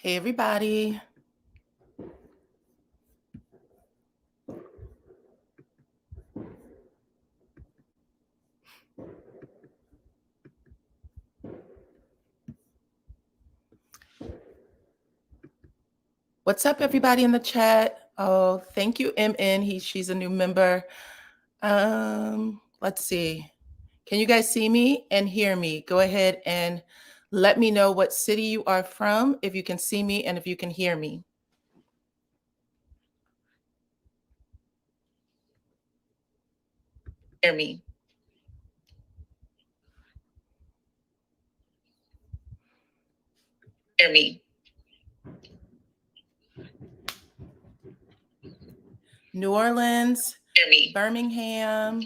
Hey, everybody. What's up, everybody in the chat? Oh, thank you, MN. She's a new member. Let's see. Can you guys see me and hear me? Go ahead and let me know what city you are from, if you can see me and if you can hear me. Hear me. Hear me. New Orleans. Hear me. Birmingham.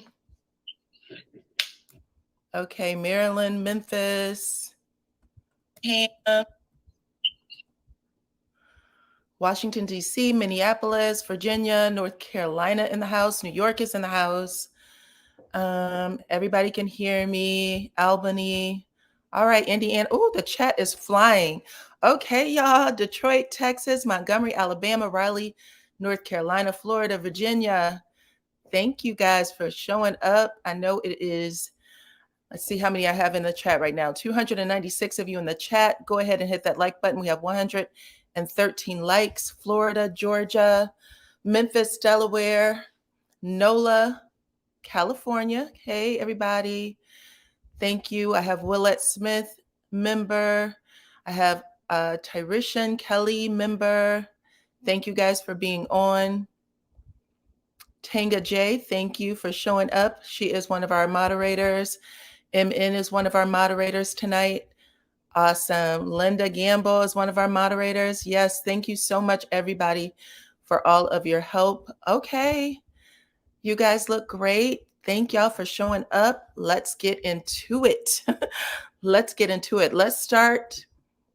Okay, Maryland, Memphis. Washington, D.C., Minneapolis, Virginia, North Carolina in the house. New York is in the house. Everybody can hear me. Albany. All right, Indiana. Oh, the chat is flying. Okay, y'all. Detroit, Texas, Montgomery, Alabama, Raleigh, North Carolina, Florida, Virginia. Thank you guys for showing up. I know it is, let's see how many I have in the chat right now. 296 of you in the chat. Go ahead and hit that like button. We have 113 likes. Florida, Georgia, Memphis, Delaware, NOLA, California. Hey, everybody. Thank you. I have Willette Smith, member. I have Tyrishan Kelly, member. Thank you guys for being on. Tanga J, thank you for showing up. She is one of our moderators. MN is one of our moderators tonight. Awesome. Linda Gamble is one of our moderators. Yes, thank you so much, everybody, for all of your help. Okay. You guys look great. Thank y'all for showing up. Let's get into it. Let's get into it. Let's start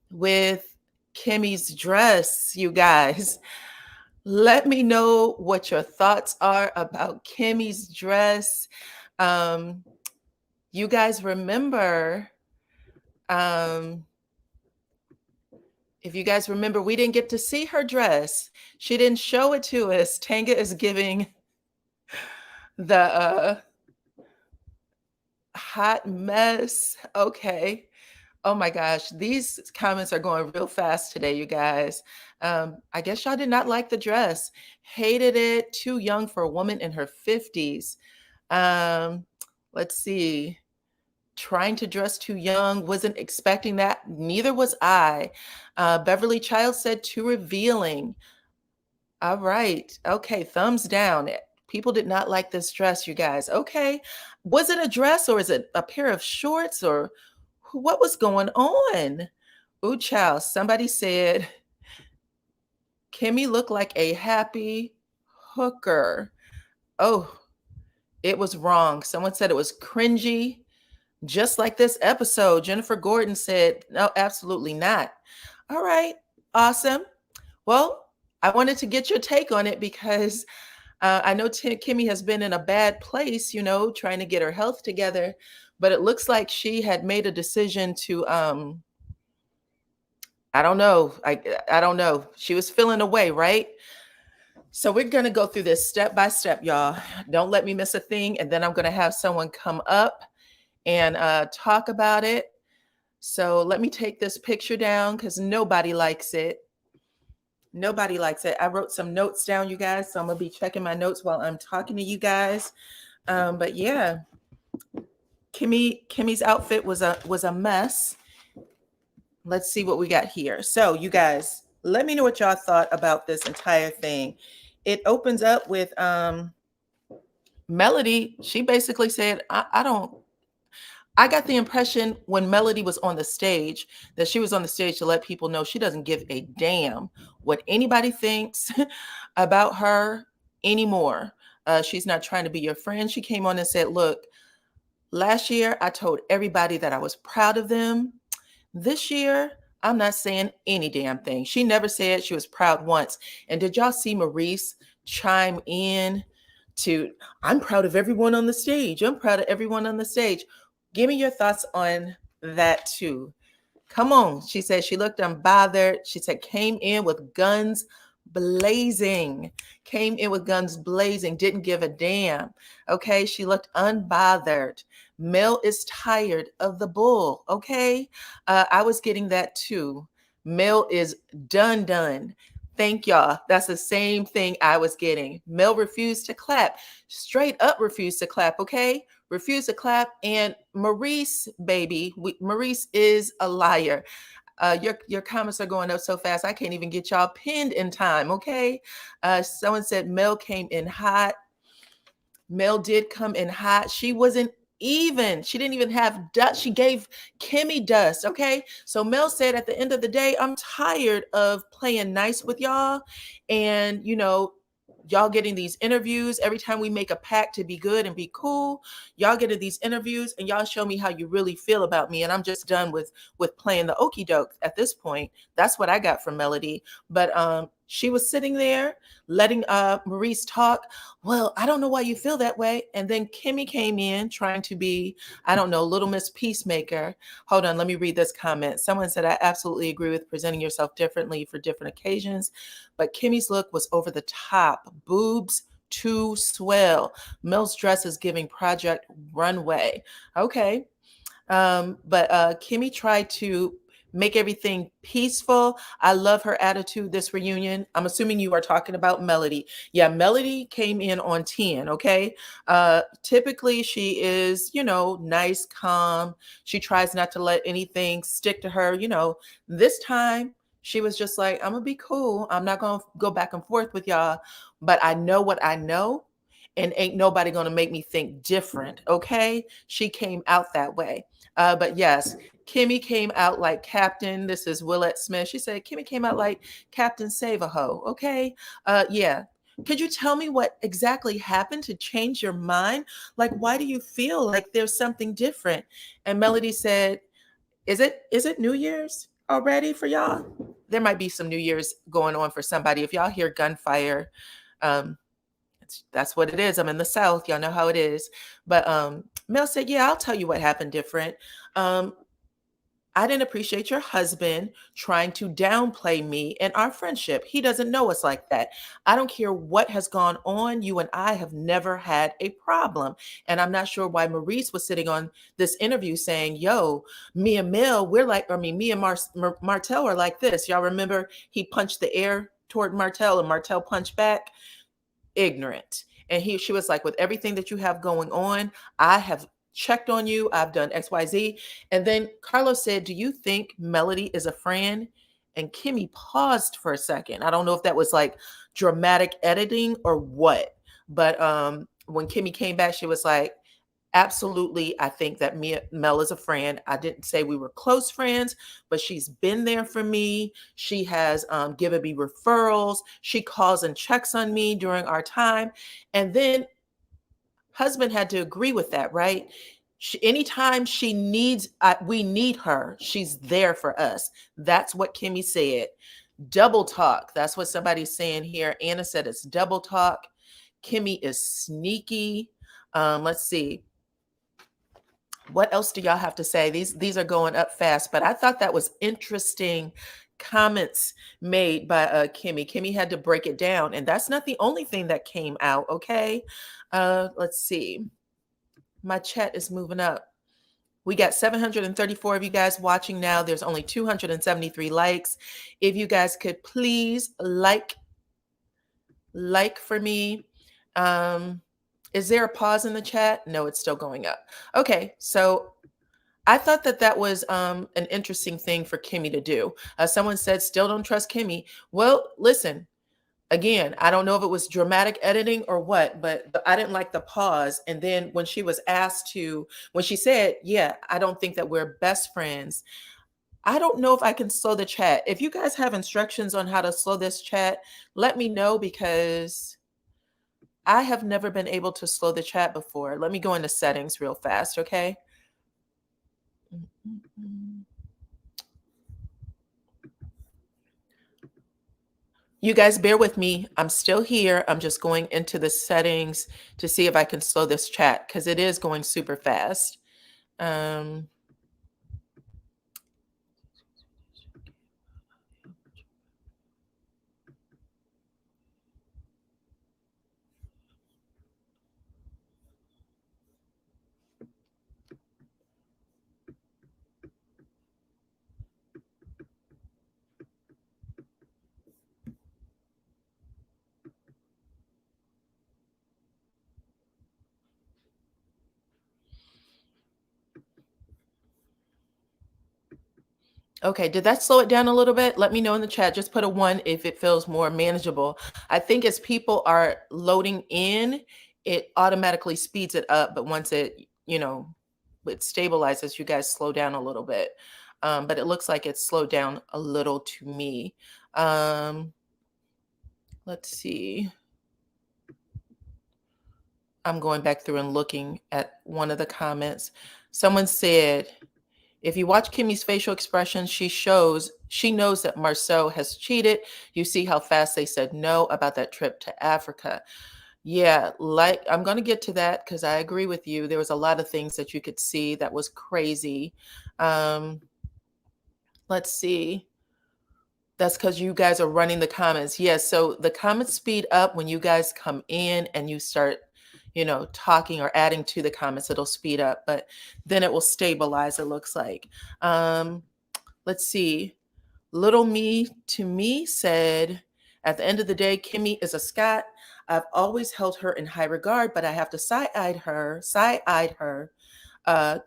with Kimmy's dress, you guys. Let me know what your thoughts are about Kimmy's dress. You guys remember, if you guys remember, we didn't get to see her dress. She didn't show it to us. Tanga is giving the hot mess. Okay. Oh my gosh, these comments are going real fast today, you guys. I guess y'all did not like the dress. Hated it. Too young for a woman in her 50s. Let's see. Trying to dress too young. Wasn't expecting that. Neither was I. Beverly Child said too revealing. All right. Okay. Thumbs down. People did not like this dress, you guys. Okay. Was it a dress or is it a pair of shorts or what was going on? Ooh, child. Somebody said Kimmy looked like a happy hooker. Oh, it was wrong. Someone said it was cringy, just like this episode. Jennifer Gordon said, no, absolutely not. All right. Awesome. Well, I wanted to get your take on it because I know Kimmy has been in a bad place, you know, trying to get her health together, but it looks like she had made a decision to, I don't know. I don't know. She was feeling away, right? So we're going to go through this step by step, y'all. Don't let me miss a thing. And then I'm going to have someone come up and talk about it. So let me take this picture down because nobody likes it. Nobody likes it. I wrote some notes down, you guys. So I'm going to be checking my notes while I'm talking to you guys. But yeah, Kimmy's outfit was a mess. Let's see what we got here. So you guys, let me know what y'all thought about this entire thing. It opens up with Melody. She basically said, I got the impression when Melody was on the stage that she was on the stage to let people know she doesn't give a damn what anybody thinks about her anymore. She's not trying to be your friend. She came on and said, look, last year I told everybody that I was proud of them. This year, I'm not saying any damn thing. She never said she was proud once. And did y'all see Maurice chime in to, I'm proud of everyone on the stage. I'm proud of everyone on the stage. Give me your thoughts on that too. Come on. She said she looked unbothered. She said came in with guns blazing. Came in with guns blazing. Didn't give a damn. Okay. She looked unbothered. Mel is tired of the bull. Okay. I was getting that too. Mel is done. Thank y'all. That's the same thing I was getting. Mel refused to clap. Straight up refused to clap. Okay. Refused to clap. And Maurice, baby, Maurice is a liar. Your comments are going up so fast, I can't even get y'all pinned in time. Okay. Someone said Mel came in hot. Mel did come in hot. She wasn't even. She didn't even have dust. She gave Kimmy dust. Okay. So Mel said at the end of the day, I'm tired of playing nice with y'all. And, y'all getting these interviews every time we make a pact to be good and be cool. Y'all getting these interviews and y'all show me how you really feel about me. And I'm just done with playing the okey doke at this point. That's what I got from Melody. But she was sitting there letting Maurice talk. Well, I don't know why you feel that way. And then Kimmy came in trying to be, I don't know, Little Miss Peacemaker. Hold on, let me read this comment. Someone said, I absolutely agree with presenting yourself differently for different occasions, but Kimmy's look was over the top. Boobs too swell. Mel's dress is giving Project Runway. Okay. But Kimmy tried to make everything peaceful. I love her attitude this reunion. I'm assuming you are talking about Melody. Yeah, Melody came in on 10, okay? Typically she is, nice, calm. She tries not to let anything stick to her. This time she was just like, I'm gonna be cool. I'm not gonna go back and forth with y'all, but I know what I know. And ain't nobody gonna make me think different. Okay. She came out that way. But yes, Kimmy came out like Captain. This is Willette Smith. She said Kimmy came out like Captain Save a Ho. Okay. Yeah. Could you tell me what exactly happened to change your mind? Like, why do you feel like there's something different? And Melody said, is it New Year's already for y'all? There might be some New Year's going on for somebody. If y'all hear gunfire, um, that's what it is. I'm in the South. Y'all know how it is. But Mel said, yeah, I'll tell you what happened different. I didn't appreciate your husband trying to downplay me and our friendship. He doesn't know us like that. I don't care what has gone on. You and I have never had a problem. And I'm not sure why Maurice was sitting on this interview saying, yo, me and Mel, me and Martell are like this. Y'all remember he punched the air toward Martell and Martell punched back? Ignorant. And she was like, with everything that you have going on, I have checked on you. I've done XYZ. And then Carlos said, do you think Melody is a friend? And Kimmy paused for a second. I don't know if that was like dramatic editing or what. But when Kimmy came back, she was like, absolutely, I think that Mel is a friend. I didn't say we were close friends, but she's been there for me. She has given me referrals. She calls and checks on me during our time. And then husband had to agree with that, right? Anytime she needs, we need her. She's there for us. That's what Kimmy said. Double talk. That's what somebody's saying here. Anna said it's double talk. Kimmy is sneaky. Let's see. What else do y'all have to say? These are going up fast, but I thought that was interesting comments made by Kimmy. Kimmy had to break it down, and that's not the only thing that came out. Okay, let's see. My chat is moving up. We got 734 of you guys watching now. There's only 273 likes. If you guys could please like for me. Is there a pause in the chat? No, it's still going up. Okay, so I thought that was an interesting thing for Kimmy to do. Someone said, still don't trust Kimmy. Well, listen, again, I don't know if it was dramatic editing or what, but I didn't like the pause. And then when she was asked when she said, yeah, I don't think that we're best friends. I don't know if I can slow the chat. If you guys have instructions on how to slow this chat, let me know, because I have never been able to slow the chat before. Let me go into settings real fast, okay? You guys bear with me. I'm still here. I'm just going into the settings to see if I can slow this chat, because it is going super fast. Okay, did that slow it down a little bit? Let me know in the chat. Just put a 1 if it feels more manageable. I think as people are loading in, it automatically speeds it up, but once it stabilizes, you guys slow down a little bit. But it looks like it's slowed down a little to me. Let's see. I'm going back through and looking at one of the comments. Someone said, if you watch Kimmy's facial expression, she knows that Marceau has cheated. You see how fast they said no about that trip to Africa. Yeah, like I'm going to get to that because I agree with you. There was a lot of things that you could see that was crazy. Um, let's see. That's because you guys are running the comments. Yes, so the comments speed up when you guys come in and you start, talking or adding to the comments. It'll speed up, but then it will stabilize, it looks like. Let's see. Little me to me said, at the end of the day, Kimmy is a Scot. I've always held her in high regard, but I have to side-eyed her, uh,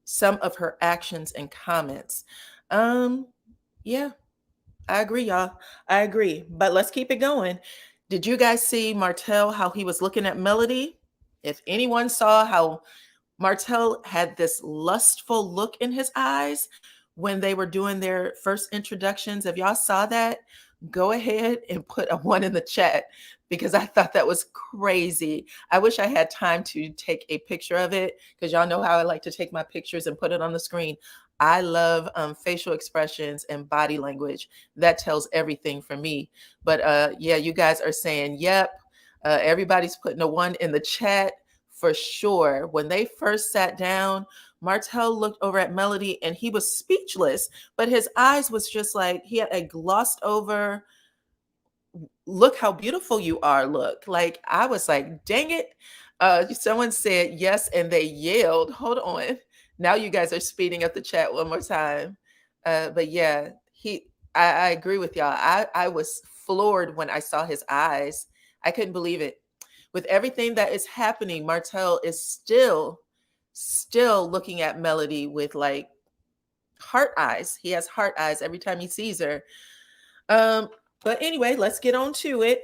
some of her actions and comments. Yeah, I agree, y'all. I agree. But let's keep it going. Did you guys see Martell, how he was looking at Melody? If anyone saw how Martell had this lustful look in his eyes when they were doing their first introductions, if y'all saw that, go ahead and put a 1 in the chat because I thought that was crazy. I wish I had time to take a picture of it because y'all know how I like to take my pictures and put it on the screen. I love facial expressions and body language. That tells everything for me. But yeah, you guys are saying, yep. Everybody's putting a 1 in the chat for sure. When they first sat down, Martell looked over at Melody and he was speechless, but his eyes was just like he had a glossed over, look how beautiful you are look. Like I was like, dang it. Someone said yes and they yelled. Hold on. Now you guys are speeding up the chat one more time. But yeah, I agree with y'all. I was floored when I saw his eyes. I couldn't believe it. With everything that is happening, Martell is still looking at Melody with like heart eyes. He has heart eyes every time he sees her. But anyway, let's get on to it.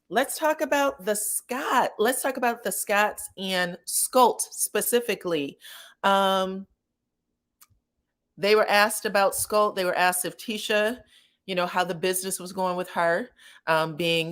Let's talk about the Scott. Let's talk about the Scotts and Scolt specifically. They were asked about Scolt. They were asked if Tisha, how the business was going with her, being,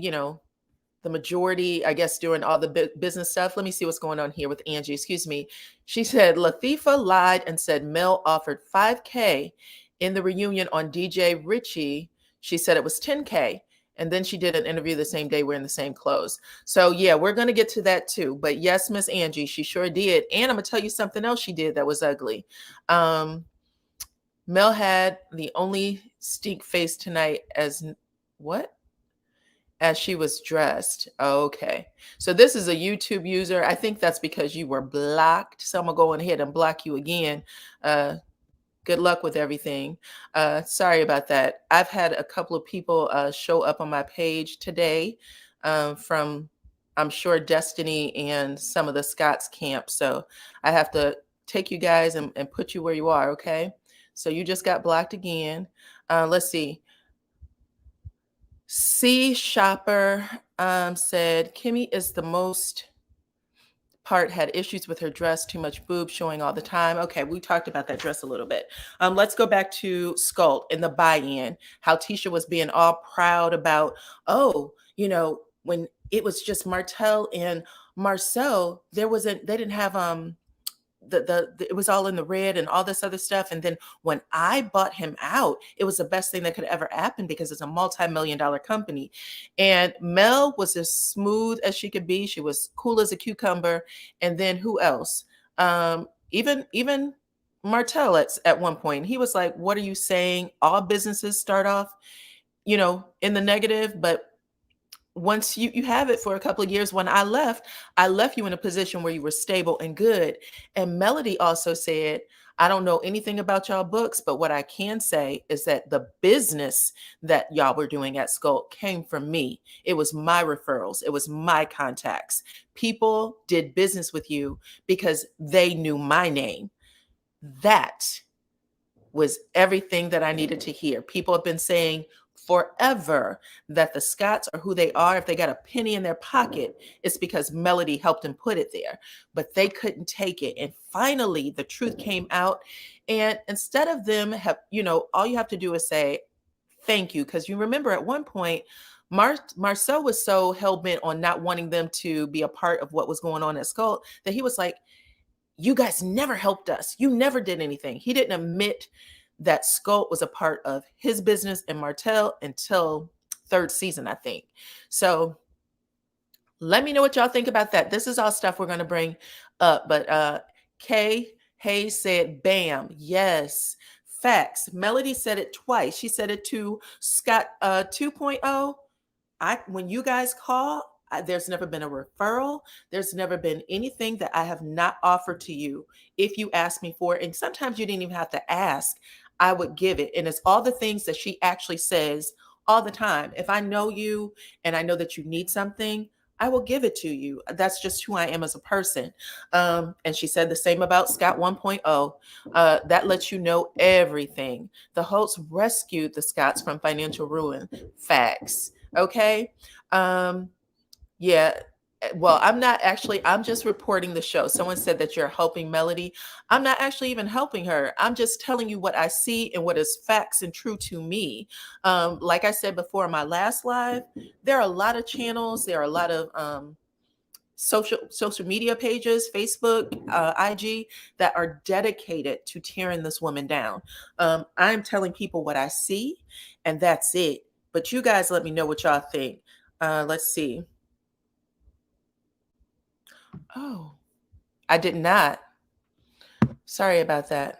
the majority, I guess, doing all the business stuff. Let me see what's going on here with Angie. Excuse me. She said LaTisha lied and said Mel offered $5K in the reunion on DJ Richie. She said it was $10K. And then she did an interview the same day. We're in the same clothes. So yeah, we're going to get to that too. But yes, Miss Angie, she sure did. And I'm going to tell you something else she did that was ugly. Mel had the only stink face tonight as what? As she was dressed. Okay. So this is a YouTube user. I think that's because you were blocked. So I'm going to go ahead and block you again. Good luck with everything. Sorry about that. I've had a couple of people show up on my page today from, I'm sure, Destiny and some of the Scott's camp. So I have to take you guys and put you where you are. Okay. So you just got blocked again. Let's see. C Shopper said Kimmy is the most part had issues with her dress, too much boob showing all the time. Okay, we talked about that dress a little bit. Let's go back to Scolt in the buy-in, how Tisha was being all proud about, when it was just Martell and Marceau, they didn't have it was all in the red and all this other stuff. And then when I bought him out, it was the best thing that could ever happen because it's a multi-million-dollar company. And Mel was as smooth as she could be. She was cool as a cucumber. And then who else? Even Martell at one point, he was like, what are you saying? All businesses start off, in the negative, but once you have it for a couple of years, when I left you in a position where you were stable and good. And Melody also said, I don't know anything about y'all books, but what I can say is that the business that y'all were doing at Skull came from me. It was my referrals. It was my contacts. People did business with you because they knew my name. That was everything that I needed to hear. People have been saying forever that the Scotts are who they are. If they got a penny in their pocket, it's because Melody helped them put it there, but they couldn't take it. And finally, the truth came out. And instead of them have, all you have to do is say, thank you. Because you remember at one point, Marcel was so hell bent on not wanting them to be a part of what was going on at Skull that he was like, you guys never helped us. You never did anything. He didn't admit that Skull was a part of his business and Martell until third season, I think. So let me know what y'all think about that. This is all stuff we're going to bring up. But Kay Hayes said, bam. Yes. Facts. Melody said it twice. She said it to Scott 2.0. When you guys call, there's never been a referral. There's never been anything that I have not offered to you if you ask me for it. And sometimes you didn't even have to ask. I would give it. And it's all the things that she actually says all the time. If I know you and I know that you need something, I will give it to you. That's just who I am as a person. And she said the same about Scott 1.0. That lets you know everything. The hosts rescued the Scotts from financial ruin. Facts. Okay. Yeah. Well, I'm just reporting the show. Someone said that you're helping Melody. I'm not actually even helping her. I'm just telling you what I see and what is facts and true to me. Like I said before in my last live, there are a lot of channels. There are a lot of social media pages, Facebook, IG, that are dedicated to tearing this woman down. I'm telling people what I see, and that's it. But you guys let me know what y'all think. Let's see. Oh, I did not. Sorry about that.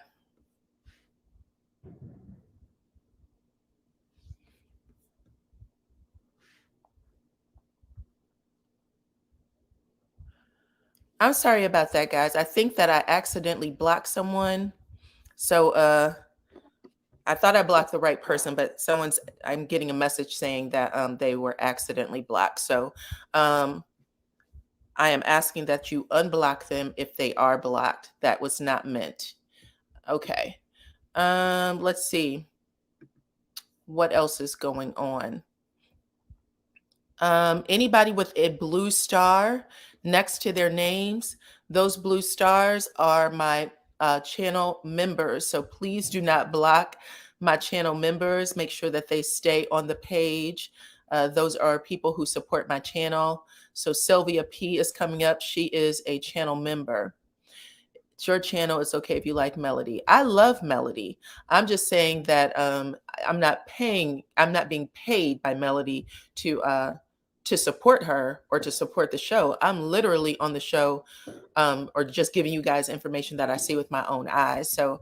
I'm sorry about that, guys. I think that I accidentally blocked someone. So I thought I blocked the right person, but I'm getting a message saying that they were accidentally blocked. So I am asking that you unblock them if they are blocked. That was not meant. Okay. Let's see. What else is going on? Anybody with a blue star next to their names, those blue stars are my channel members. So please do not block my channel members. Make sure that they stay on the page. Those are people who support my channel. So Sylvia P is coming up. She is a channel member. It's your channel. It's okay if you like Melody. I love Melody. I'm just saying that I'm not being paid by Melody to support her or to support the show. I'm literally on the show or just giving you guys information that I see with my own eyes. So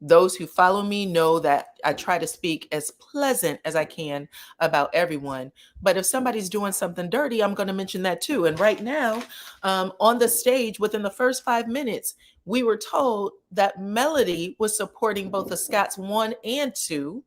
those who follow me know that I try to speak as pleasant as I can about everyone. But if somebody's doing something dirty, I'm going to mention that too. And right now, on the stage, within the first 5 minutes, we were told that Melody was supporting both the Scotts 1 and 2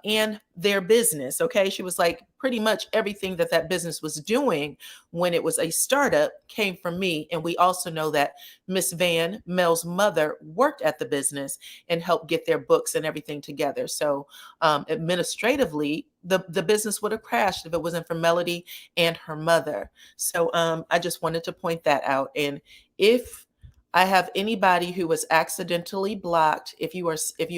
and their business. Okay. She was like, pretty much everything that business was doing when it was a startup came from me. And we also know that Miss Van, Mel's mother, worked at the business and helped get their books and everything together. So administratively, the business would have crashed if it wasn't for Melody and her mother. So I just wanted to point that out. And if I have anybody who was accidentally blocked, if you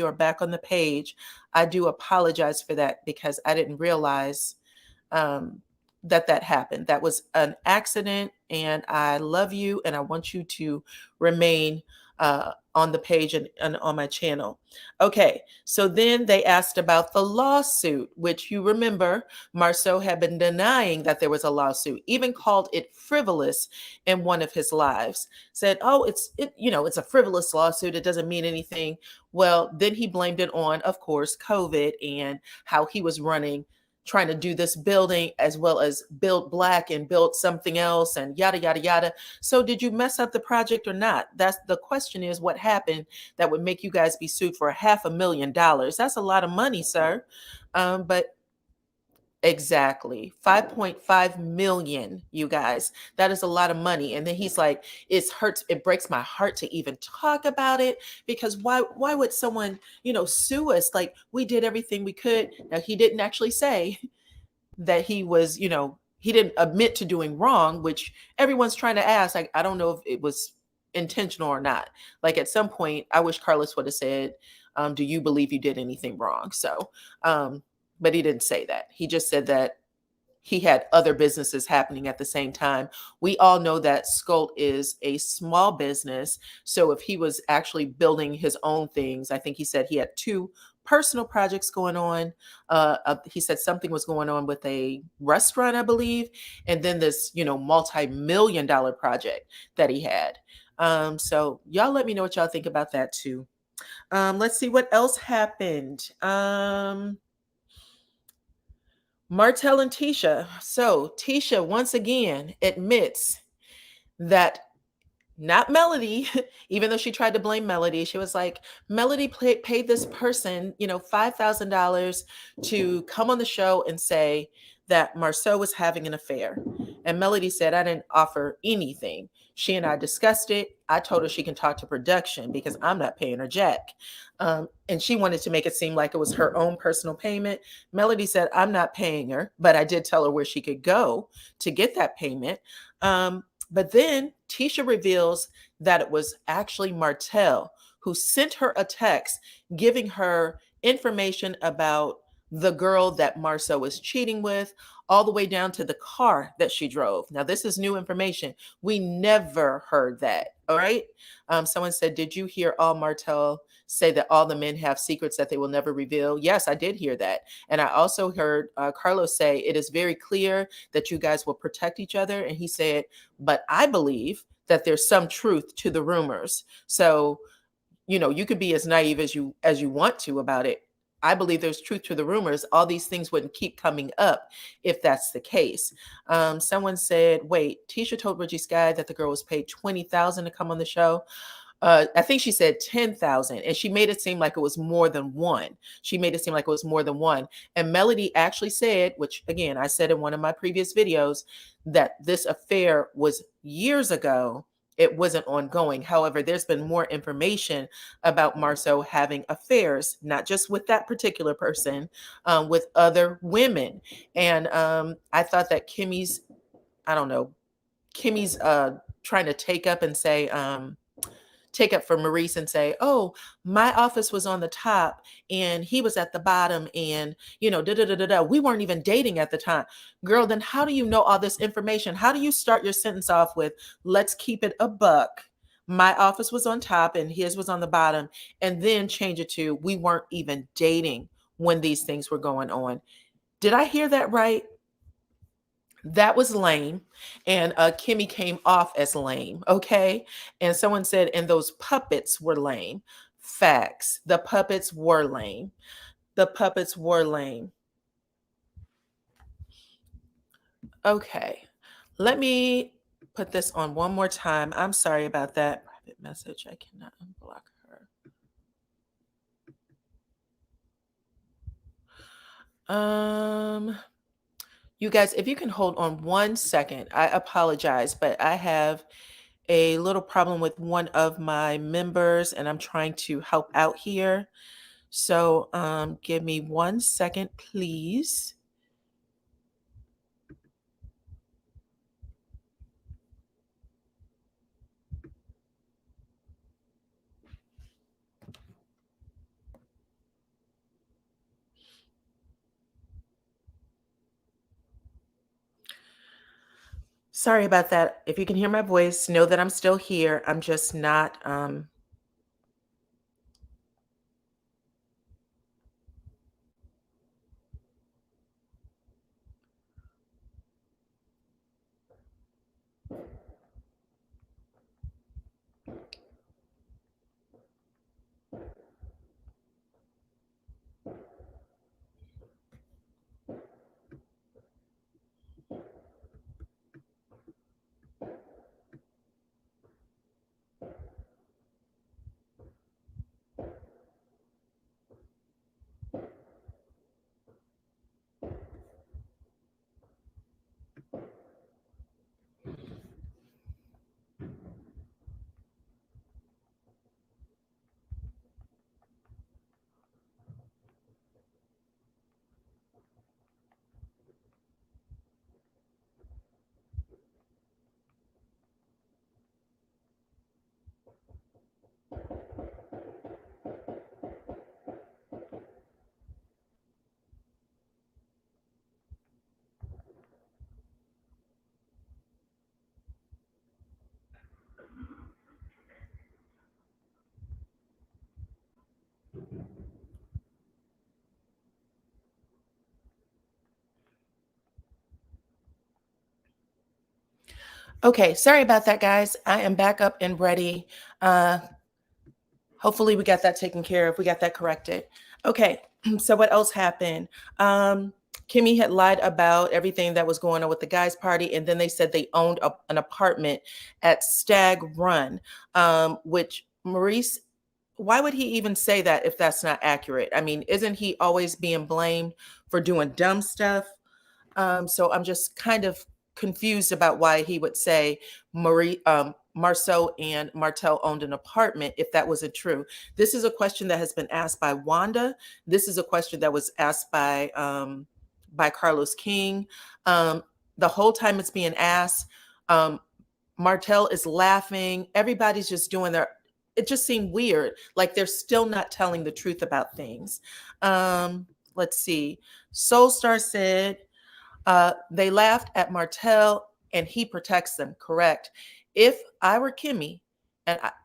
are back on the page, I do apologize for that because I didn't realize that happened. That was an accident, and I love you, and I want you to remain on the page and on my channel. Okay, so then they asked about the lawsuit, which you remember Marceau had been denying that there was a lawsuit, even called it frivolous in one of his lives. Said, oh, it's a frivolous lawsuit. It doesn't mean anything. Well, then he blamed it on, of course, COVID and how he was trying to do this building as well as build black and build something else and yada, yada, yada. So did you mess up the project or not? That's the question, is what happened that would make you guys be sued for $500,000? That's a lot of money, sir. But Exactly. 5.5 million, you guys. That is a lot of money. And then he's like, it breaks my heart to even talk about it, because why would someone, sue us? Like, we did everything we could. Now, he didn't actually say that he didn't admit to doing wrong, which everyone's trying to ask. Like, I don't know if it was intentional or not. Like, at some point, I wish Carlos would have said, do you believe you did anything wrong? So, but he didn't say that. He just said that he had other businesses happening at the same time. We all know that Scolt is a small business. So if he was actually building his own things, I think he said he had two personal projects going on. He said something was going on with a restaurant, I believe, and then this, multi-million dollar project that he had. So y'all let me know what y'all think about that too. Let's see what else happened. Martell and Tisha. So Tisha once again admits that not Melody, even though she tried to blame Melody, she was like, Melody paid this person, $5,000 to come on the show and say that Marceau was having an affair. And Melody said, I didn't offer anything. She and I discussed it. I told her she can talk to production because I'm not paying her jack. And she wanted to make it seem like it was her own personal payment. Melody said, I'm not paying her, but I did tell her where she could go to get that payment. But then Tisha reveals that it was actually Martell who sent her a text giving her information about the girl that Marceau was cheating with, all the way down to the car that she drove. Now, this is new information. We never heard that. All right. Someone said, did you hear all Martell say that all the men have secrets that they will never reveal? Yes, I did hear that. And I also heard Carlos say, it is very clear that you guys will protect each other. And he said, but I believe that there's some truth to the rumors. So, you could be as naive as you want to about it. I believe there's truth to the rumors. All these things wouldn't keep coming up if that's the case. Someone said, wait, Tisha told Reggie Sky that the girl was paid $20,000 to come on the show. I think she said 10,000, and she made it seem like it was more than one. She made it seem like it was more than one. And Melody actually said, which again, I said in one of my previous videos, that this affair was years ago. It wasn't ongoing. However, there's been more information about Marceau having affairs, not just with that particular person, with other women. And I thought that I don't know, Kimmy's trying to take up for Maurice and say, oh, my office was on the top and he was at the bottom, and, da da da da da. We weren't even dating at the time. Girl, then how do you know all this information? How do you start your sentence off with, let's keep it a buck? My office was on top and his was on the bottom, and then change it to, we weren't even dating when these things were going on. Did I hear that right? That was lame. And Kimmy came off as lame. Okay. And someone said, and those puppets were lame. Facts. The puppets were lame. The puppets were lame. Okay. Let me put this on one more time. I'm sorry about that. Private message. I cannot unblock her. You guys, if you can hold on 1 second, I apologize, but I have a little problem with one of my members and I'm trying to help out here. So give me 1 second, please. Sorry about that. If you can hear my voice, know that I'm still here. I'm just not Okay, sorry about that, guys. I am back up and ready. Uh, Hopefully, we got that taken care of. We got that corrected. Okay, so what else happened? Kimmy had lied about everything that was going on with the guys' party, and then they said they owned an apartment at Stag Run, which Maurice. Why would he even say that if that's not accurate? I mean, isn't he always being blamed for doing dumb stuff? So I'm just kind of confused about why he would say Marceau and Martell owned an apartment if that wasn't true. This is a question that has been asked by Wanda. This is a question that was asked by Carlos King. The whole time it's being asked, Martell is laughing. Everybody's just doing their. It just seemed weird, like they're still not telling the truth about things. Let's see. Soulstar said they laughed at Martell and he protects them, correct? If I were Kimmy,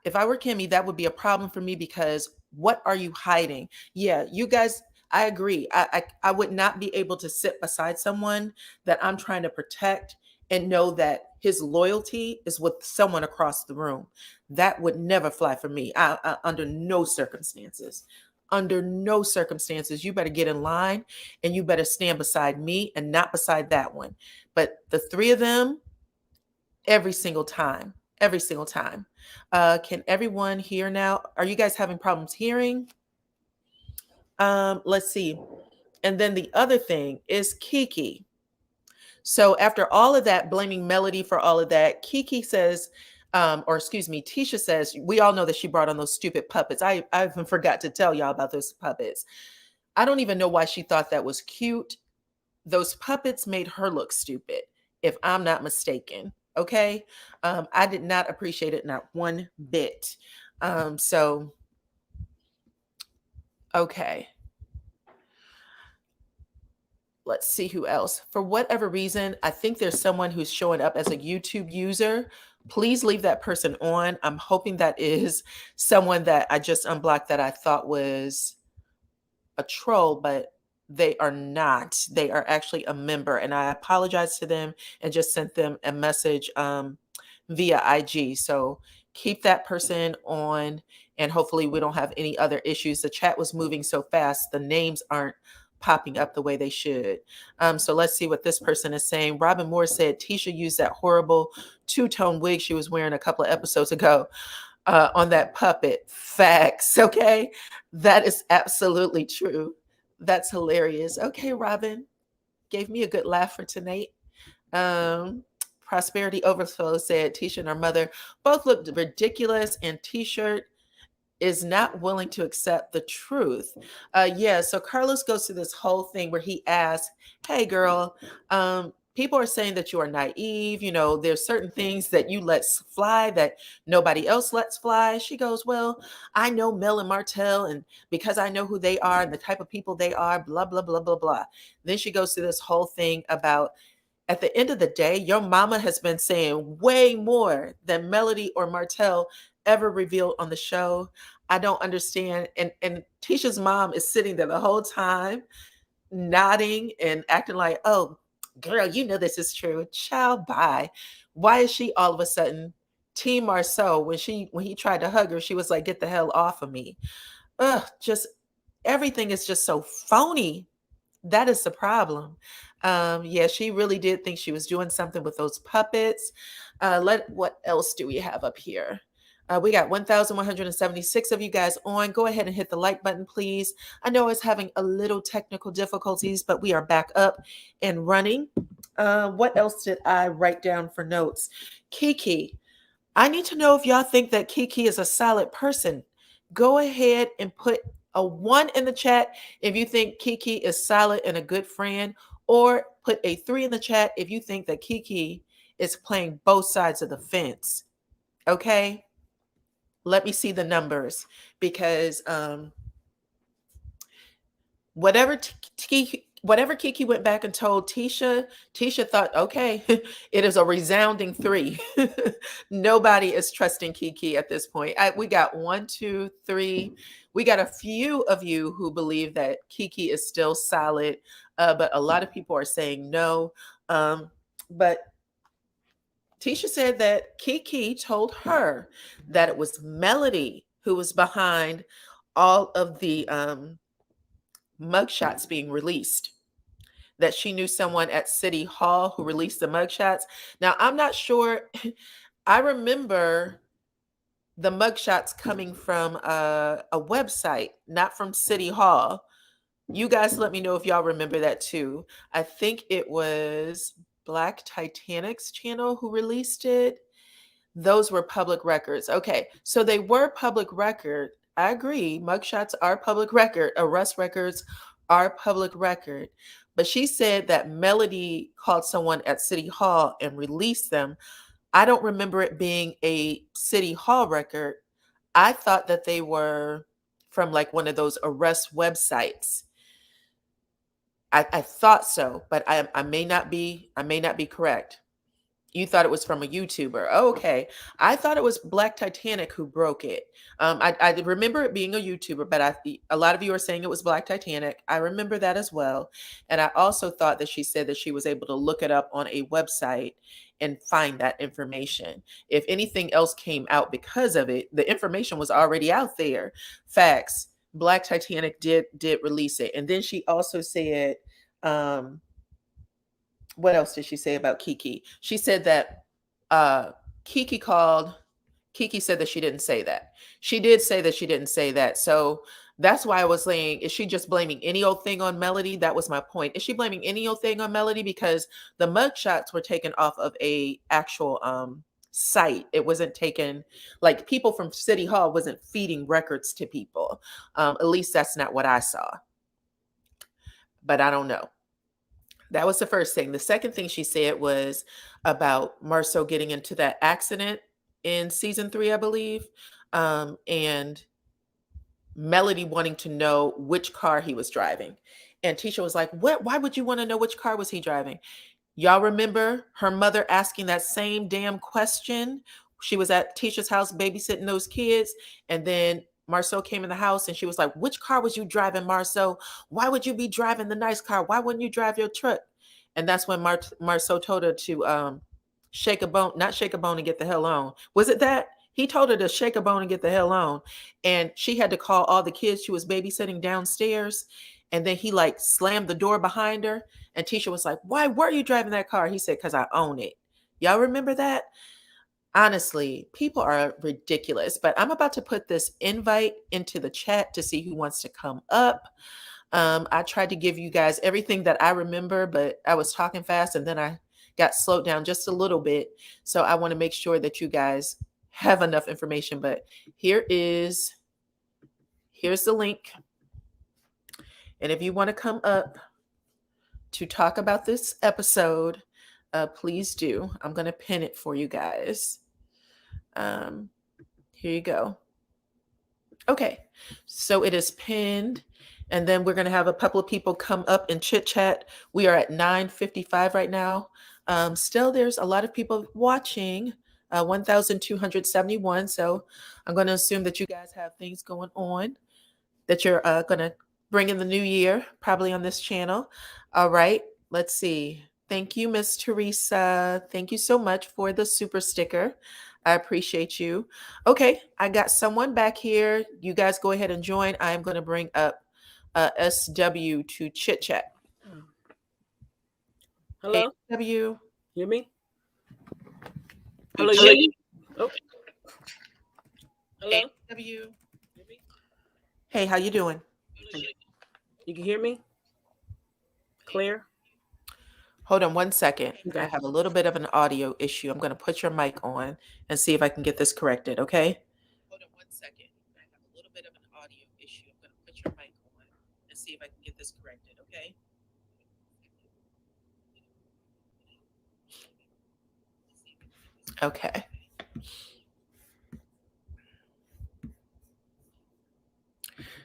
if I were Kimmy, that would be a problem for me because what are you hiding? Yeah, you guys, I agree. I would not be able to sit beside someone that I'm trying to protect and know that his loyalty is with someone across the room. That would never fly for me. Under no circumstances. Under no circumstances. You better get in line and you better stand beside me and not beside that one. But the three of them, every single time, every single time. Can everyone hear now? Are you guys having problems hearing? Let's see. And then the other thing is Kiki. So after all of that, blaming Melody for all of that, Kiki says, or excuse me, Tisha says, we all know that she brought on those stupid puppets. I even forgot to tell y'all about those puppets. I don't even know why she thought that was cute. Those puppets made her look stupid, if I'm not mistaken. Okay. I did not appreciate it, not one bit. So, okay. Let's see who else. For whatever reason, I think there's someone who's showing up as a YouTube user. Please leave that person on. I'm hoping that is someone that I just unblocked that I thought was a troll, but they are not. They are actually a member, and I apologize to them and just sent them a message via IG. So keep that person on, and hopefully we don't have any other issues. The chat was moving so fast, the names aren't popping up the way they should. So let's see what this person is saying. Robin Moore said Tisha used that horrible two-tone wig she was wearing a couple of episodes ago on that puppet. Facts. Okay. That is absolutely true. That's hilarious. Okay, Robin. Gave me a good laugh for tonight. Um, Prosperity Overflow said Tisha and her mother both looked ridiculous, and T-shirt is not willing to accept the truth. Yeah, so Carlos goes through this whole thing where he asks, hey girl, people are saying that you are naive. You know, there's certain things that you let fly that nobody else lets fly. She goes, well, I know Mel and Martell, and because I know who they are and the type of people they are, blah, blah, blah, blah, blah. Then she goes through this whole thing about at the end of the day, your mama has been saying way more than Melody or Martell ever revealed on the show. I don't understand. And Tisha's mom is sitting there the whole time, nodding and acting like, oh, girl, you know this is true. Child, bye. Why is she all of a sudden Team Marceau? When he tried to hug her, she was like, get the hell off of me. Ugh, just everything is just so phony. That is the problem. Yeah, she really did think she was doing something with those puppets. What else do we have up here? We got 1,176 of you guys on. Go ahead and hit the like button, please. I know it's having a little technical difficulties, but we are back up and running. What else did I write down for notes? Kiki. I need to know if y'all think that Kiki is a solid person. Go ahead and put a 1 in the chat if you think Kiki is solid and a good friend, or put a 3 in the chat if you think that Kiki is playing both sides of the fence. Okay? Let me see the numbers because whatever whatever Kiki went back and told Tisha, Tisha thought, okay, it is a resounding 3. Nobody is trusting Kiki at this point. We got 1, 2, 3. We got a few of you who believe that Kiki is still solid, but a lot of people are saying no. But Tisha said that Kiki told her that it was Melody who was behind all of the mugshots being released, that she knew someone at City Hall who released the mugshots. Now, I'm not sure. I remember the mugshots coming from a website, not from City Hall. You guys let me know if y'all remember that too. I think it was Black Titanic's channel who released it. Those were public records. Okay, so they were public record. I agree. Mugshots are public record. Arrest records are public record. But she said that Melody called someone at City Hall and released them. I don't remember it being a City Hall record. I thought that they were from like one of those arrest websites. I thought so, but I may not be. I may not be correct. You thought it was from a YouTuber. Oh, okay. I thought it was Black Titanic who broke it. I remember it being a YouTuber, but a lot of you are saying it was Black Titanic. I remember that as well. And I also thought that she said that she was able to look it up on a website and find that information. If anything else came out because of it, the information was already out there. Facts. Black Titanic did release it. And then she also said, what else did she say about Kiki? She said that Kiki said that she didn't say that. She did say that she didn't say that. So that's why I was saying, is she just blaming any old thing on Melody? That was my point. Is she blaming any old thing on Melody? Because the mugshots were taken off of a actual site. It wasn't taken, like people from City Hall wasn't feeding records to people. At least that's not what I saw. But I don't know. That was the first thing. The second thing she said was about Marceau getting into that accident in season 3, I believe, and Melody wanting to know which car he was driving. And Tisha was like, "What? Why would you want to know which car was he driving?" Y'all remember her mother asking that same damn question? She was at Tisha's house babysitting those kids, and then Marceau came in the house and she was like, "Which car was you driving, Marceau? Why would you be driving the nice car? Why wouldn't you drive your truck?" And that's when Marceau told her to shake a bone, not shake a bone and get the hell on. Was it that? He told her to shake a bone and get the hell on. And she had to call all the kids she was babysitting downstairs. And then he like slammed the door behind her. And Tisha was like, "Why were you driving that car?" He said, "Because I own it." Y'all remember that? Honestly, people are ridiculous. But I'm about to put this invite into the chat to see who wants to come up. I tried to give you guys everything that I remember, but I was talking fast and then I got slowed down just a little bit. So I want to make sure that you guys have enough information. But here's the link. And if you want to come up to talk about this episode, please do. I'm going to pin it for you guys. Here you go. Okay, so it is pinned. And then we're going to have a couple of people come up and chit chat. We are at 9:55 right now. Still, there's a lot of people watching, 1,271. So I'm going to assume that you guys have things going on, that you're going to bring in the new year, probably on this channel. All right, let's see. Thank you, Miss Teresa. Thank you so much for the super sticker. I appreciate you. Okay, I got someone back here. You guys go ahead and join. I'm going to bring up SW to chit chat. Hello? Hey, SW. Hear me? Hello, you hear me? Oh. Hello? Hey, SW. Hey, how you doing? You can hear me? Clear? Hold on one second. Okay. I have a little bit of an audio issue. I'm going to put your mic on and see if I can get this corrected, okay? Hold on one second. I have a little bit of an audio issue. I'm going to put your mic on and see if I can get this corrected, okay? Okay.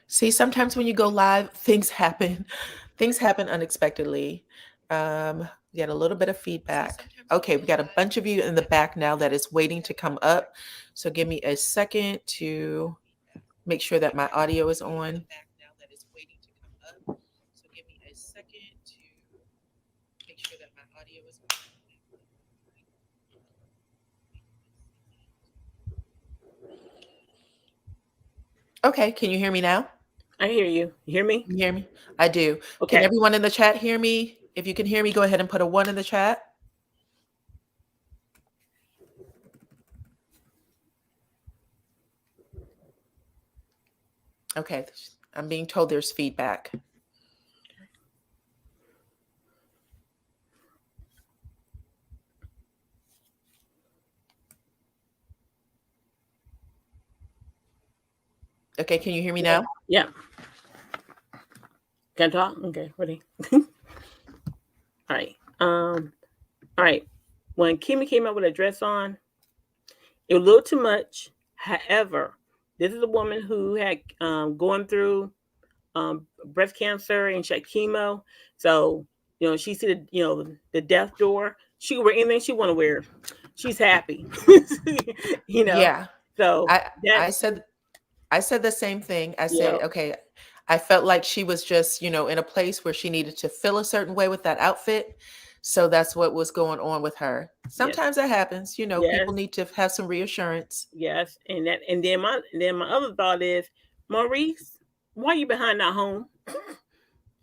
See, sometimes when you go live, things happen. Things happen unexpectedly. We got a little bit of feedback. Okay, we got a bunch of you in the back now that is waiting to come up. So give me a second to make sure that my audio is on. Okay, can you hear me now? I hear you. You hear me? You hear me? I do. Can Okay. everyone in the chat hear me? If you can hear me, go ahead and put a 1 in the chat. Okay, I'm being told there's feedback. Okay, can you hear me now? Yeah. Can I talk? Okay, ready. All right. All right. When Kimmy came out with a dress on, it was a little too much. However, this is a woman who had going through breast cancer and she had chemo. So, she see the death door. She can wear anything she want to wear. She's happy. Yeah. So I said the same thing. I said, yeah. okay, I felt like she was just, in a place where she needed to feel a certain way with that outfit. So that's what was going on with her. Sometimes that happens, Yes. people need to have some reassurance. Yes, and then my other thought is, Maurice, why are you behind that home?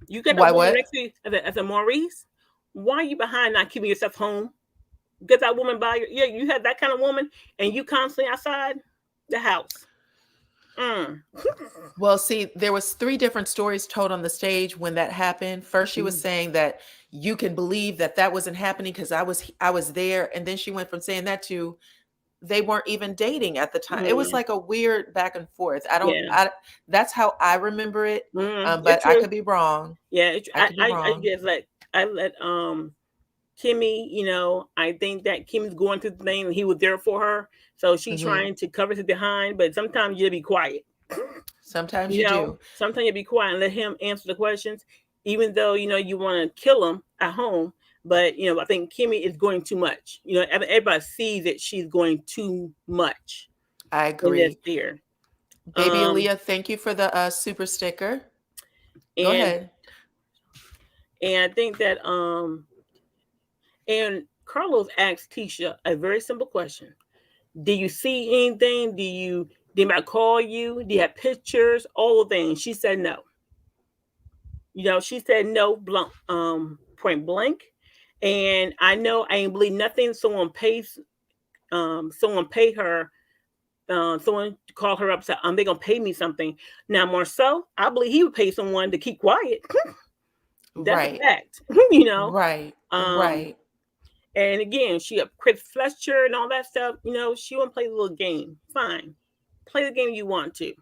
You got a Why woman what? next to you as a Maurice. Why are you behind not keeping yourself home? Get that woman by your you have that kind of woman, and you constantly outside the house. Well, see, there was 3 different stories told on the stage when that happened. First, she was saying that you can believe that that wasn't happening because I was there, and then she went from saying that to they weren't even dating at the time. It was like a weird back and forth. That's how I remember it. It's But I true. could be wrong. Yeah, I could be I wrong. just let Kimmy, I think that Kimmy's going through the thing and he was there for her. So she's trying to cover it behind, but sometimes you be quiet. Sometimes you do. Sometimes you be quiet and let him answer the questions, even though you want to kill him at home. But I think Kimmy is going too much. Everybody sees that she's going too much. I agree. Fear. Baby Aaliyah, thank you for the super sticker. Go ahead. And I think that and Carlos asked Tisha a very simple question. Do you see anything? Did anybody call you? Do you have pictures? All the things. She said no. She said no, point blank. And I know I ain't believe nothing. Someone pay her. Someone called her up. Said, "They gonna pay me something." Now Marcel, I believe he would pay someone to keep quiet. That's a fact. Right. Right. And again, she up Chris Fletcher and all that stuff. She want to play the little game. Fine, play the game you want to.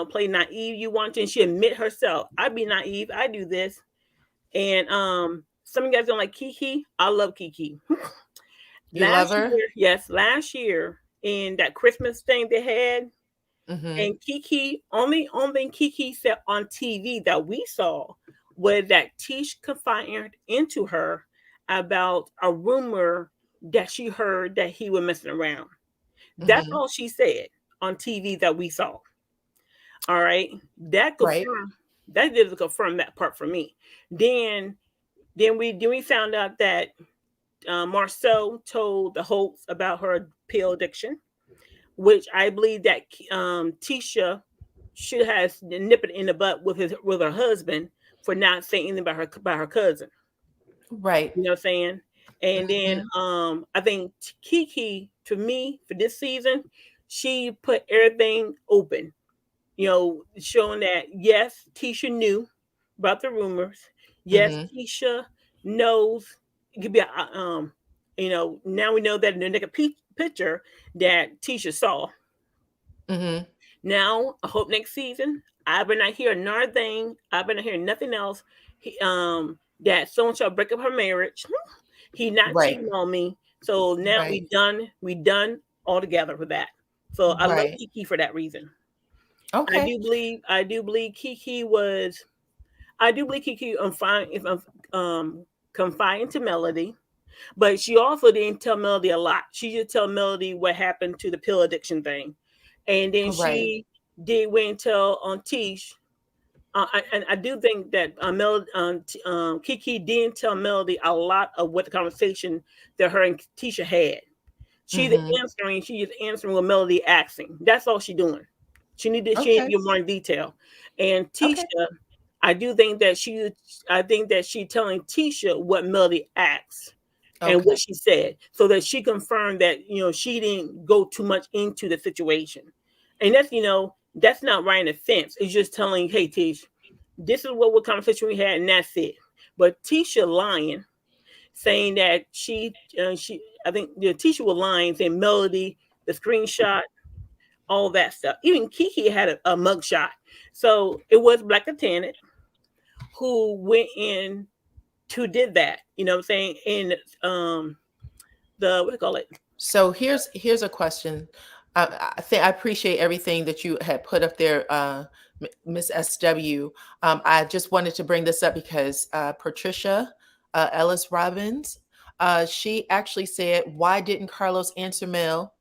Play naive you want to. And she admit herself, I be naive. I do this. And some of you guys don't like Kiki. I love Kiki. You love her? Yes, last year in that Christmas thing they had, and Kiki, only thing Kiki said on TV that we saw was that Tish confided into her about a rumor that she heard that he was messing around. That's all she said on TV that we saw. All right, that confirmed. That didn't confirm that part for me. Then we found out that Marcel told the hoax about her pill addiction, which I believe that Tisha should have nipped it in the butt with her husband for not saying anything about her cousin. Right. You know what I'm saying? And then I think Kiki, to me, for this season, she put everything open. Showing that yes, Tisha knew about the rumors. Yes, Tisha knows. It could be now we know that in the naked picture that Tisha saw. Now I hope next season I better not hear another thing. I better not hear nothing else. That someone shall break up her marriage. He not cheating on me. So now we done all together for that. So I love Kiki for that reason. Okay. I do believe Kiki was I do believe Kiki is confined to Melody, but she also didn't tell Melody a lot. She just tell Melody what happened to the pill addiction thing, and then Right. she did wait and tell on Tish. And I do think that Kiki didn't tell Melody a lot of what the conversation that her and Tisha had. She's Mm-hmm. answering. She is answering what Melody asking. That's all she's doing. She need to Okay. give more in detail. And Tisha, Okay. I do think that she telling Tisha what Melody asked and Okay. what she said, so that she confirmed that she didn't go too much into the situation. And that's not writing a fence. It's just telling, hey Tish, this is what conversation we had, and that's it. But Tisha lying, saying that she I think Tisha was lying, saying Melody, the screenshot, all that stuff. Even Kiki had a mugshot. So it was Black Lieutenant who went in to did that. You know what I'm saying? In the what do you call it? So here's a question. I think I appreciate everything that you had put up there, Miss SW. I just wanted to bring this up because Patricia Ellis Robbins, she actually said, "Why didn't Carlos answer mail?"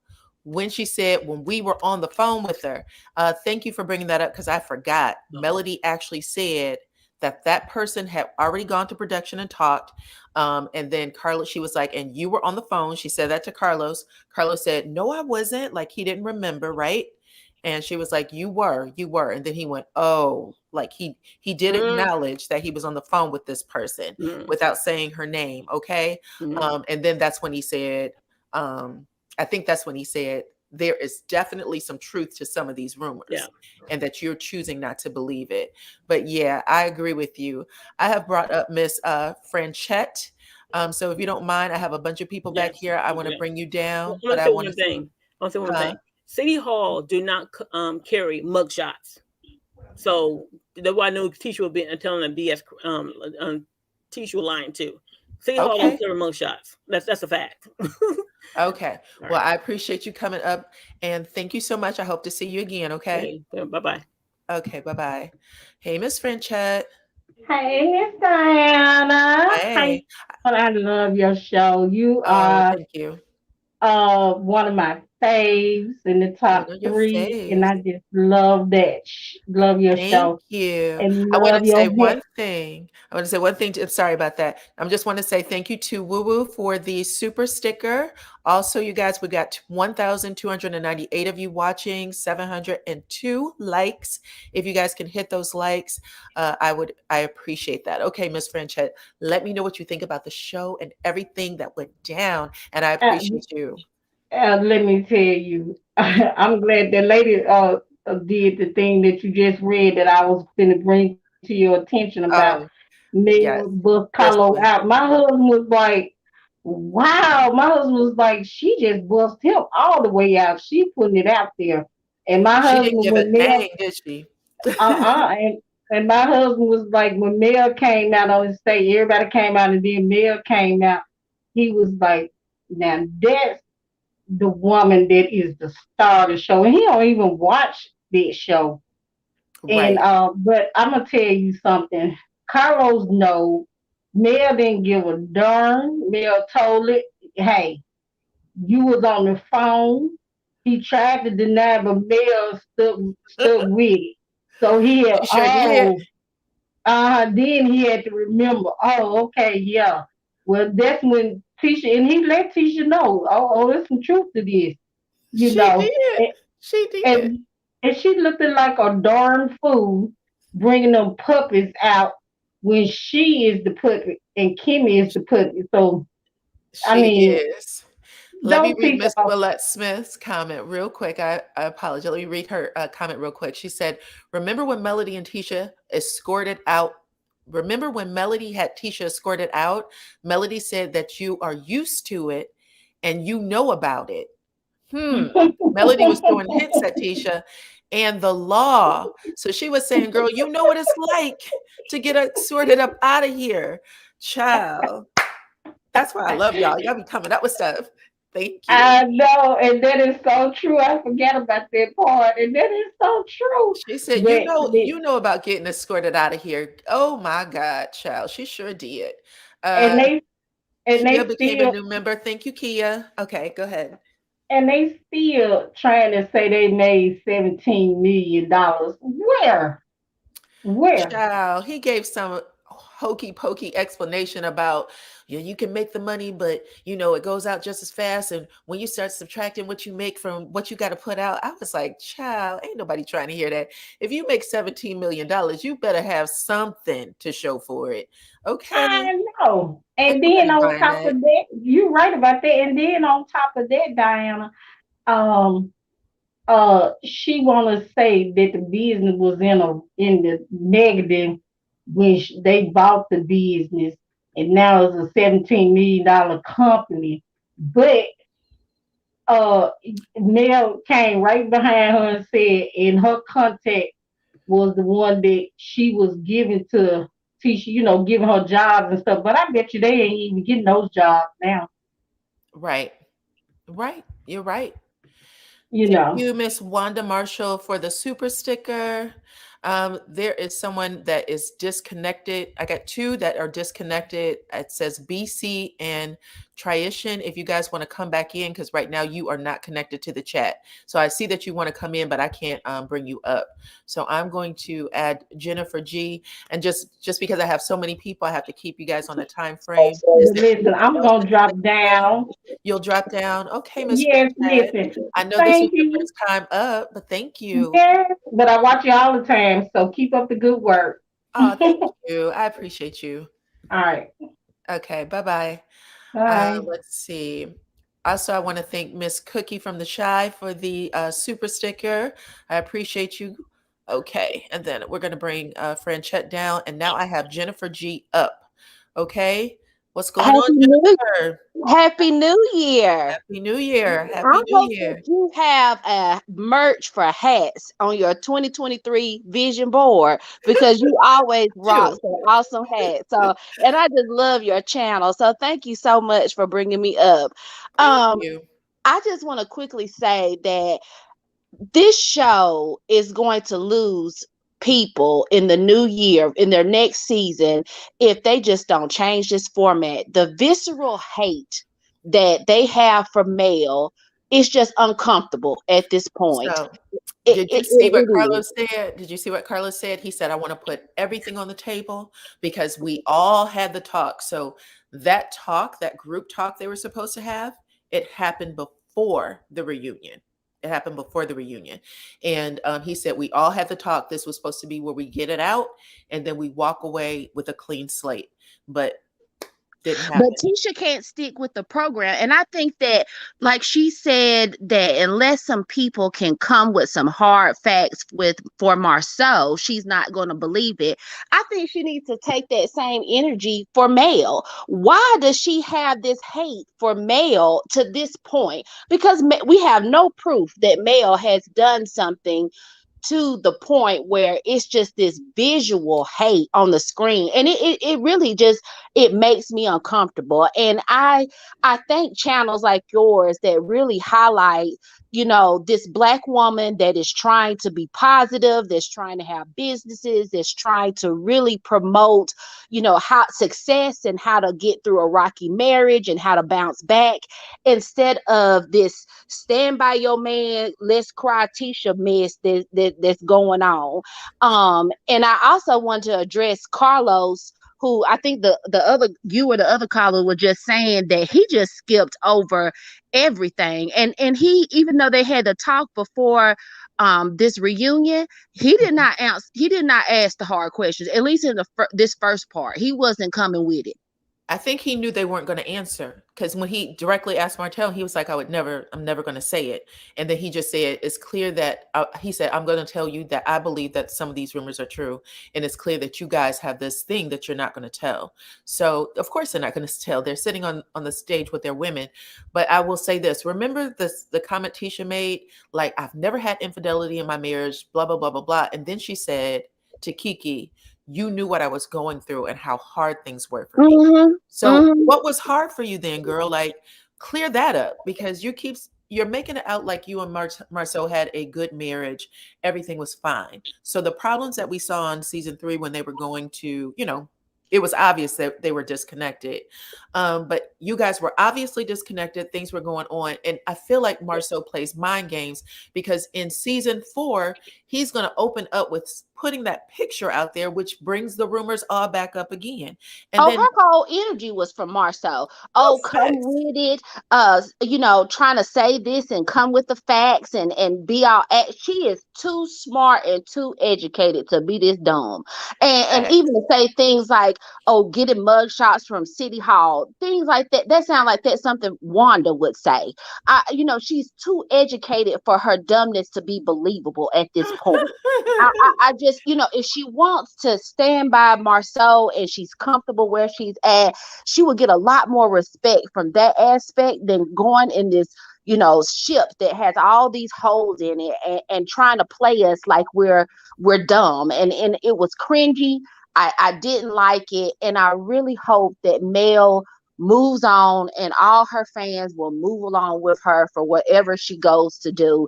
When she said, when we were on the phone with her. Thank you for bringing that up because I forgot. Melody actually said that person had already gone to production and talked. And then Carlos, she was like, and you were on the phone. She said that to Carlos. Carlos said, no, I wasn't. Like he didn't remember, right? And she was like, you were. And then he went, oh, like he did acknowledge that he was on the phone with this person without saying her name. Okay. And then that's when he said, I think that's when he said, there is definitely some truth to some of these rumors and that you're choosing not to believe it. But yeah, I agree with you. I have brought up Miss Franchette. So if you don't mind, I have a bunch of people back here. I want to bring you down, I'm but gonna I say want to one thing. I'll say one thing. City Hall do not carry mugshots. So that's why I knew Tisha would be telling a BS. Tisha was lying too. City Hall don't carry mugshots. That's a fact. Okay. Well, I appreciate you coming up and thank you so much. I hope to see you again. Okay. Bye-bye. Okay. Bye-bye. Hey, Miss Franchette. Hey, Miss Diana. Hey. I love your show. You Oh, are thank you. one of my faves in the top One of your three, and faves. I just love that. Love your Thank show you. and I want to love say your one hair. thing. I want to say one thing. I'm sorry about that. I just want to say thank you to Woo Woo for the super sticker. Also, you guys, we got 1,298 of you watching, 702 likes. If you guys can hit those likes, I appreciate that. Okay, Miss Franchette, let me know what you think about the show and everything that went down. And I Uh, appreciate you. let me tell you, I'm glad that lady did the thing that you just read that I was going to bring to your attention about Oh, male yes. bus This Carlo one. out. My husband was like, wow. My husband was like, she just bust him all the way out. She putting it out there. And my She didn't husband, give a when Mel, dang, did she? and my husband was like, when Mel came out on the stage, everybody came out, and then Mel came out. He was like, now that's the woman that is the star of the show. And he don't even watch that show. And Right. but I'm gonna tell you something. Carlos know Mel didn't give a darn. Mel told it, hey, you was on the phone. He tried to deny, but Mel stuck with it. So he had, She sure did. then he had to remember, oh, okay, yeah. Well, that's when Tisha, and he let Tisha know, there's some truth to this, you She know. did. She did. And and she looking like a darn fool bringing them puppies out when she is the puppet and Kimmy is the puppet. So I She mean, is. Let me don't read teach Miss off. Willette Smith's comment real quick. I apologize. Let me read her comment real quick. She said, remember when Melody and Tisha escorted out? Remember when Melody had Tisha escorted out? Melody said that you are used to it and you know about it. Melody was throwing hints at Tisha and the law. So she was saying, girl, you know what it's like to get sorted up out of here. Child. That's why I love y'all. Y'all be coming up with stuff. Thank you. I know, and that is so true. I forget about that part, and that is so true. She said, But you know about getting escorted out of here. Oh my God, child. She sure did. and Uh, they and Kia they became a still new member. Thank you, Kia. Okay, go ahead. trying to say they made $17 million. Where? Where? Child, he gave some hokey pokey explanation about, yeah, you can make the money, but it goes out just as fast. And when you start subtracting what you make from what you got to put out, I was like, child, ain't nobody trying to hear that. If you make $17 million, you better have something to show for it. Okay. I know. Ain't And then nobody on buying top that. of that, you're right about that. And then on top of that, Diana, um, she wanna say that the business was in the negative when they bought the business, and now it's a $17 million company. But uh, Mel came right behind her and said, in her contact was the one that she was giving to Tisha, giving her jobs and stuff. But I bet you they ain't even getting those jobs now. Right. Right. You're right. You Thank know. you, Miss Wanda Marshall, for the super sticker. There is someone that is disconnected. I got two that are disconnected. It says BC and Triation. If you guys want to come back in, because right now you are not connected to the chat. So I see that you want to come in, but I can't bring you up. So I'm going to add Jennifer G. And just because I have so many people, I have to keep you guys on a time frame. Is But there listen, anyone I'm else gonna that you'd like drop to say? down. You'll drop down. Okay, Miss Yes, Fanchette. listen. I know this was Thank your you. first time up, but thank you. Yes, but I watch you all the time, so keep up the good work. Oh, thank you. I appreciate you. All right. Okay, bye-bye. Bye. Let's see. Also, I want to thank Miss Cookie from the Shy for the super sticker. I appreciate you. Okay, and then we're going to bring Franchette down, and now I have Jennifer G up. Okay, what's going on, Happy New Jennifer? Happy New Year. Happy New Year. I Happy New hope that Year. you have a merch for hats on your 2023 vision board because you always rock Too. some awesome hats. So, and I just love your channel. So, thank you so much for bringing me up. Thank Um, you. I just want to quickly say that this show is going to lose people in the new year, in their next season, if they just don't change this format. The visceral hate that they have for male is just uncomfortable at this point. So, It, did it, you see what it is. Carlos said? Did you see what Carlos said? He said, I want to put everything on the table because we all had the talk. So, that talk, that group talk they were supposed to have, it happened before the reunion. It happened before the reunion. And he said, we all had the talk. This was supposed to be where we get it out and then we walk away with a clean slate. But didn't But happen. Tisha can't stick with the program. And I think that, like she said, that unless some people can come with some hard facts for Marceau, she's not going to believe it. I think she needs to take that same energy for Mel. Why does she have this hate for Mel to this point? Because we have no proof that Mel has done something to the point where it's just this visual hate on the screen, and it really just, it makes me uncomfortable. And I thank channels like yours that really highlight, this black woman that is trying to be positive, that's trying to have businesses, that's trying to really promote, how success and how to get through a rocky marriage and how to bounce back, instead of this stand by your man, let's cry Tisha mess that's going on. And I also want to address Carlos, who I think the other, you or the other caller were just saying that he just skipped over everything. And he, even though they had to talk before this reunion, he did not ask the hard questions, at least in this first part. He wasn't coming with it. I think he knew they weren't going to answer because when he directly asked Martell, he was like, I'm never going to say it. And then he just said, it's clear that he said, I'm going to tell you that I believe that some of these rumors are true. And it's clear that you guys have this thing that you're not going to tell. So of course they're not going to tell. They're sitting on the stage with their women. But I will say this, remember the comment Tisha made, like, I've never had infidelity in my marriage, blah, blah, blah, blah, blah. And then she said to Kiki, you knew what I was going through and how hard things were for me. Mm-hmm. So Mm-hmm. what was hard for you then, girl? Like, clear that up, because you're making it out like you and Marcel had a good marriage. Everything was fine. So the problems that we saw on season 3 when they were going to, it was obvious that they were disconnected. But you guys were obviously disconnected. Things were going on. And I feel like Marcel plays mind games, because in season 4, he's going to open up with putting that picture out there, which brings the rumors all back up again. And then her whole energy was from Marcel. Oh, come with it. Trying to say this and come with the facts and be all. She is too smart and too educated to be this dumb. And even to say things like, oh, getting mugshots from City Hall, things like that. That sounds like that's something Wanda would say. She's too educated for her dumbness to be believable at this point. I just, if she wants to stand by Marcel and she's comfortable where she's at, she will get a lot more respect from that aspect than going in this, ship that has all these holes in it and trying to play us like we're dumb. And it was cringy. I didn't like it. And I really hope that Mel moves on and all her fans will move along with her for whatever she goes to do.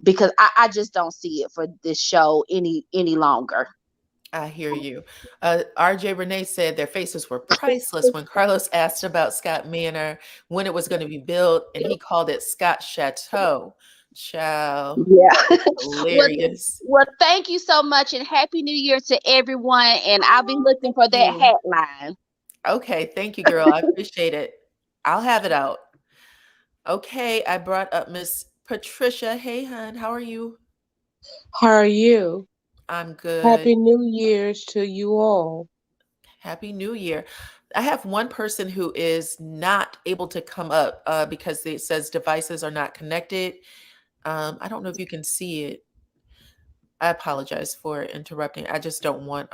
Because I just don't see it for this show any longer. I hear you. RJ Renee said their faces were priceless when Carlos asked about Scott Manor, when it was going to be built, and he called it Scott Chateau. Ciao. Yeah. Hilarious. Well, thank you so much, and Happy New Year to everyone. And I'll be looking for that hat line. Okay, thank you, girl. I appreciate it. I'll have it out. Okay, I brought up Miss Patricia. Hey, hon, how are you? How are you? I'm good. Happy New Year's to you all. Happy New Year. I have one person who is not able to come up because it says devices are not connected. I don't know if you can see it. I apologize for interrupting. I just don't want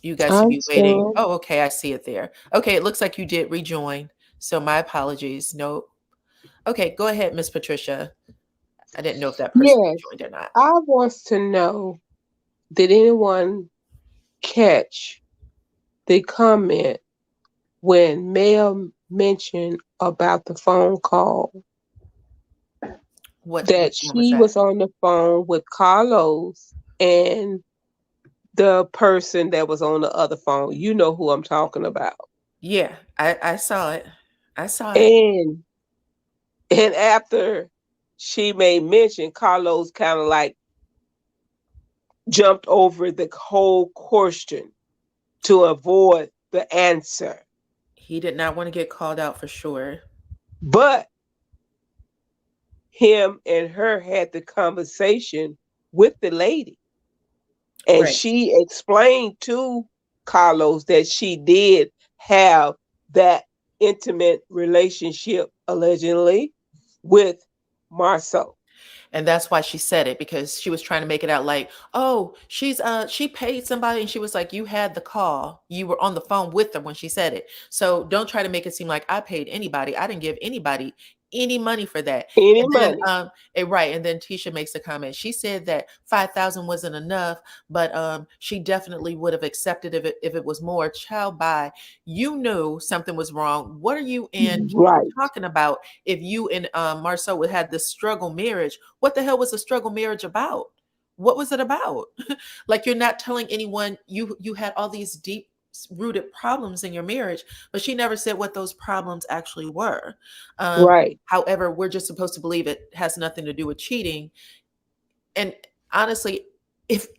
you guys to be waiting. Oh, okay. I see it there. Okay. It looks like you did rejoin. So my apologies. No. Okay. Go ahead, Miss Patricia. I didn't know if that person joined or not. I want to know, did anyone catch the comment when Mel mentioned about the phone call? That she was on the phone with Carlos and the person that was on the other phone. You know who I'm talking about. Yeah, I saw it. I saw it. And after she made mention, Carlos kind of like jumped over the whole question to avoid the answer. He did not want to get called out for sure. But him and her had the conversation with the lady. And she explained to Carlos that she did have that intimate relationship, allegedly, with Marcel. And that's why she said it, because she was trying to make it out like, oh, she paid somebody, and she was like, you had the call. You were on the phone with her when she said it. So don't try to make it seem like I paid anybody. I didn't give anybody any money for that. Money. And then Tisha makes a comment. She said that 5,000 wasn't enough, but she definitely would have accepted if it was more. Child, bye. You knew something was wrong. What are you talking about? If you and Marcel would had this struggle marriage, what the hell was a struggle marriage about? What was it about? Like, you're not telling anyone you had all these deep rooted problems in your marriage, but she never said what those problems actually were. However, we're just supposed to believe it has nothing to do with cheating. And honestly,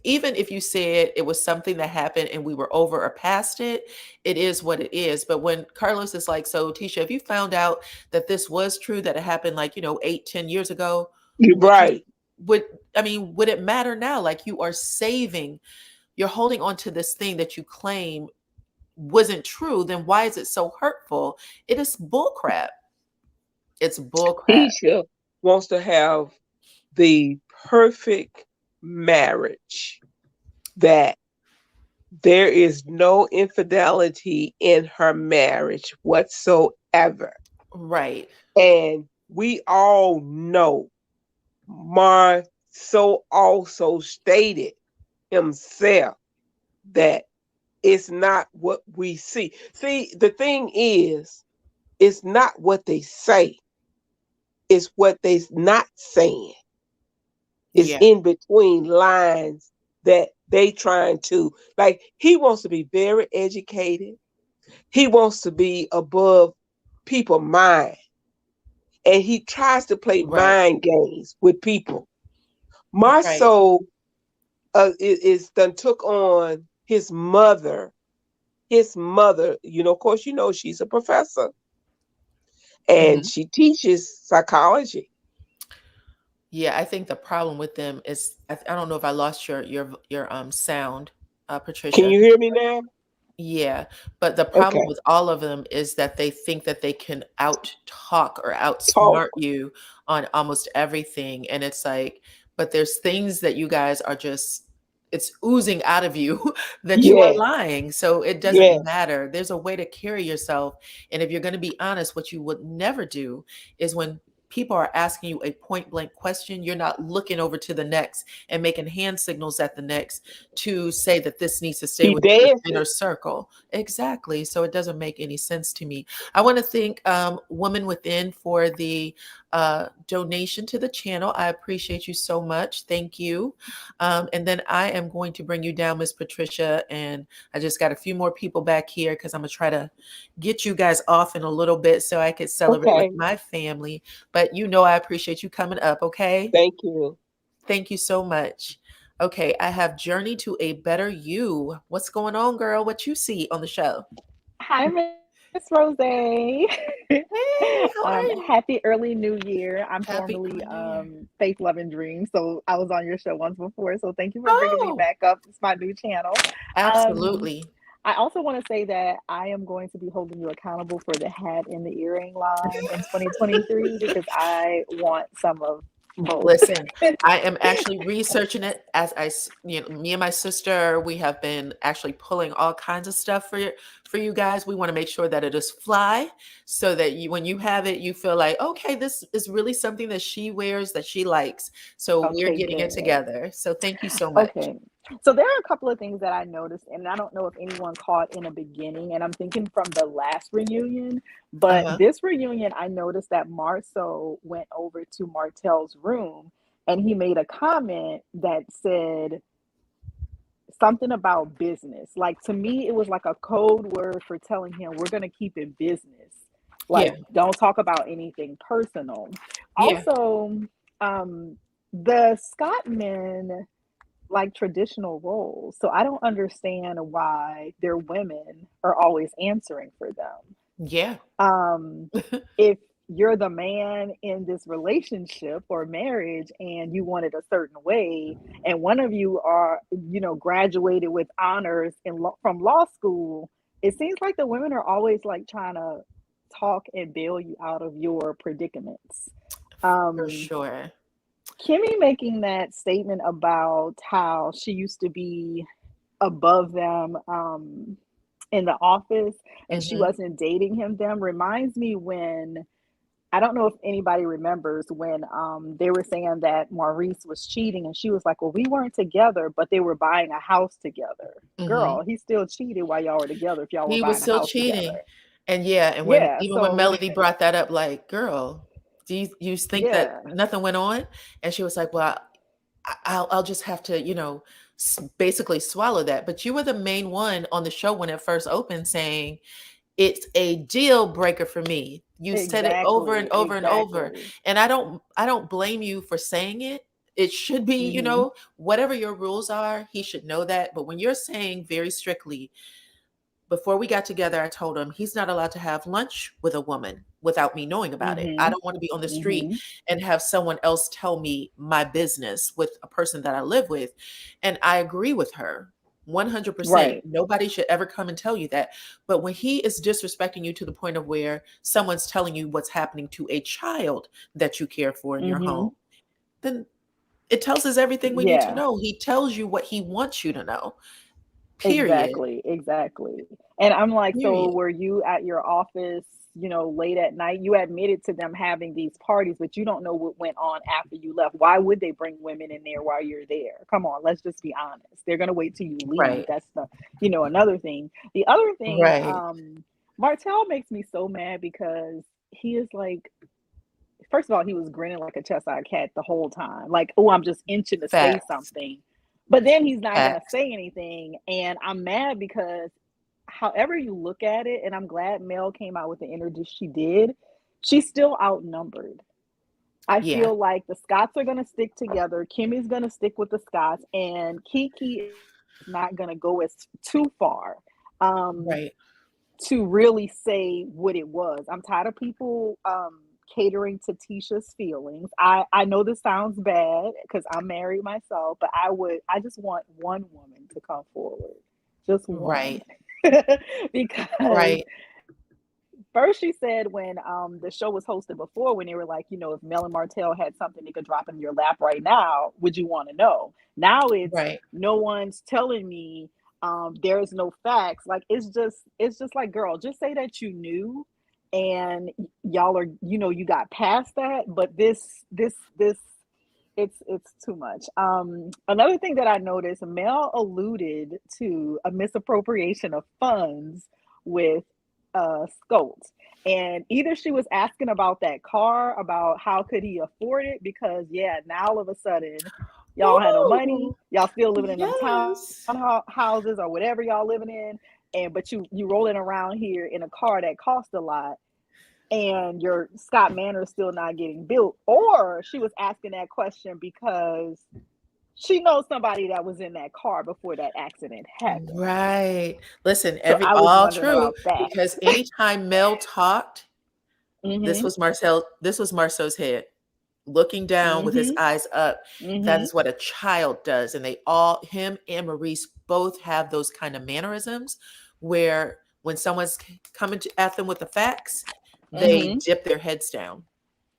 even if you said it was something that happened and we were over or past it, it is what it is. But when Carlos is like, so Tisha, if you found out that this was true, that it happened like, 8-10 years ago, would it matter now? Like, you are you're holding on to this thing that you claim wasn't true, then why is it so hurtful? It is bullcrap. It's bullcrap. Tisha wants to have the perfect marriage, that there is no infidelity in her marriage whatsoever. Right. And we all know Marcel also stated himself that it's not what we see. See, the thing is, it's not what they say, it's what they're not saying. It's in between lines that they trying to, like, he wants to be very educated. He wants to be above people's mind. And he tries to play mind games with people. Marceau is done took on his mother. His mother, of course, she's a professor. And she teaches psychology. Yeah, I think the problem with them is I don't know if I lost your sound, Patricia. Can you hear me now? Yeah, but the problem with all of them is that they think that they can out talk or outsmart you on almost everything, and it's like, but there's things that you guys are just, it's oozing out of you that you are lying. So it doesn't matter. There's a way to carry yourself, and if you're going to be honest, what you would never do is when people are asking you a point blank question, you're not looking over to the next and making hand signals at the next to say that this needs to stay within the inner circle. Exactly. So it doesn't make any sense to me. I want to thank Woman Within for the donation to the channel. I appreciate you so much. Thank you. And then I am going to bring you down, Miss Patricia. And I just got a few more people back here because I'm going to try to get you guys off in a little bit so I could celebrate with my family. But I appreciate you coming up, okay? Thank you. Thank you so much. Okay, I have Journey to a Better You. What's going on, girl? What you see on the show? Hi, Miss Rozay. Hey, how are you? Happy early New Year. I'm Happy formerly early New Faith, Love, and Dream. So I was on your show once before. So thank you for bringing me back up. It's my new channel. Absolutely. I also want to say that I am going to be holding you accountable for the hat and the earring line in 2023 because I want some of both. Listen, I am actually researching it as me and my sister, we have been actually pulling all kinds of stuff for you guys. We want to make sure that it is fly so that when you have it, you feel like, okay, this is really something that she wears, that she likes. So we're getting it together. So thank you so much. Okay. So there are a couple of things that I noticed, and I don't know if anyone caught in the beginning, and I'm thinking from the last reunion, but this reunion, I noticed that Marceau went over to Martell's room and he made a comment that said something about business. Like, to me, it was like a code word for telling him we're going to keep it business. Like, don't talk about anything personal. Also, the Scott men like traditional roles. So I don't understand why their women are always answering for them. Yeah. If you're the man in this relationship or marriage and you want it a certain way, and one of you are, graduated with honors from law school, it seems like the women are always like trying to talk and bail you out of your predicaments. For sure. Kimmy making that statement about how she used to be above them in the office and she wasn't dating them reminds me when, I don't know if anybody remembers when they were saying that Maurice was cheating and she was like, well, we weren't together, but they were buying a house together. Girl, he still cheated while y'all were together if y'all were buying a house together. And when Melody brought that up, like, girl, do you think that nothing went on? And she was like, well, I'll just have to, basically swallow that. But you were the main one on the show when it first opened saying, it's a deal breaker for me. You said it over and over and over. And I don't blame you for saying it. It should be, whatever your rules are, he should know that. But when you're saying very strictly, before we got together, I told him he's not allowed to have lunch with a woman without me knowing about it. I don't want to be on the street and have someone else tell me my business with a person that I live with. And I agree with her 100%. Right. Nobody should ever come and tell you that. But when he is disrespecting you to the point of where someone's telling you what's happening to a child that you care for in your home, then it tells us everything we need to know. He tells you what he wants you to know. Period. Exactly. And I'm like, so were you at your office, late at night? You admitted to them having these parties, but you don't know what went on after you left. Why would they bring women in there while you're there? Come on, let's just be honest. They're going to wait till you leave. Right. That's the, another thing. The other thing, Martell makes me so mad because he is like, first of all, he was grinning like a Cheshire cat the whole time. Like, oh, I'm just itching to say something. But then he's not going to say anything. And I'm mad because however you look at it, and I'm glad Mel came out with the energy she did, she's still outnumbered. I feel like the Scots are going to stick together. Kimmy's going to stick with the Scots, and Kiki is not going to go as too far to really say what it was. I'm tired of people catering to Tisha's feelings. I know this sounds bad because I'm married myself, but I just want one woman to come forward. Just one. Because first she said when the show was hosted before, when they were like, you know, if Mel and Martell had something they could drop in your lap right now, would you want to know? Now it's no one's telling me, there's no facts. Like it's just like, girl, just say that you knew and y'all are, you know, you got past that. But this it's too much. Another thing that I noticed, Mel alluded to a misappropriation of funds with Scolt, and either she was asking about that car, about how could he afford it, because now all of a sudden y'all had no money, y'all still living in them townhouses or whatever y'all living in, and but you rolling around here in a car that cost a lot, and your Scott Manor is still not getting built. Or she was asking that question because she knows somebody that was in that car before that accident happened. Right. Listen, all true. Because anytime Mel talked, this was Marcel's head looking down with his eyes up. That is what a child does. And they all, him and Maurice, both have those kind of mannerisms where when someone's coming at them with the facts, they dip their heads down.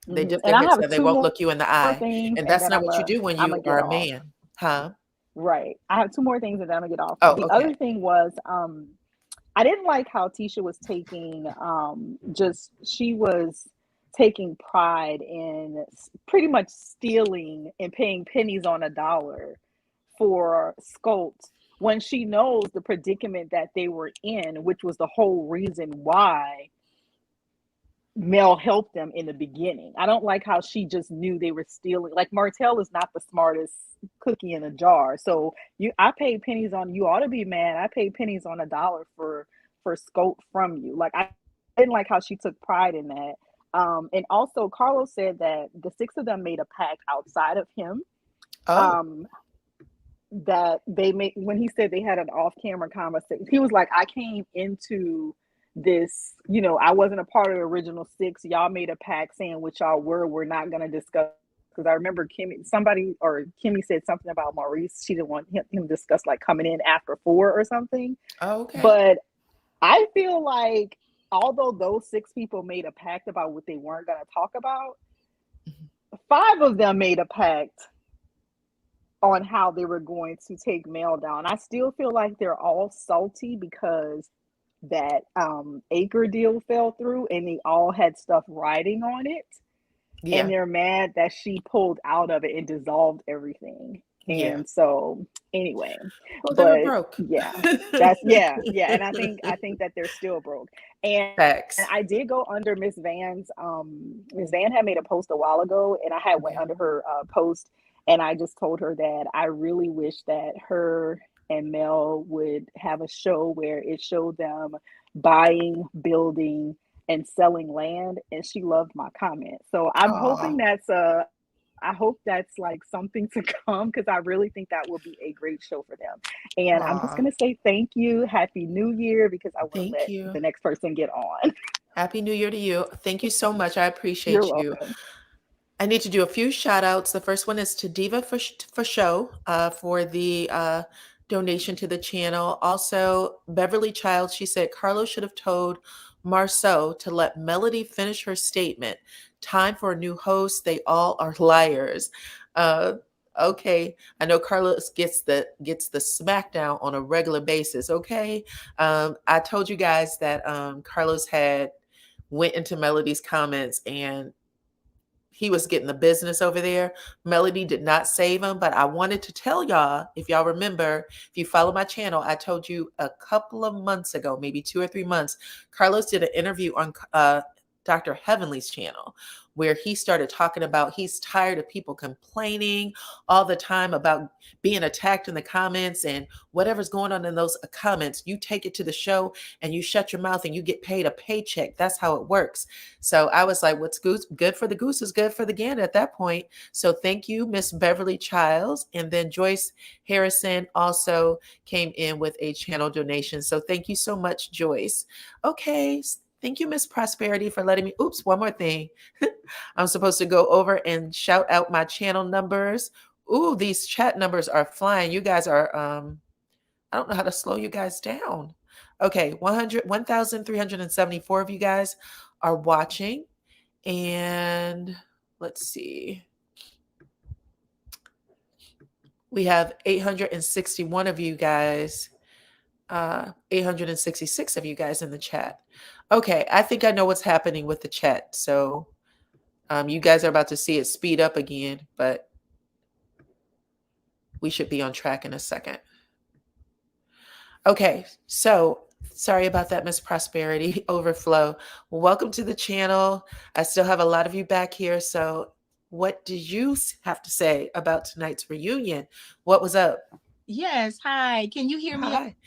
They dip their heads down. They won't look you in the eye. And that's not what you do when you are a man. Huh? Right. I have two more things and then I'm gonna get off. The other thing was, I didn't like how Tisha was taking, she was taking pride in pretty much stealing and paying pennies on a dollar for Scolt when she knows the predicament that they were in, which was the whole reason why Mel helped them in the beginning. I don't like how she just knew they were stealing. Like, Martell is not the smartest cookie in a jar. So I paid pennies on, you ought to be mad. I paid pennies on a dollar for Scolt from you. Like, I didn't like how she took pride in that. And also Carlos said that the six of them made a pact outside of him. That they made, when he said they had an off-camera conversation, he was like, I came into this, you know, I wasn't a part of the original six. Y'all made a pact saying what y'all we're not going to discuss. Because I remember Kimmy said something about Maurice. She didn't want him to discuss like coming in after 4 or something. But I feel like although those 6 people made a pact about what they weren't going to talk about, 5 of them made a pact on how they were going to take Mel down. I still feel like they're all salty because that acre deal fell through and they all had stuff riding on it. And they're mad that she pulled out of it and dissolved everything. And so anyway, they were broke. That's and I think that they're still broke. And I did go under Miss Van's Miss Van had made a post a while ago, and I had went under her post, and I just told her that I really wish that her and Mel would have a show where it showed them buying, building, and selling land, and she loved my comment. So I'm hoping I hope that's like something to come, because I really think that will be a great show for them. And I'm just going to say thank you. Happy New Year, because I want to let the next person get on. Happy New Year to you. Thank you so much. I appreciate you. Welcome. I need to do a few shout outs. The first one is to Diva for Show for the donation to the channel. Also, Beverly Child, she said, Carlos should have told Marceau to let Melody finish her statement. Time for a new host. They all are liars. Okay, I know Carlos gets the smackdown on a regular basis. Okay, I told you guys that Carlos had went into Melody's comments and he was getting the business over there. Melody did not save him, but I wanted to tell y'all, if y'all remember, if you follow my channel, I told you a couple of months ago, maybe 2 or 3 months, Carlos did an interview on Dr. Heavenly's channel, where he started talking about he's tired of people complaining all the time about being attacked in the comments, and whatever's going on in those comments, you take it to the show and you shut your mouth and you get paid a paycheck. That's how it works. So I was like, what's good for the goose is good for the gander at that point. So thank you, Miss Beverly Childs. And then Joyce Harrison also came in with a channel donation. So thank you so much, Joyce. Okay. Thank you, Miss Prosperity, for letting me. Oops, one more thing. I'm supposed to go over and shout out my channel numbers. Ooh, these chat numbers are flying. You guys are, I don't know how to slow you guys down. Okay, 1,374 of you guys are watching. And let's see. We have 861 of you guys, 866 of you guys in the chat. Okay, I think I know what's happening with the chat. So you guys are about to see it speed up again, but we should be on track in a second. Okay, so sorry about that, Miss Prosperity Overflow. Welcome to the channel. I still have a lot of you back here. So what did you have to say about tonight's reunion? What was up? Yes, hi. Can you hear me? Hi.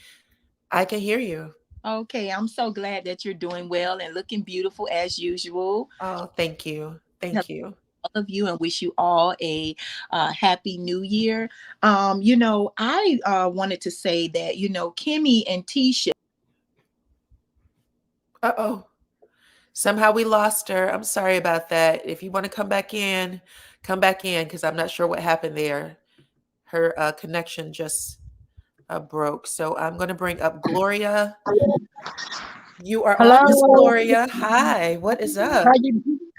I can hear you. Okay, I'm so glad that you're doing well and looking beautiful as usual. Oh, thank you. Thank you. All of you, and wish you all a happy new year. You know, I wanted to say that, you know, Kimmy and Tisha. Uh-oh. Somehow we lost her. I'm sorry about that. If you want to come back in, because I'm not sure what happened there. Her connection just broke. So I'm going to bring up Gloria. You are on, Miss Gloria. Hi, what is up?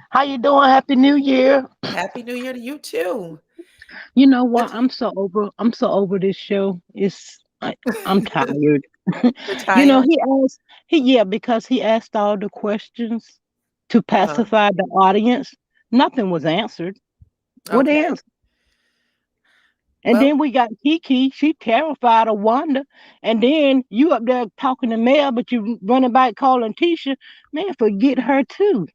How you doing? Happy New Year. Happy New Year to you too. You know what? I'm so over this show. I'm tired. You're tired? You know, because he asked all the questions to pacify the audience. Nothing was answered. What answer? And then we got Kiki. She terrified of Wanda. And then you up there talking to Mel, but you running back calling Tisha. Man, forget her too.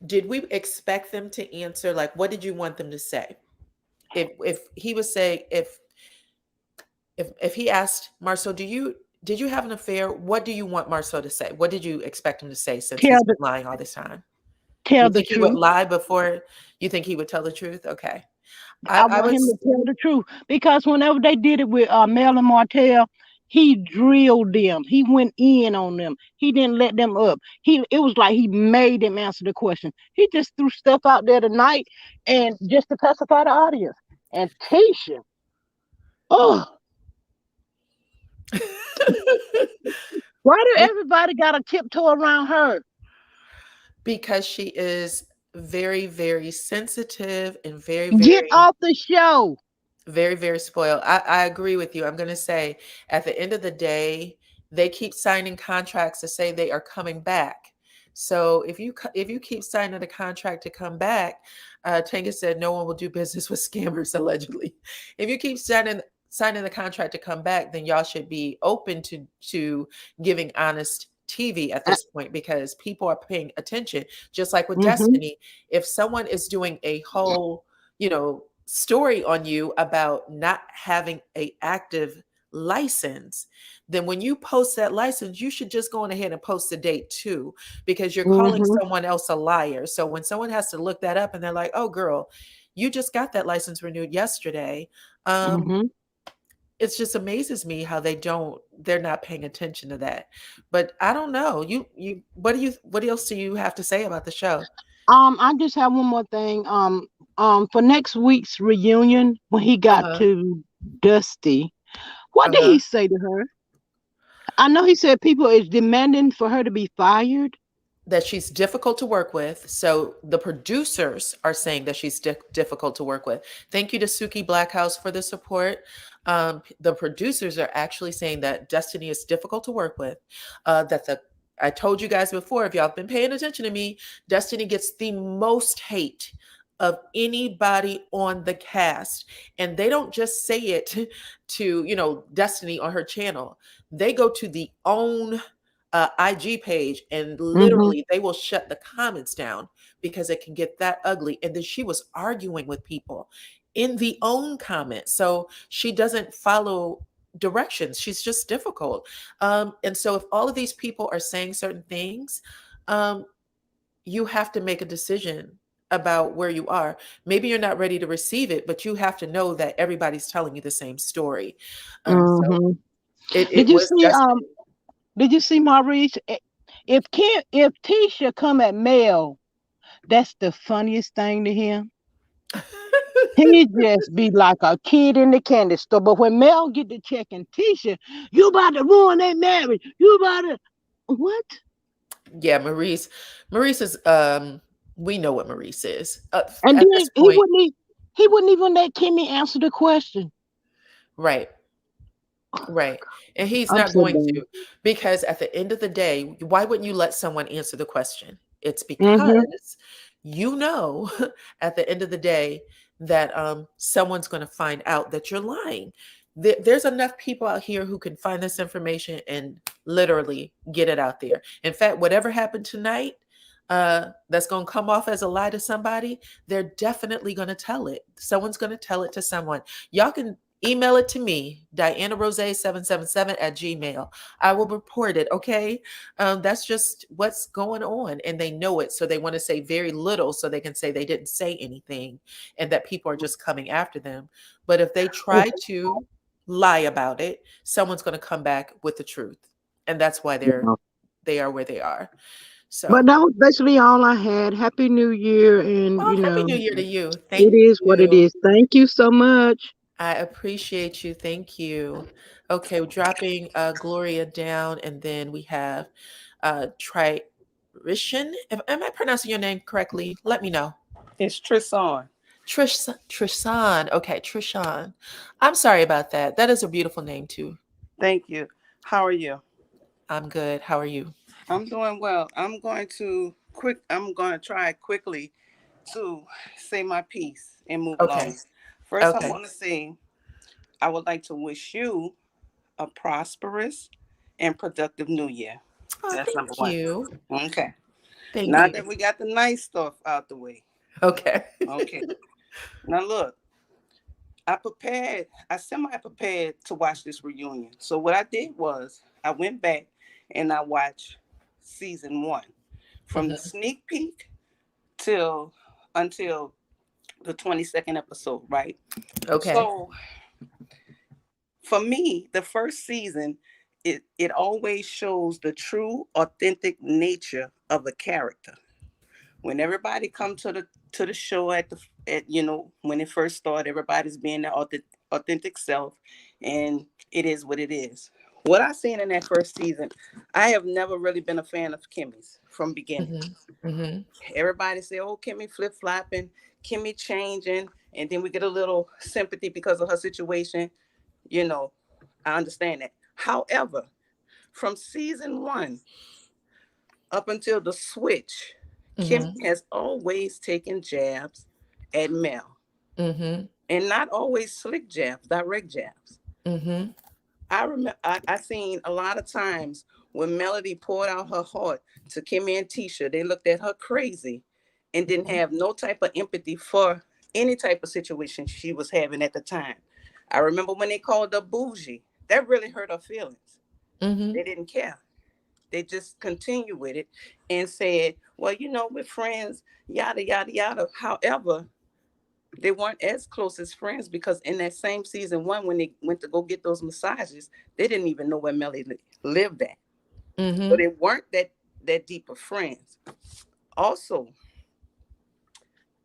Did we expect them to answer? Like, what did you want them to say? If he was saying, if he asked Marceau, did you have an affair? What do you want Marceau to say? What did you expect him to say since he's been lying all this time? Tell the truth. He would lie before you think he would tell the truth? Okay. I want him to tell the truth, because whenever they did it with Mel and Martell, he drilled them. He went in on them. He didn't let them up. It was like he made them answer the question. He just threw stuff out there tonight and just to pacify the audience. And Tisha, why do everybody got to tiptoe around her? Because she is very, very sensitive and very, get off the show. Very, very spoiled. I agree with you. I'm going to say at the end of the day, they keep signing contracts to say they are coming back. So if you keep signing a contract to come back, Tenga said no one will do business with scammers, allegedly. If you keep signing the contract to come back, then y'all should be open to giving honest TV at this point, because people are paying attention. Just like with Destiny, if someone is doing a whole, story on you about not having a active license, then when you post that license, you should just go on ahead and post the date too, because you're calling someone else a liar. So when someone has to look that up and they're like, oh girl, you just got that license renewed yesterday. It just amazes me how they're not paying attention to that. But I don't know. What else do you have to say about the show? I just have one more thing. For next week's reunion, when he got to Dusty, what did he say to her? I know he said people is demanding for her to be fired. That she's difficult to work with. So the producers are saying that she's difficult to work with. Thank you to Suki Blackhouse for the support. The producers are actually saying that Destiny is difficult to work with. I told you guys before, if y'all have been paying attention to me, Destiny gets the most hate of anybody on the cast. And they don't just say it to, Destiny on her channel. They go to the own IG page, and literally they will shut the comments down because it can get that ugly. And then she was arguing with people in the own comments. So she doesn't follow directions. She's just difficult. And so if all of these people are saying certain things, you have to make a decision about where you are. Maybe you're not ready to receive it, but you have to know that everybody's telling you the same story. So it was Destiny. Did you see Maurice? If Tisha come at Mel, that's the funniest thing to him. He just be like a kid in the candy store. But when Mel get to checking Tisha, you about to ruin their marriage. You about to what? Yeah, Maurice is we know what Maurice is. And at then this point, he wouldn't even let Kimmy answer the question. Right. And he's not going to, because at the end of the day, why wouldn't you let someone answer the question? It's because at the end of the day that someone's going to find out that you're lying. There's enough people out here who can find this information and literally get it out there. In fact, whatever happened tonight, that's going to come off as a lie to somebody, they're definitely going to tell it. Someone's going to tell it to someone. Y'all can email it to me, DyanaRozay777@gmail. I will report it, okay? That's just what's going on, and they know it, so they want to say very little so they can say they didn't say anything and that people are just coming after them. But if they try to lie about it, someone's going to come back with the truth, and that's why they are where they are. So, but that was basically all I had. Happy New Year, and Happy New Year to you. Thank you. It is what it is. Thank you so much. I appreciate you. Thank you. Okay, we're dropping Gloria down, and then we have Tririshan. Am I pronouncing your name correctly? Let me know. It's Trishan. Trishan. Okay, Trishan. I'm sorry about that. That is a beautiful name too. Thank you. How are you? I'm good. How are you? I'm doing well. I'm going to try quickly to say my piece and move along. First, I want to say I would like to wish you a prosperous and productive new year. That's number one. Thank you. Okay. Now that we got the nice stuff out the way. Okay. Now look, I semi-prepared to watch this reunion. So what I did was I went back and I watched season 1 from the sneak peek until the 22nd episode, right? Okay. So for me, the first season, it always shows the true, authentic nature of a character. When everybody come to the show at when it first started, everybody's being their authentic self, and it is what it is. What I seen in that first season, I have never really been a fan of Kimmy's from beginning. Everybody say, "Oh, Kimmy flip-flopping, Kimmy changing," and then we get a little sympathy because of her situation. I understand that. However, from season 1 up until the switch, Kimmy has always taken jabs at Mel, and not always slick jabs, direct jabs. I remember I seen a lot of times when Melody poured out her heart to Kimmy and Tisha, they looked at her crazy and didn't have no type of empathy for any type of situation she was having at the time. I remember when they called her bougie, that really hurt her feelings. They didn't care. They just continued with it and said, well, we're friends, yada, yada, yada. However, they weren't as close as friends because in that same season 1, when they went to go get those massages, they didn't even know where Melly lived at. So they weren't that deep of friends. Also,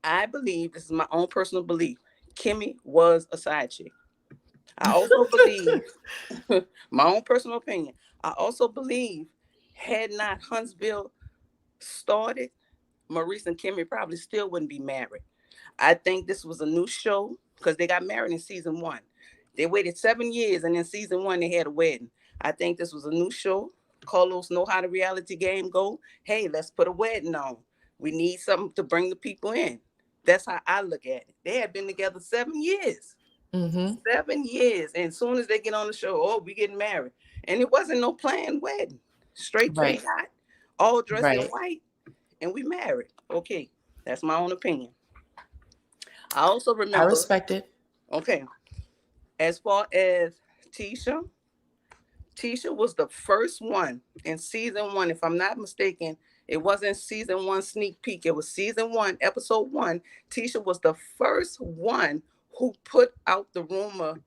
I believe, this is my own personal belief, Kimmy was a side chick. I also believe, my own personal opinion, I also believe had not Huntsville started, Maurice and Kimmy probably still wouldn't be married. I think this was a new show because they got married in season 1. They waited 7 years, and in season 1, they had a wedding. I think this was a new show. Carlos know how the reality game go. Hey, let's put a wedding on. We need something to bring the people in. That's how I look at it. They had been together 7 years. 7 years. And as soon as they get on the show, oh, we getting married. And it wasn't no planned wedding. Straight to the yacht, all dressed in white, and we married. Okay, that's my own opinion. I also remember. I respect it. Okay, as far as Tisha was the first one in season 1. If I'm not mistaken, it wasn't season 1 sneak peek. It was season 1, episode 1. Tisha was the first one who put out the rumor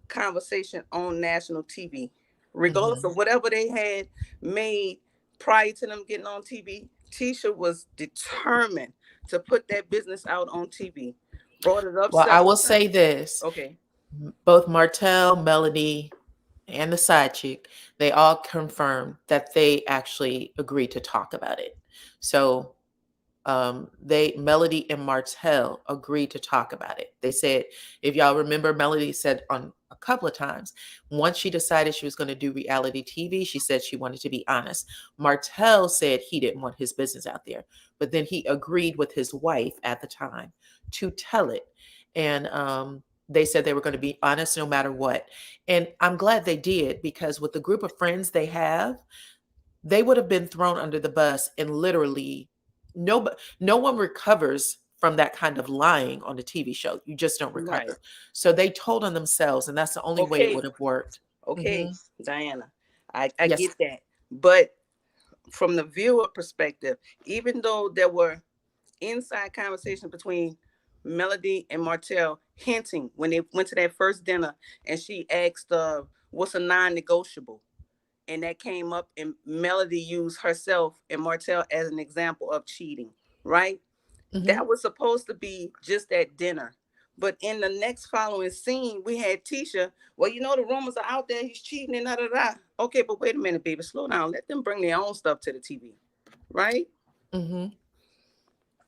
conversation on national TV. Regardless of whatever they had made prior to them getting on TV, Tisha was determined to put that business out on TV. Brought it up. Well, I will say this. Okay. Both Martell, Melody, and the side chick, they all confirmed that they actually agreed to talk about it. So Melody and Martell agreed to talk about it. They said, if y'all remember, Melody said on a couple of times, once she decided she was going to do reality TV, she said she wanted to be honest. Martell said he didn't want his business out there, but then he agreed with his wife at the time to tell it. And they said they were going to be honest no matter what. And I'm glad they did, because with the group of friends they have, they would have been thrown under the bus, and literally no one recovers from that kind of lying on a TV show. You just don't recover. Right. So they told on themselves, and that's the only way it would have worked. Okay, Dyana, I yes. get that. But from the viewer perspective, even though there were inside conversations between Melody and Martell hinting when they went to that first dinner, and she asked, what's a non-negotiable? And that came up, and Melody used herself and Martell as an example of cheating, right? That was supposed to be just at dinner. But in the next following scene, we had Tisha, well, you know, the rumors are out there, he's cheating and da-da-da. Okay, but wait a minute, baby, slow down. Let them bring their own stuff to the TV, right?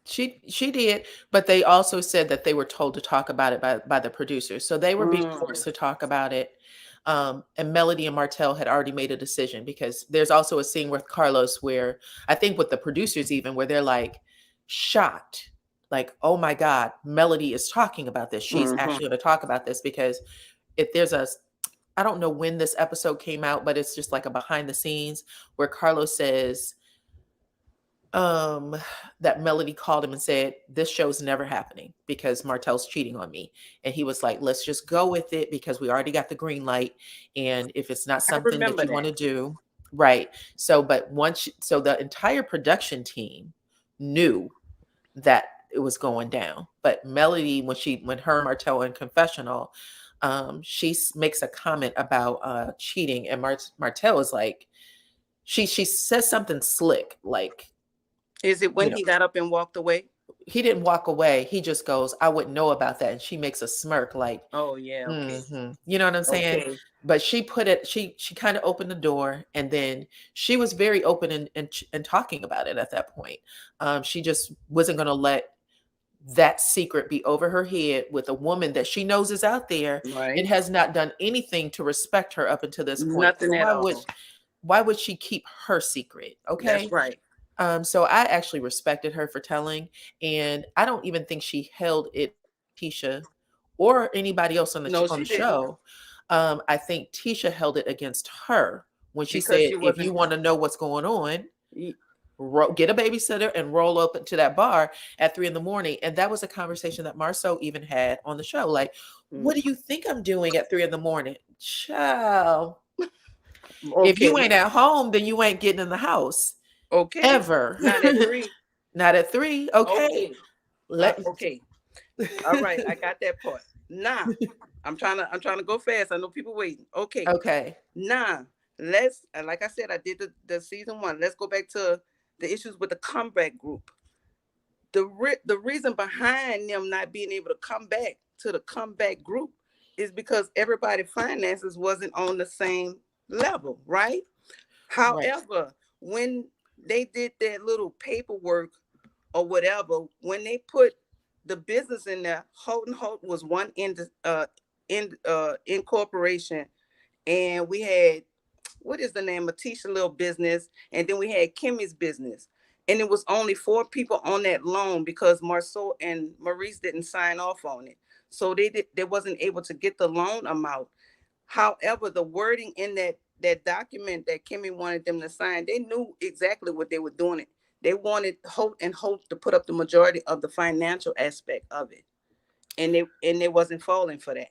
She did, but they also said that they were told to talk about it by the producers. So they were being forced to talk about it. And Melody and Martell had already made a decision, because there's also a scene with Carlos where, I think with the producers even, where they're like shocked, like, oh my God, Melody is talking about this. She's actually going to talk about this, because if there's I don't know when this episode came out, but it's just like a behind the scenes where Carlos says, that Melody called him and said, this show's never happening because Martell's cheating on me. And he was like, let's just go with it, because we already got the green light. And if it's not something that you want to do, right. So, but so the entire production team knew that it was going down. But Melody, when her and Martell in confessional, she makes a comment about cheating, and Martell is like, she says something slick, like, is it when he got up and walked away? He didn't walk away. He just goes, I wouldn't know about that. And she makes a smirk like, oh yeah. Okay. You know what I'm saying? Okay. But she put it, she kind of opened the door, and then she was very open and talking about it at that point. She just wasn't going to let that secret be over her head with a woman that she knows is out there. Right. And has not done anything to respect her up until this point. Nothing at all. Why would she keep her secret? Okay. That's right. So I actually respected her for telling, and I don't even think she held it, Tisha, or anybody else on the show. I think Tisha held it against her when she said, if you want to know what's going on, get a babysitter and roll up to that bar at 3 a.m. And that was a conversation that Marceau even had on the show. Like, what do you think I'm doing at 3 a.m? Child. Okay. If you ain't at home, then you ain't getting in the house. Okay. Ever. Not at 3. Not at 3. Okay. Okay. All right. I got that part. Nah. I'm trying to go fast. I know people waiting. Okay. Okay. Nah. Let's, like I said, I did the season 1. Let's go back to the issues with the comeback group. The reason behind them not being able to come back to the comeback group is because everybody's finances wasn't on the same level, right? However, when they did their little paperwork or whatever, when they put the business in there, Holt & Holt was one incorporation, and we had, what is the name, LaTisha little business, and then we had Kimmy's business. And it was only 4 people on that loan because Marceau and Maurice didn't sign off on it. So they wasn't able to get the loan amount. However, the wording in that document that Kimmy wanted them to sign, they knew exactly what they were doing. They wanted Holt to put up the majority of the financial aspect of it. And they wasn't falling for that.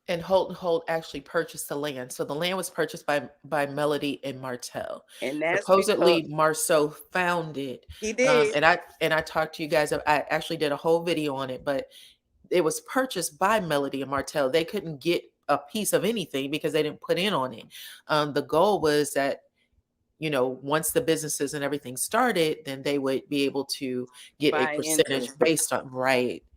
And Holt actually purchased the land. So the land was purchased by Melody and Martell. And that's supposedly Marceau found it. He did. And I talked to you guys. I actually did a whole video on it, but it was purchased by Melody and Martell. They couldn't get a piece of anything because they didn't put in on it. The goal was that, you know, once the businesses and everything started, then they would be able to get a percentage based on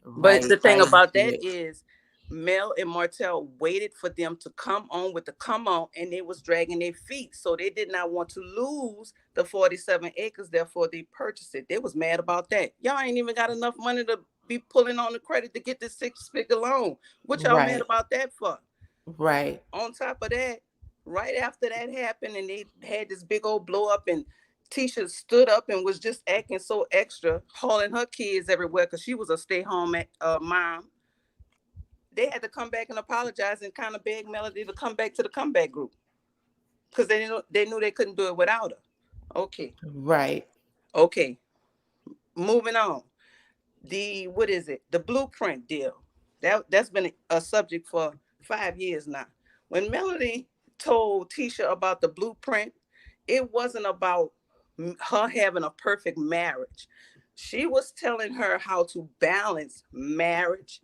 But the thing about that is Mel and Martell waited for them to come on with the come on, and they was dragging their feet. So they did not want to lose the 47 acres. Therefore, they purchased it. They was mad about that. Y'all ain't even got enough money to be pulling on the credit to get this 6-figure loan. What y'all mad about that for? Right. On top of that, right after that happened, and they had this big old blow up, and Tisha stood up and was just acting so extra, hauling her kids everywhere because she was a stay-home mom. They had to come back and apologize and kind of beg Melody to come back to the comeback group because they knew they couldn't do it without her. Okay. Right. Okay. Moving on. The blueprint deal. That's been a subject for 5 years now. When Melody told Tisha about the blueprint, it wasn't about her having a perfect marriage. She was telling her how to balance marriage,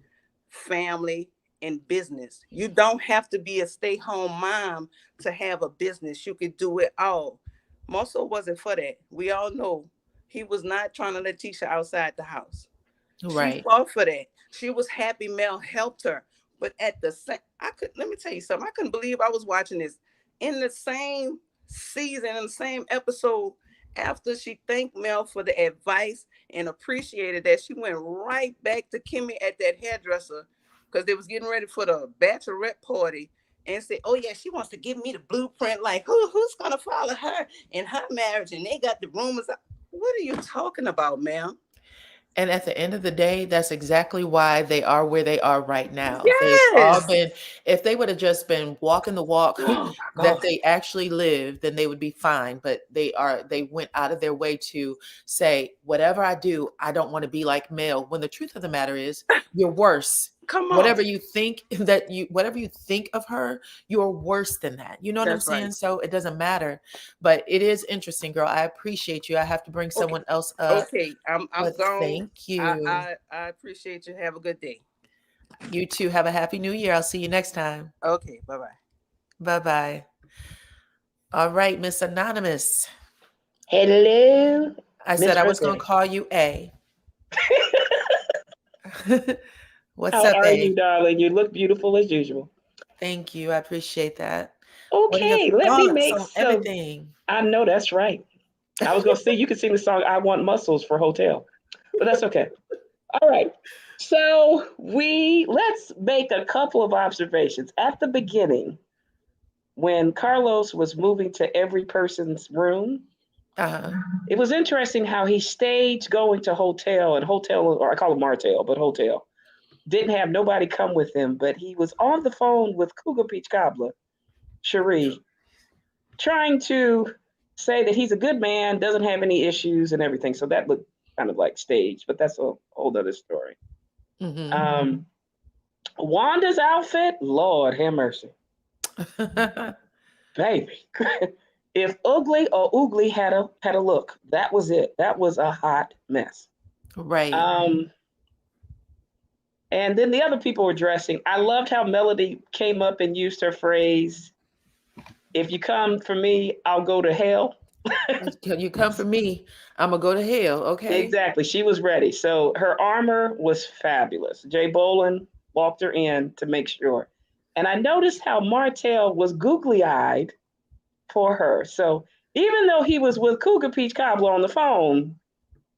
family, and business. You don't have to be a stay-home mom to have a business. You could do it all. Marceau wasn't for that. We all know he was not trying to let Tisha outside the house. Right. She fought for that. She was happy Mel helped her. But at the same, let me tell you something. I couldn't believe I was watching this. In the same season, in the same episode, after she thanked Mel for the advice and appreciated that, she went right back to Kimmy at that hairdresser because they was getting ready for the bachelorette party and said, oh yeah, she wants to give me the blueprint, like who's gonna follow her in her marriage, and they got the rumors. What are you talking about, ma'am? And at the end of the day, that's exactly why they are where they are right now. Yes. They've all been, if they would have just been walking the walk that they actually lived, then they would be fine. But they went out of their way to say, whatever I do, I don't want to be like Mel. When the truth of the matter is, you're worse. Come on. Whatever you think of her, you're worse than that. You know what I'm saying? Right. So it doesn't matter. But it is interesting, girl. I appreciate you. I have to bring someone else up. Okay, I'm gone. Thank you. I appreciate you. Have a good day. You too. Have a happy new year. I'll see you next time. Okay, bye-bye. Bye-bye. All right, Miss Anonymous. Hello. I said I was going to call you A. What's up, How are you, darling? You look beautiful as usual. Thank you. I appreciate that. Okay, let me make everything. I know that's right. I was going to say you could sing the song "I Want Muscles" for Hotel, but that's okay. All right. So let's make a couple of observations at the beginning when Carlos was moving to every person's room. It was interesting how he staged going to hotel, or I call it Martell, but hotel. Didn't have nobody come with him, but he was on the phone with Cougar Peach Cobbler, Cherie, trying to say that he's a good man, doesn't have any issues and everything. So that looked kind of like staged, but that's a whole other story. Mm-hmm. Wanda's outfit, Lord have mercy. Baby. If Ugly or Oogly had a look, that was it. That was a hot mess. Right. And then the other people were dressing. I loved how Melody came up and used her phrase, if you come for me, I'll go to hell. You come for me, I'm going to go to hell, okay? Exactly. She was ready. So her armor was fabulous. Jay Bolin walked her in to make sure. And I noticed how Martell was googly-eyed for her. So even though he was with Cougar Peach Cobbler on the phone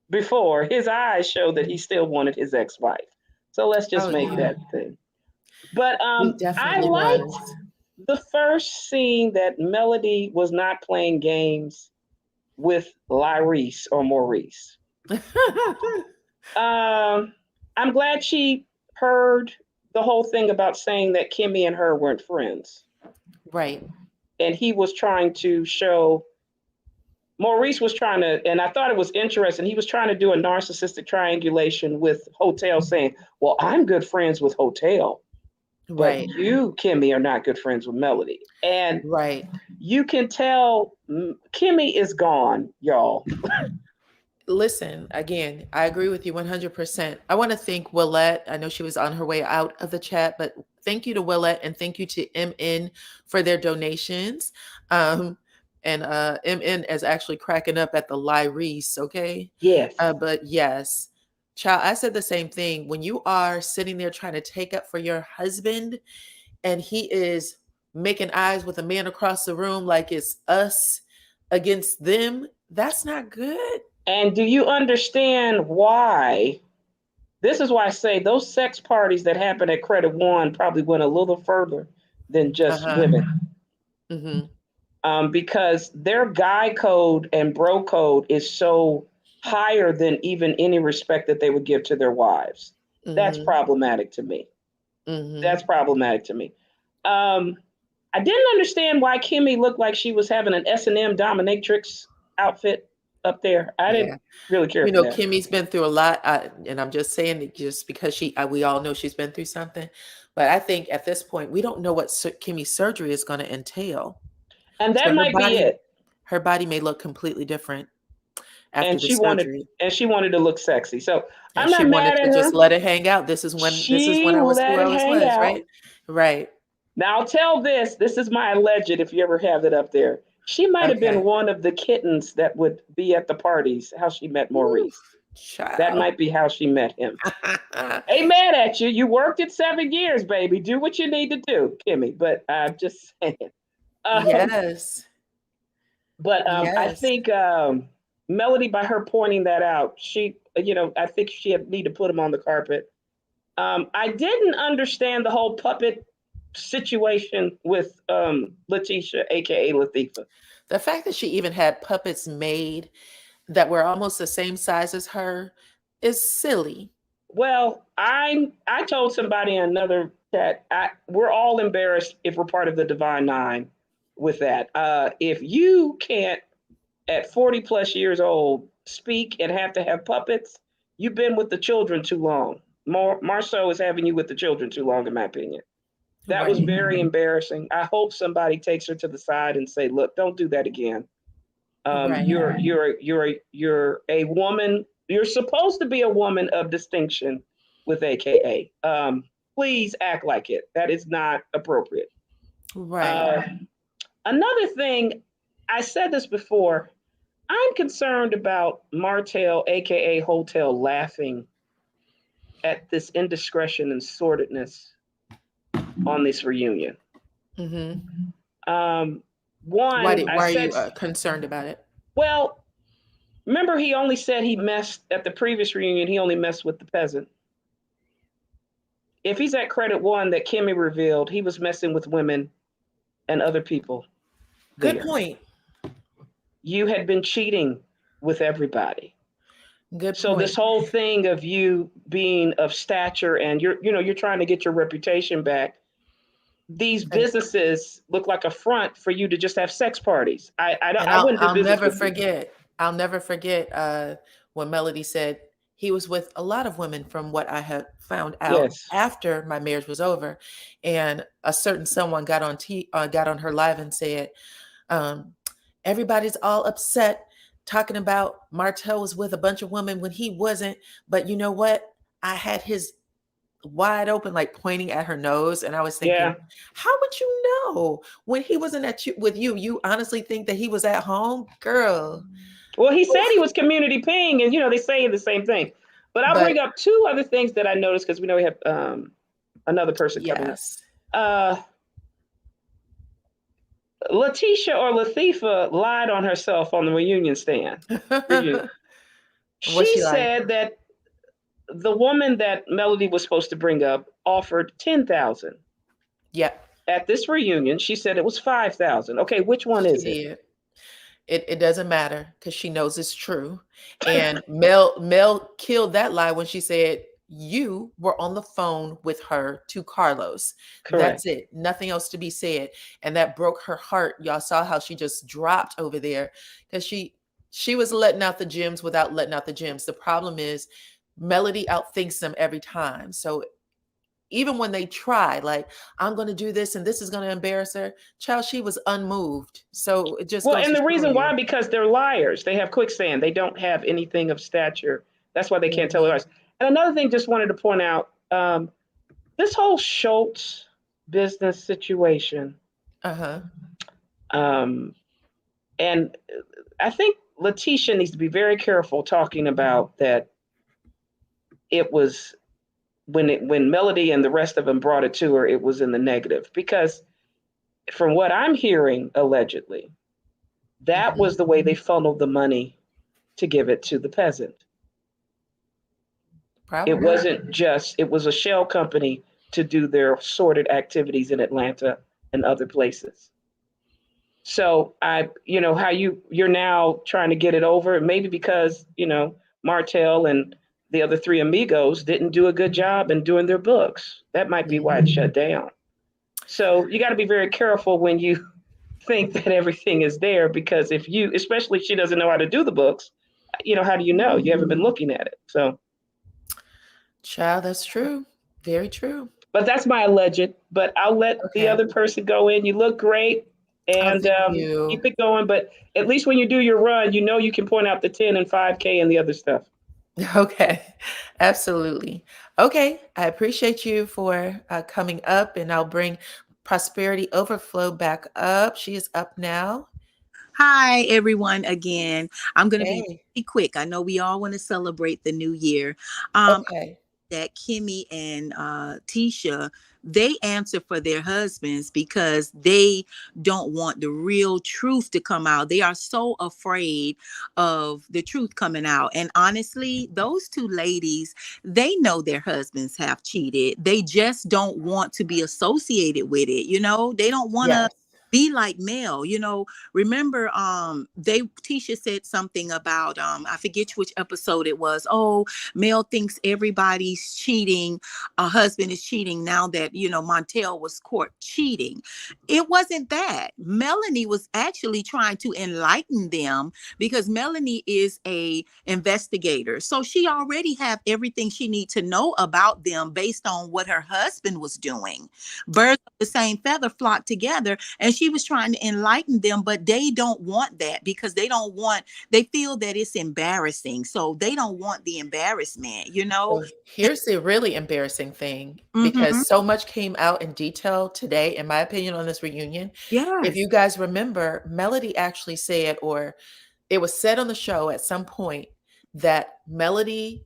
before, his eyes showed that he still wanted his ex-wife. So let's just make that thing. But I liked the first scene that Melody was not playing games with Lyrese or Maurice. I'm glad she heard the whole thing about saying that Kimmy and her weren't friends. Right. And he was trying to show, Maurice was trying to, and I thought it was interesting, he was trying to do a narcissistic triangulation with Hotel, saying, well, I'm good friends with Hotel, but Right. you, Kimmy, are not good friends with Melody. And right. You can tell Kimmy is gone, y'all. Listen, again, I agree with you 100%. I want to thank Willette. I know she was on her way out of the chat, but thank you to Willette and thank you to MN for their donations. And MN is actually cracking up at the Lyrese, okay? Yes. But yes, child, I said the same thing. When you are sitting there trying to take up for your husband and he is making eyes with a man across the room like it's us against them, that's not good. And do you understand why? This is why I say those sex parties that happen at Credit One probably went a little further than just women. Mm-hmm. Because their guy code and bro code is so higher than even any respect that they would give to their wives. Mm-hmm. That's problematic to me. Mm-hmm. That's problematic to me. I didn't understand why Kimmy looked like she was having an S&M dominatrix outfit up there. I didn't really care. You know, Kimmy's been through a lot, and I'm just saying it just because we all know she's been through something. But I think at this point, we don't know what Kimmy's surgery is going to entail. And that might be it. Her body may look completely different after the surgery. She wanted to look sexy. So I'm not mad at her. She wanted to just let it hang out. This is when I was who I was, right? Right. Now I'll tell this. This is my alleged, if you ever have it up there. She might have been one of the kittens that would be at the parties, how she met Maurice. Child. That might be how she met him. Ain't mad at you. You worked it 7 years, baby. Do what you need to do, Kimmy. But I'm just saying. Yes. But I think Melody, by her pointing that out, she, I think she need to put him on the carpet. I didn't understand the whole puppet situation with LaTisha, aka LaTisha. The fact that she even had puppets made that were almost the same size as her is silly. Well, I told somebody in another chat, we're all embarrassed if we're part of the Divine Nine with that. If you can't, at 40 plus years old, speak and have to have puppets, you've been with the children too long. Marceau is having you with the children too long, in my opinion. That was very embarrassing. I hope somebody takes her to the side and say, look, don't do that again. You're a woman. You're supposed to be a woman of distinction with AKA. Please act like it. That is not appropriate. Right. Another thing, I said this before, I'm concerned about Martell, AKA Hotel, laughing at this indiscretion and sordidness on this reunion. Mm-hmm. Why are you concerned about it? Well, remember he only said he messed at the previous reunion. He only messed with the peasant. If he's at Credit One that Kimmy revealed, he was messing with women and other people. Good point. You had been cheating with everybody. Good so point. This whole thing of you being of stature and you're trying to get your reputation back. These businesses look like a front for you to just have sex parties. I'll never forget when Melody said he was with a lot of women from what I had found out after my marriage was over. And a certain someone got on her live and said, everybody's all upset talking about Martell was with a bunch of women when he wasn't. But you know what? I had his wide open, like pointing at her nose. And I was thinking, how would you know when he wasn't with you? You honestly think that he was at home? Girl. Well, he said he was community ping, and they say the same thing. But I'll bring up 2 other things that I noticed because we know we have another person coming up. LaTisha or LaTisha lied on herself on the reunion stand. She said that the woman that Melody was supposed to bring up offered $10,000. Yeah. At this reunion, she said it was $5,000. Okay, which one is it? It doesn't matter because she knows it's true. And Mel killed that lie when she said you were on the phone with her to Carlos. Correct. That's it. Nothing else to be said. And that broke her heart. Y'all saw how she just dropped over there because she was letting out the gems without letting out the gems. The problem is Melody outthinks them every time. So even when they try, like, I'm going to do this and this is going to embarrass her, child, she was unmoved. So it just well, goes and to the reason show why, you. because they're liars. They have quicksand. They don't have anything of stature. That's why they can't tell lies. And another thing, just wanted to point out, this whole Schultz business situation. And I think LaTisha needs to be very careful talking about that. It was when Melody and the rest of them brought it to her, it was in the negative, because from what I'm hearing, allegedly, that was the way they funneled the money to give it to the peasant. Probably. It wasn't just, it was a shell company to do their sordid activities in Atlanta and other places. So you know, how you're now trying to get it over, maybe because, you know, Martell and the other three amigos didn't do a good job in doing their books. That might be why it shut down. So you got to be very careful when you think that everything is there, because if you, especially if she doesn't know how to do the books, you know, how do you know? You haven't been looking at it. So, child, that's true. Very true. But that's my alleged. But I'll let the other person go in. You look great, and keep it going. But at least when you do your run, you know you can point out the 10 and 5K and the other stuff. Okay, absolutely. Okay, I appreciate you for coming up, and I'll bring Prosperity Overflow back up. She is up now. Hi, everyone. Again, I'm going to be really quick. I know we all want to celebrate the new year. Okay. That Kimmy and Tisha, they answer for their husbands because they don't want the real truth to come out. They are so afraid of the truth coming out. And honestly, those two ladies, they know their husbands have cheated. They just don't want to be associated with it. You know, they don't want to be like Mel. You know, remember Tisha said something about I forget which episode it was. Oh, Mel thinks everybody's cheating, a husband is cheating now that, you know, Martell was caught cheating. It wasn't that. Melanie was actually trying to enlighten them, because Melanie is a investigator, so she already have everything she needs to know about them based on what her husband was doing. Birds of the same feather flock together, and she was trying to enlighten them, but they don't want that because they feel that it's embarrassing. So they don't want the embarrassment, you know. So here's the really embarrassing thing, because so much came out in detail today, in my opinion, on this reunion. If you guys remember, Melody actually said, or it was said on the show at some point, that Melody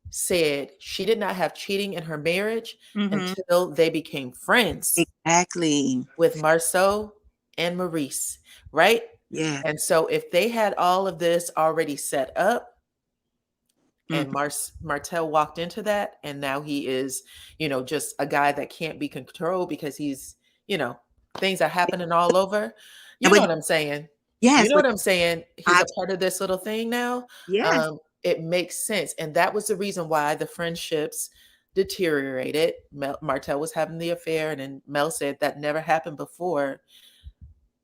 said she did not have cheating in her marriage until they became friends. Exactly. With Marceau and Maurice, right? Yeah. And so if they had all of this already set up, and Martell walked into that, and now he is, you know, just a guy that can't be controlled because he's, you know, things are happening all over. You know what I'm saying? Yes. You know what I'm saying? He's a part of this little thing now. Yes. It makes sense. And that was the reason why the friendships deteriorated. Martell was having the affair, and then Mel said that never happened before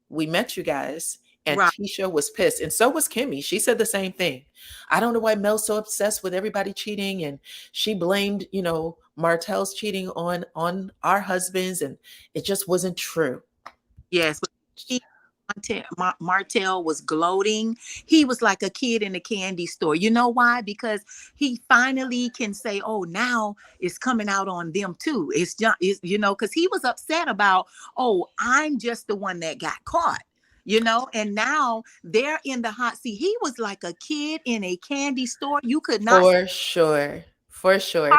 we met you guys. And Tisha was pissed, and so was Kimmy. She said the same thing. I don't know why Mel's so obsessed with everybody cheating, and she blamed, you know, Martell's cheating on our husbands, and it just wasn't true. Yes, but Martell was gloating. He was like a kid in a candy store. You know why? Because he finally can say, "Oh, now it's coming out on them too." It's just, you know, because he was upset about, "Oh, I'm just the one that got caught." You know, and now they're in the hot seat. He was like a kid in a candy store. You could not. For sure. For sure.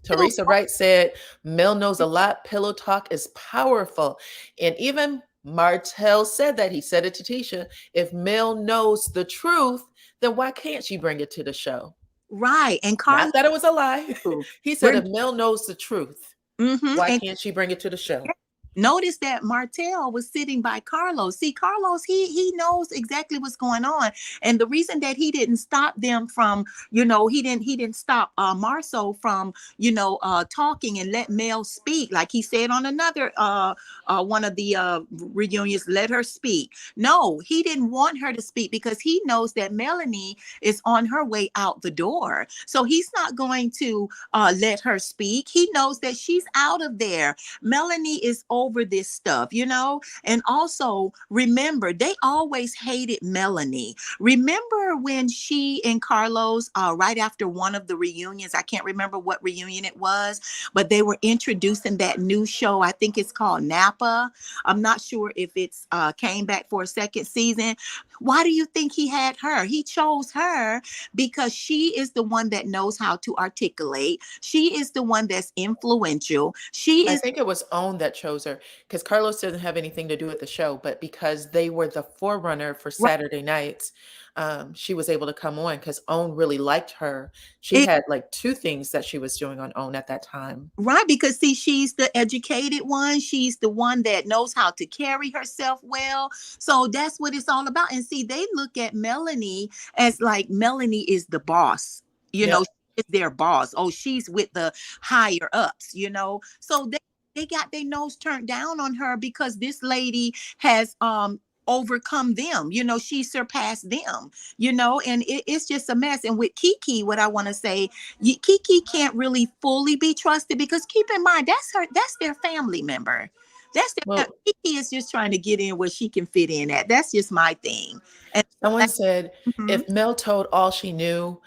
Teresa Wright said, Mel knows a lot. Pillow talk is powerful. And even Martell said that. He said it to Tisha. If Mel knows the truth, then why can't she bring it to the show? Right. And not that it was a lie. He said, if Mel knows the truth, why can't she bring it to the show? Notice that Martell was sitting by Carlos. See, Carlos, he knows exactly what's going on. And the reason that he didn't stop them from, he didn't stop Marceau from, talking and let Mel speak. Like he said on another one of the reunions, let her speak. No, he didn't want her to speak because he knows that Melanie is on her way out the door. So he's not going to let her speak. He knows that she's out of there. Melanie is over this stuff, and also remember, they always hated Melanie. Remember when she and Carlos, right after one of the reunions, I can't remember what reunion it was, but they were introducing that new show. I think it's called Napa. I'm not sure if it's came back for a second season. Why do you think he had her? He chose her because she is the one that knows how to articulate. She is the one that's influential. I think it was OWN that chose her because Carlos doesn't have anything to do with the show, but because they were the forerunner for Saturday nights, she was able to come on because OWN really liked her. She had like 2 things that she was doing on OWN at that time. Right, because see, she's the educated one. She's the one that knows how to carry herself well. So that's what it's all about. And see, they look at Melanie as like Melanie is the boss, she is their boss. Oh, she's with the higher ups, So they got their nose turned down on her because this lady has overcome them. She surpassed them, and it's just a mess. And with Kiki, what I want to say, Kiki can't really fully be trusted because keep in mind, that's their family member. Kiki is just trying to get in where she can fit in at. That's just my thing. And someone said, if Mel told all she knew,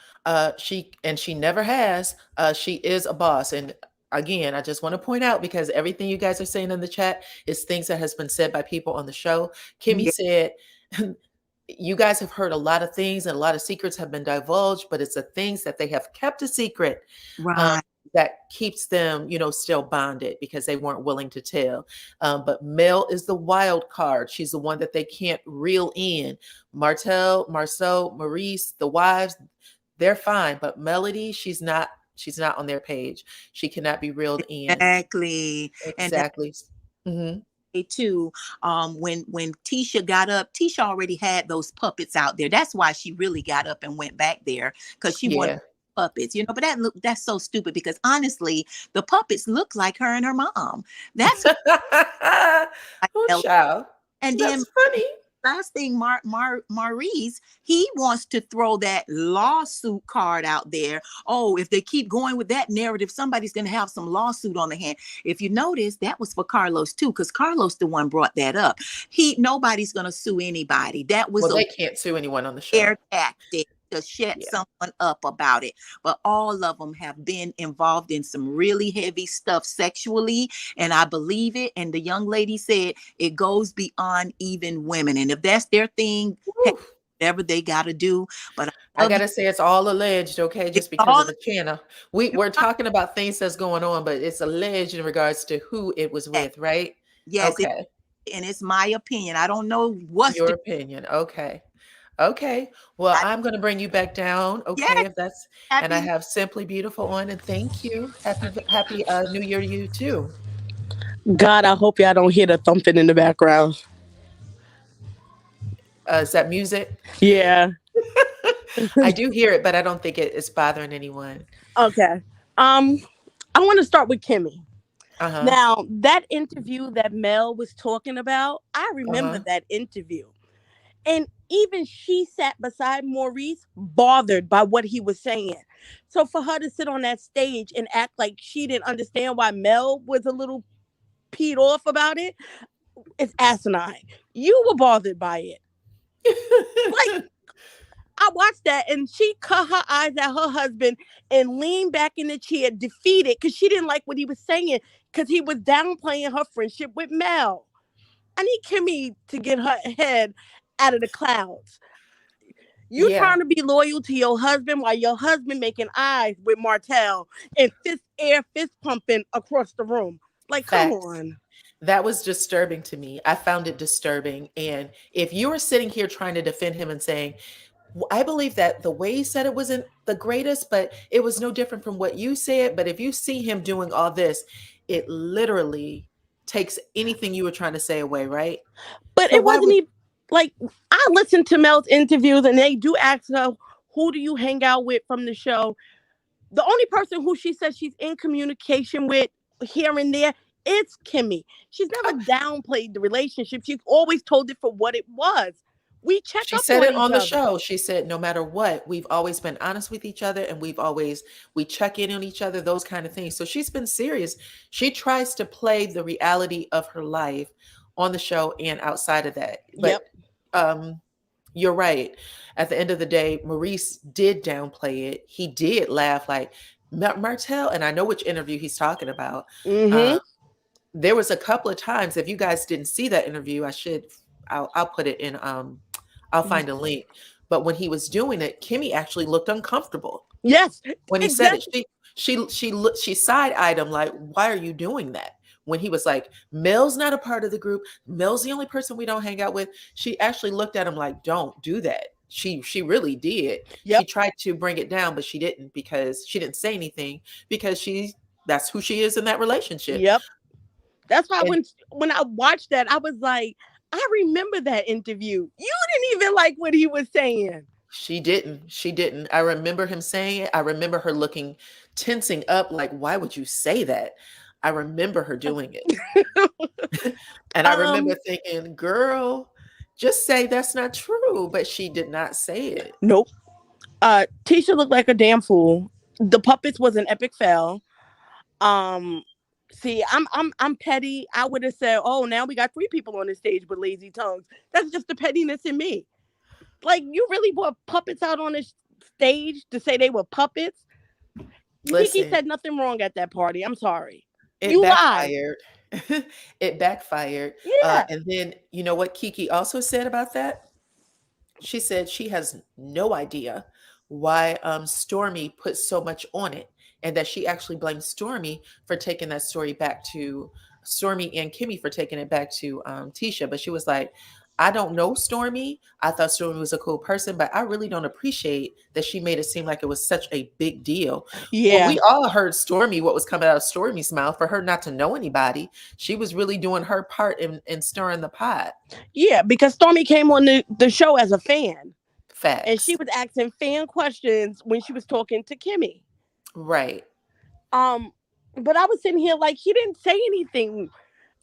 she never has, she is a boss. And again, I just want to point out, because everything you guys are saying in the chat is things that has been said by people on the show. Kimmy said, you guys have heard a lot of things and a lot of secrets have been divulged, but it's the things that they have kept a secret. Right. That keeps them, still bonded because they weren't willing to tell. But Mel is the wild card. She's the one that they can't reel in. Martell, Marceau, Maurice, the wives, they're fine. But Melody, she's not on their page. She cannot be reeled in. Exactly. Too, when Tisha got up, Tisha already had those puppets out there. That's why she really got up and went back there, because she wanted puppets, but that's so stupid, because honestly, the puppets look like her and her mom. That's and then that's funny. Last thing, Maurice, he wants to throw that lawsuit card out there. Oh, if they keep going with that narrative, somebody's going to have some lawsuit on the hand. If you notice, that was for Carlos too, because Carlos the one brought that up. Nobody's going to sue anybody. That was they can't sue anyone on the show. Air tactic to shut someone up about it. But all of them have been involved in some really heavy stuff sexually, and I believe it. And the young lady said it goes beyond even women, and if that's their thing, whatever they got to do. But I gotta say, it's all alleged, okay? Just because of the channel, we're talking about things that's going on, but it's alleged in regards to who it was with, right? Yes. Okay. And it's my opinion. I don't know what's your opinion. Okay. Well, I'm going to bring you back down. Okay. If that's, and I have Simply Beautiful on, and thank you. Happy New Year to you too. God, I hope y'all don't hear the thumping in the background. Is that music? Yeah. I do hear it, but I don't think it's bothering anyone. Okay. I want to start with Kimmy. Now, that interview that Mel was talking about, I remember that interview. And even she sat beside Maurice, bothered by what he was saying. So for her to sit on that stage and act like she didn't understand why Mel was a little peed off about it, it's asinine. You were bothered by it. Like, I watched that, and she cut her eyes at her husband and leaned back in the chair, defeated, because she didn't like what he was saying, because he was downplaying her friendship with Mel. I need Kimmy to get her head out of the clouds. You trying to be loyal to your husband while your husband making eyes with Martell and fist pumping across the room. Like, come on. That was disturbing to me. I found it disturbing. And if you were sitting here trying to defend him and saying, I believe that the way he said it wasn't the greatest, but it was no different from what you said. But if you see him doing all this, it literally takes anything you were trying to say away, right? But So it wasn't even like, I listened to Mel's interviews and they do ask her, who do you hang out with from the show? The only person who she says she's in communication with here and there, it's Kimmy. She's never downplayed the relationship. She's always told it for what it was. We check She up said on it on each the other. show. She said, no matter what, we've always been honest with each other, and we check in on each other, those kind of things. So she's been serious. She tries to play the reality of her life on the show and outside of that. But you're right. At the end of the day, Maurice did downplay it. He did laugh like Martell, and I know which interview he's talking about. There was a couple of times, if you guys didn't see that interview, I'll put it in, I'll find a link. But when he was doing it, Kimmy actually looked uncomfortable. Yes. When he said it, she side-eyed him like, why are you doing that? When he was like, Mel's not a part of the group. Mel's the only person we don't hang out with. She actually looked at him like, don't do that. She really did. She tried to bring it down, but she didn't, because she didn't say anything, because that's who she is in that relationship. That's why when I watched that, I was like, I remember that interview. You didn't even like what he was saying. She didn't. I remember him saying it. I remember her tensing up like, why would you say that? I remember her doing it. And I remember thinking, girl, just say that's not true. But she did not say it. Nope. Tisha looked like a damn fool. The puppets was an epic fail. See, I'm petty. I would have said, oh, now we got 3 people on the stage with lazy tongues. That's just the pettiness in me. Like, you really brought puppets out on the stage to say they were puppets? Kiki said nothing wrong at that party. I'm sorry. It backfired. It backfired. Yeah. And then, you know what Kiki also said about that? She said she has no idea why Stormy put so much on it, and that she actually blamed Stormy for taking that story back to Stormy and Kimmy for taking it back to Tisha. But she was like, I don't know Stormy. I thought Stormy was a cool person, but I really don't appreciate that she made it seem like it was such a big deal. Yeah. Well, we all heard Stormy, what was coming out of Stormy's mouth. For her not to know anybody, she was really doing her part in stirring the pot. Yeah, because Stormy came on the show as a fan. Facts. And she was asking fan questions when she was talking to Kimmy. Right. But I was sitting here like, he didn't say anything.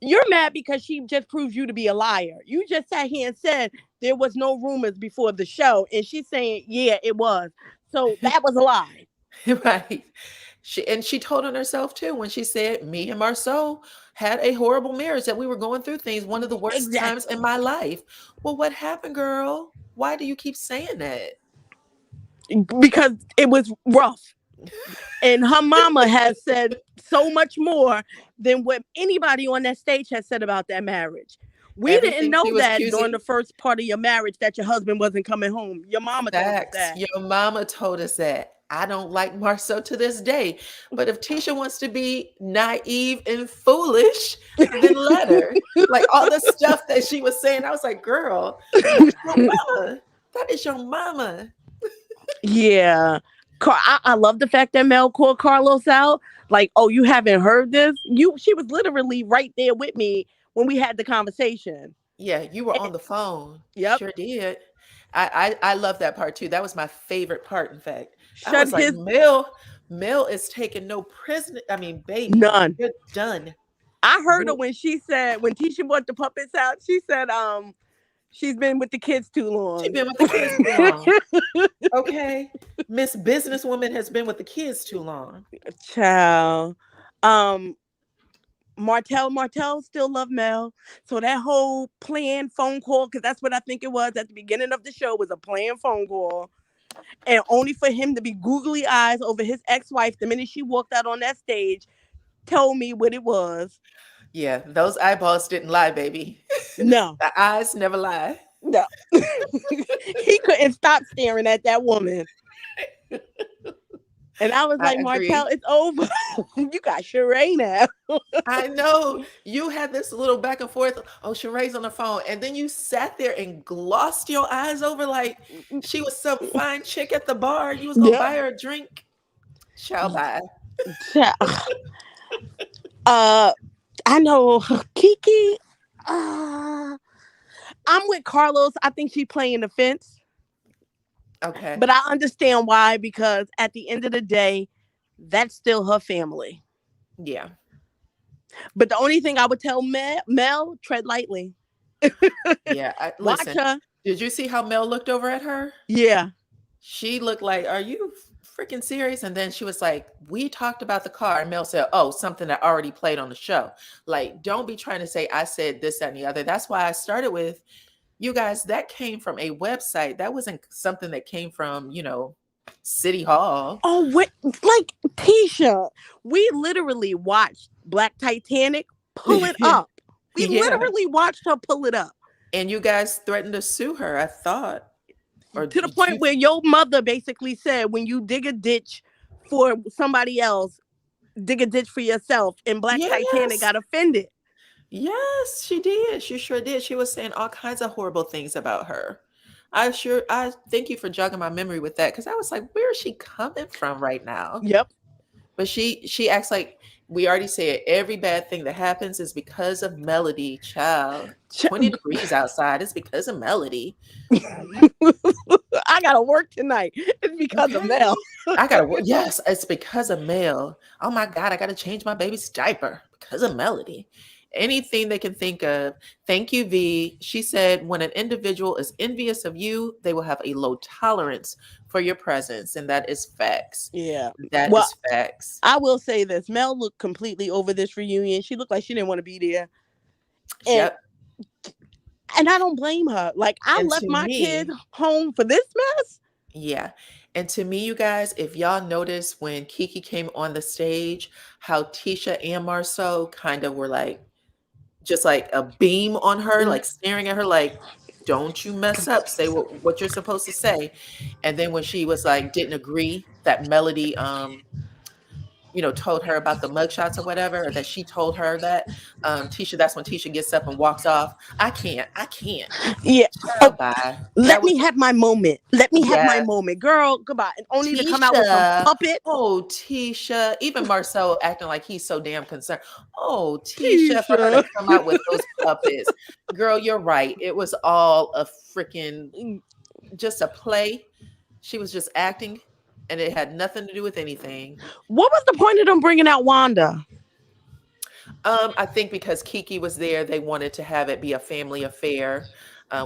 You're mad because she just proves you to be a liar. You just sat here and said there was no rumors before the show, and she's saying, yeah, it was. So that was a lie. Right. She told on herself too when she said, me and Marceau had a horrible marriage, that we were going through things, one of the worst times in my life. Well, what happened, girl? Why do you keep saying that? Because it was rough. And her mama has said so much more than what anybody on that stage has said about that marriage. We didn't know that during the first part of your marriage that your husband wasn't coming home. Your mama told us that. Your mama told us that. I don't like Marceau to this day. But if Tisha wants to be naive and foolish, then let her. Like all the stuff that she was saying, I was like, girl, that's your mama. That is your mama. Yeah. I love the fact that Mel called Carlos out. Like, oh, you haven't heard this? She was literally right there with me when we had the conversation. Yeah, you were on the phone. Yep. Sure did. I love that part too. That was my favorite part, in fact. I was like, Mel is taking no prisoner. I mean, baby. None. You're done. I heard her when Tisha brought the puppets out, she said, she's been with the kids too long. She's been with the kids too long. Okay. Miss Businesswoman has been with the kids too long. Child. Martell still love Mel. So that whole planned phone call, because that's what I think it was at the beginning of the show, was a planned phone call. And only for him to be googly eyes over his ex-wife the minute she walked out on that stage, told me what it was. Yeah, those eyeballs didn't lie, baby. No. The eyes never lie. No. He couldn't stop staring at that woman. And I was like, Martell, it's over. You got Sheree now. I know. You had this little back and forth. Oh, Sheree's on the phone. And then you sat there and glossed your eyes over like she was some fine chick at the bar. You was going to buy her a drink. Child, bye. I I know Kiki. I'm with Carlos. I think she's playing the fence. Okay. But I understand why, because at the end of the day, that's still her family. Yeah. But the only thing I would tell Mel, tread lightly. Yeah. Watch Listen, her. did you see how Mel looked over at her? Yeah. She looked like, are you freaking serious? And then she was like, we talked about the car. And Mel said, oh, something that already played on the show. Like, don't be trying to say I said this, that, and the other. That's why I started with, you guys, that came from a website. That wasn't something that came from, City Hall. Oh, wait, like Tisha, we literally watched Black Titanic pull it up. We literally watched her pull it up. And you guys threatened to sue her, I thought. Or to the point where your mother basically said, when you dig a ditch for somebody else, dig a ditch for yourself. And Black Titanic got offended. Yes, she did. She sure did. She was saying all kinds of horrible things about her. I thank you for jogging my memory with that, because I was like, where is she coming from right now? Yep. But she acts like we already said every bad thing that happens is because of Melody, child. 20 degrees outside is because of Melody. I gotta work tonight. It's because of Mel. I gotta work. Yes, it's because of Mel. Oh my God, I gotta change my baby's diaper because of Melody. Anything they can think of. Thank you, V. She said, when an individual is envious of you, they will have a low tolerance for your presence. And that is facts. Yeah. That is facts. I will say this. Mel looked completely over this reunion. She looked like she didn't want to be there. And, and I don't blame her. Like, I left my kid home for this mess. Yeah. And to me, you guys, if y'all notice when Kiki came on the stage, how Tisha and Marceau kind of were like, just like a beam on her, like staring at her, like, don't you mess up, say what you're supposed to say. And then when she was like, didn't agree that Melody, told her about the mugshots or whatever, or that she told her that, Tisha, that's when Tisha gets up and walks off. I can't. Yeah. Bye. Let me have my moment. Let me have my moment. Girl, goodbye. And only to come out with some puppet. Oh, Tisha. Even Marceau acting like he's so damn concerned. Oh, Tisha, for her to come out with those puppets. Girl, you're right. It was all a freaking, just a play. She was just acting, and it had nothing to do with anything. What was the point of them bringing out Wanda? I think because Kiki was there, they wanted to have it be a family affair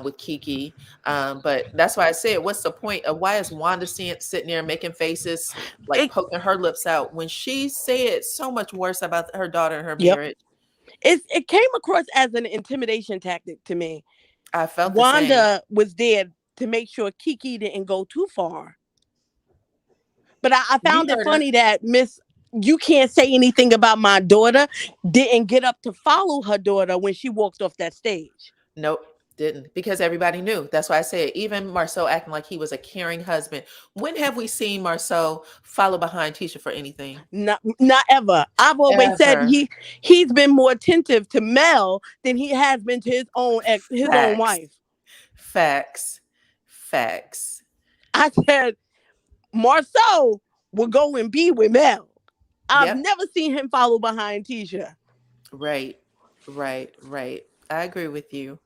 with Kiki. But that's why I said, what's the point of why is Wanda sitting there making faces, like poking her lips out when she said so much worse about her daughter and her marriage? It came across as an intimidation tactic to me. I felt Wanda was there to make sure Kiki didn't go too far. But I found it funny that Miss You Can't Say Anything About My Daughter didn't get up to follow her daughter when she walked off that stage. Nope, didn't. Because everybody knew. That's why I said, even Marceau acting like he was a caring husband. When have we seen Marceau follow behind Tisha for anything? Not ever. I've always said he's been more attentive to Mel than he has been to his own wife. Facts. I said Marceau will go and be with Mel. I've never seen him follow behind Tisha. Right. I agree with you.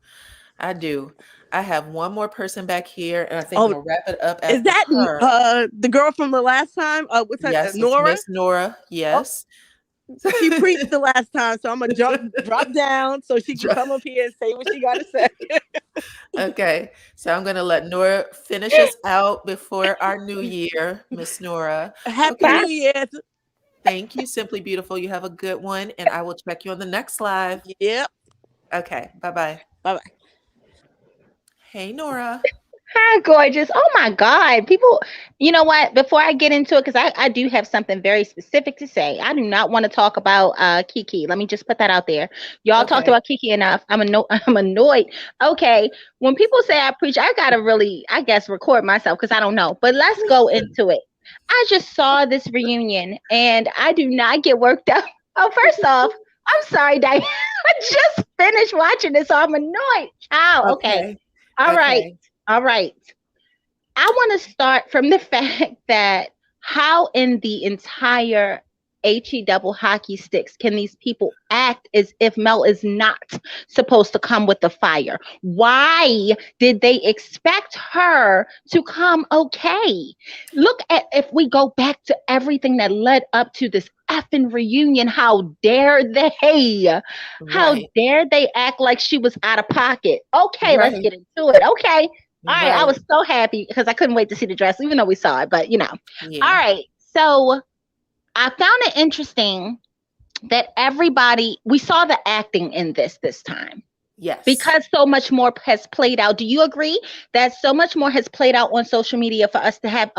I do. I have one more person back here, and I think we'll wrap it up. Is that the girl from the last time? What's her name? Nora? Miss Nora. Yes. Oh, she preached the last time, so I'm gonna drop down so she can come up here and say what she got to say. Okay, so I'm gonna let Nora finish us out before our new year, Miss Nora. Happy New Year. Thank you, Simply Beautiful. You have a good one, and I will check you on the next live. Yep. Okay. Bye-bye. Bye-bye. Hey, Nora. Hi, gorgeous. Oh my God. People, you know what? Before I get into it, because I do have something very specific to say. I do not want to talk about Kiki. Let me just put that out there. Y'all talked about Kiki enough. I'm annoyed. Okay. When people say I preach, I gotta really, I guess, record myself because I don't know. But let's go into it. I just saw this reunion and I do not get worked up. Oh, first off, I'm sorry, Diana. I just finished watching this, so I'm annoyed. Child. Okay. All right. I want to start from the fact that how in the entire HE double hockey sticks can these people act as if Mel is not supposed to come with the fire? Why did they expect her to come okay? Look at, if we go back to everything that led up to this effing reunion, how dare they? How dare they act like she was out of pocket? Okay, let's get into it. Okay. All right. I was so happy because I couldn't wait to see the dress, even though we saw it, but you know. Yeah. All right. So I found it interesting that we saw the acting in this time. Yes. Because so much more has played out. Do you agree that so much more has played out on social media for us to have,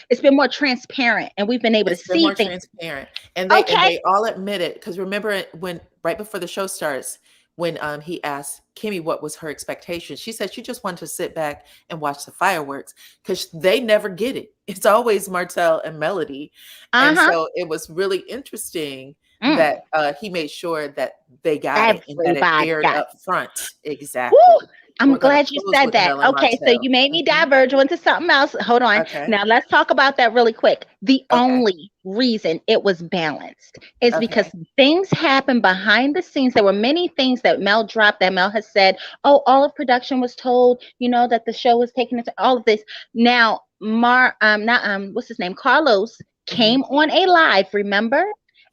it's been more transparent and we've been able to see more things. Transparent. And they all admit it. Because remember when, right before the show starts, when he asked Kimmy what was her expectation, she said she just wanted to sit back and watch the fireworks because they never get it. It's always Martell and Melody. And so it was really interesting that he made sure that they got it and that it aired up front. Exactly. Woo! I'm glad you said that. Okay, so you made me diverge into something else. Hold on. Okay. Now let's talk about that really quick. The only reason it was balanced is because things happened behind the scenes. There were many things that Mel dropped that Mel has said, oh, all of production was told, you know, that the show was taking into all of this. Now, what's his name? Carlos came on a live, remember?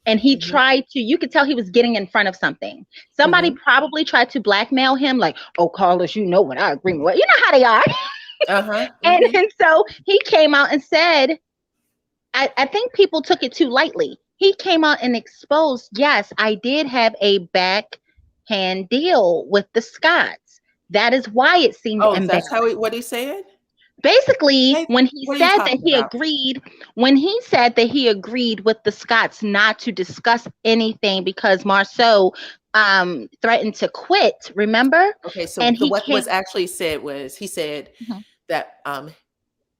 And he tried to, you could tell he was getting in front of something. Somebody probably tried to blackmail him, like, oh, Carlos, you know what I agree with. You know how they are. And so he came out and said, I think people took it too lightly. He came out and exposed, yes, I did have a backhand deal with the Scotts. That is why it seemed embarrassing. That's what he said? Basically, when he said that he agreed, with the Scotts not to discuss anything because Marceau threatened to quit, remember? Okay, so what was actually said was he said that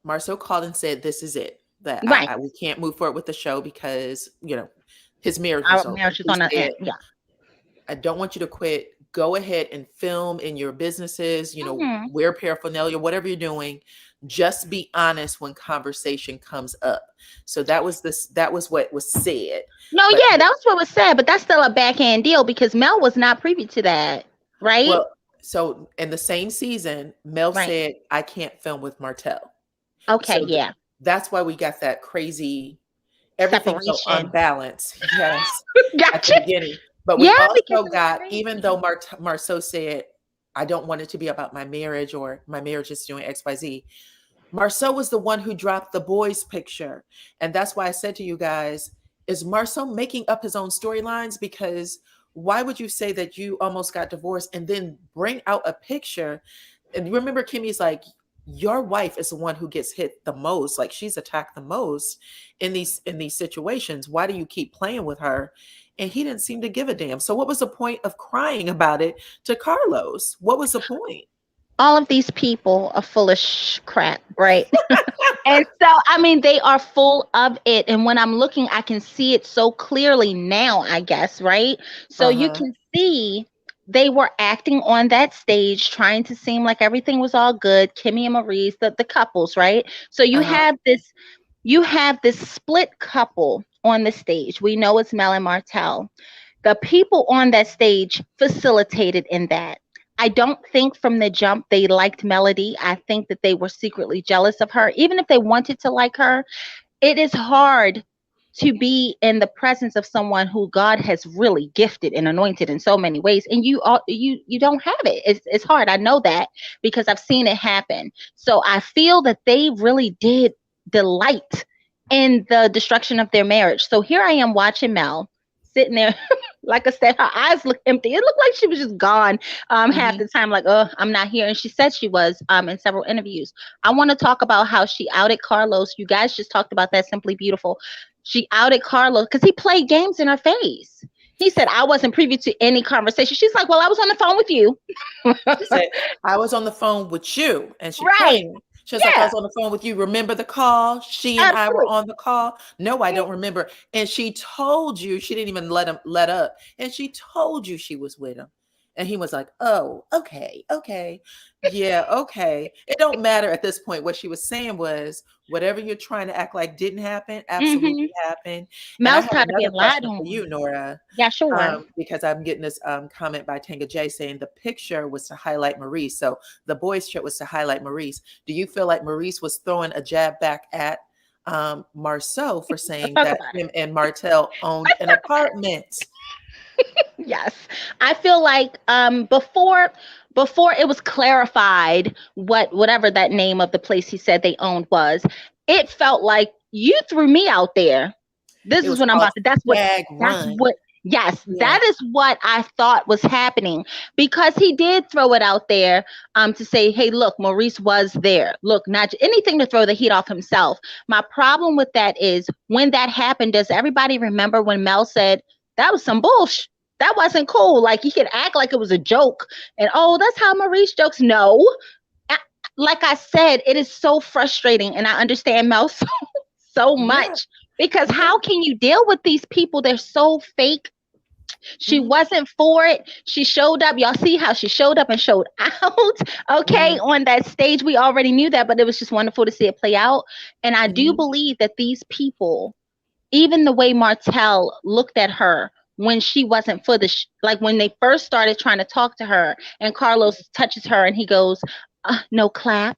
Marceau called and said, this is it, that we can't move forward with the show because, you know, his marriage is over. Marriage is on the end. Yeah. I don't want you to quit. Go ahead and film in your businesses, you know, wear paraphernalia, whatever you're doing. Just be honest when conversation comes up. So that was what was said. No, that was what was said, but that's still a backhand deal because Mel was not privy to that, right? Well, so in the same season, Mel said, I can't film with Martell. Okay, so that's why we got that crazy, everything so unbalanced. Yes. Gotcha. At the beginning. But we also got, even though Marceau said, I don't want it to be about my marriage or my marriage is doing XYZ, Marceau was the one who dropped the boys picture. And that's why I said to you guys, is Marceau making up his own storylines? Because why would you say that you almost got divorced and then bring out a picture? And remember, Kimmy's like, your wife is the one who gets hit the most. Like she's attacked the most in these situations. Why do you keep playing with her? And he didn't seem to give a damn. So what was the point of crying about it to Carlos? What was the point? All of these people are full of crap, right? And so, I mean, they are full of it. And when I'm looking, I can see it so clearly now, I guess, right? So you can see they were acting on that stage, trying to seem like everything was all good. Kimmy and Maurice, the couples, right? So you have this split couple on the stage. We know it's Mel and Martell. The people on that stage facilitated in that. I don't think from the jump they liked Melody. I think that they were secretly jealous of her. Even if they wanted to like her, it is hard to be in the presence of someone who God has really gifted and anointed in so many ways, and you don't have it. It's hard. I know that because I've seen it happen. So I feel that they really did delight in the destruction of their marriage. So here I am watching Mel sitting there. Like I said, her eyes look empty. It looked like she was just gone half the time, like, oh, I'm not here. And she said she was in several interviews. I want to talk about how she outed Carlos. You guys just talked about that. Simply Beautiful. She outed Carlos because he played games in her face. He said, I wasn't privy to any conversation. She's like, well, I was on the phone with you. She said, I was on the phone with you. And she claimed. She was like, I was on the phone with you. Remember the call? She and I were on the call. No, I don't remember. And she told you, she didn't even let up. And she told you she was with him. And he was like, oh, okay. Yeah, okay. It don't matter at this point. What she was saying was, whatever you're trying to act like didn't happen, absolutely happened. And I Mel's have tired of being another lied question for on. you, Nora. Yeah, sure. Because I'm getting this comment by Tanga J saying the picture was to highlight Maurice. So the boys' trip was to highlight Maurice. Do you feel like Maurice was throwing a jab back at Marceau for saying that him and Martell owned an apartment? Yes. I feel like before it was clarified whatever that name of the place he said they owned was, it felt like you threw me out there. This is what I'm about to. That's what. Yes, that is what I thought was happening, because he did throw it out there to say, hey, look, Maurice was there. Look, not anything to throw the heat off himself. My problem with that is, when that happened, does everybody remember when Mel said that was some bullshit? That wasn't cool. Like, you could act like it was a joke and, oh, that's how Maurice jokes. No. Like I said, it is so frustrating, and I understand Mel so much, because how can you deal with these people? They're so fake. She wasn't for it. She showed up. Y'all see how she showed up and showed out. Okay. On that stage, we already knew that, but it was just wonderful to see it play out. And I do believe that these people, even the way Martell looked at her when she wasn't for the, like when they first started trying to talk to her, and Carlos touches her and he goes, no clap.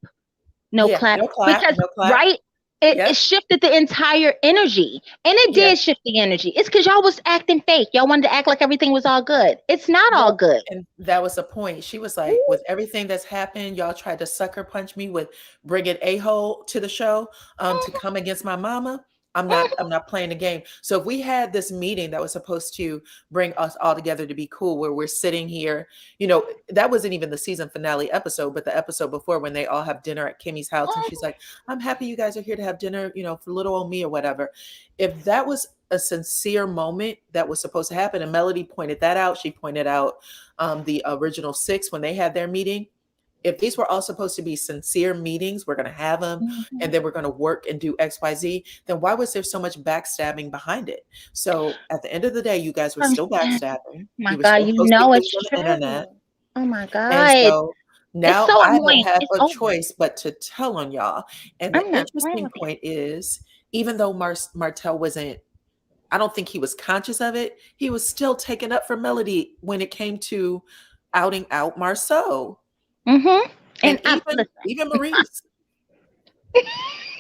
No clap. Because, right? It shifted the entire energy, and it did shift the energy. It's because y'all was acting fake. Y'all wanted to act like everything was all good. It's not all good. And that was the point. She was like, with everything that's happened, y'all tried to sucker punch me with bringing a-hole to the show to come against my mama. I'm not playing the game. So if we had this meeting that was supposed to bring us all together to be cool, where we're sitting here, you know, that wasn't even the season finale episode, but the episode before, when they all have dinner at Kimmy's house, and she's like, I'm happy you guys are here to have dinner, you know, for little old me or whatever. If that was a sincere moment that was supposed to happen, and Melody pointed that out, she pointed out the original 6 when they had their meeting. If these were all supposed to be sincere meetings, we're going to have them, and then we're going to work and do X, Y, Z, then why was there so much backstabbing behind it? So at the end of the day, you guys were still backstabbing. My God, you know it's true. Internet. Oh my God. And so now so I annoying. don't have It's a over. choice but to tell on y'all. And the interesting point is, even though Martell wasn't, I don't think he was conscious of it, he was still taken up for Melody when it came to outing out Marceau. And even Maurice.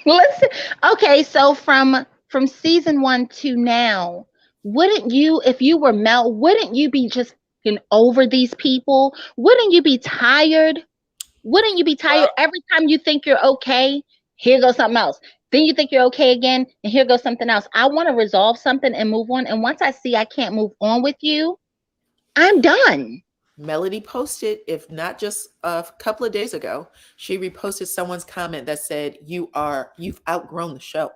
Listen, okay, so from season 1 to now, wouldn't you, if you were Mel, wouldn't you be just over these people? Wouldn't you be tired? Wouldn't you be tired every time you think you're okay? Here goes something else. Then you think you're okay again, and here goes something else. I want to resolve something and move on. And once I see I can't move on with you, I'm done. Melody posted, if not just a couple of days ago, she reposted someone's comment that said, you've outgrown the show.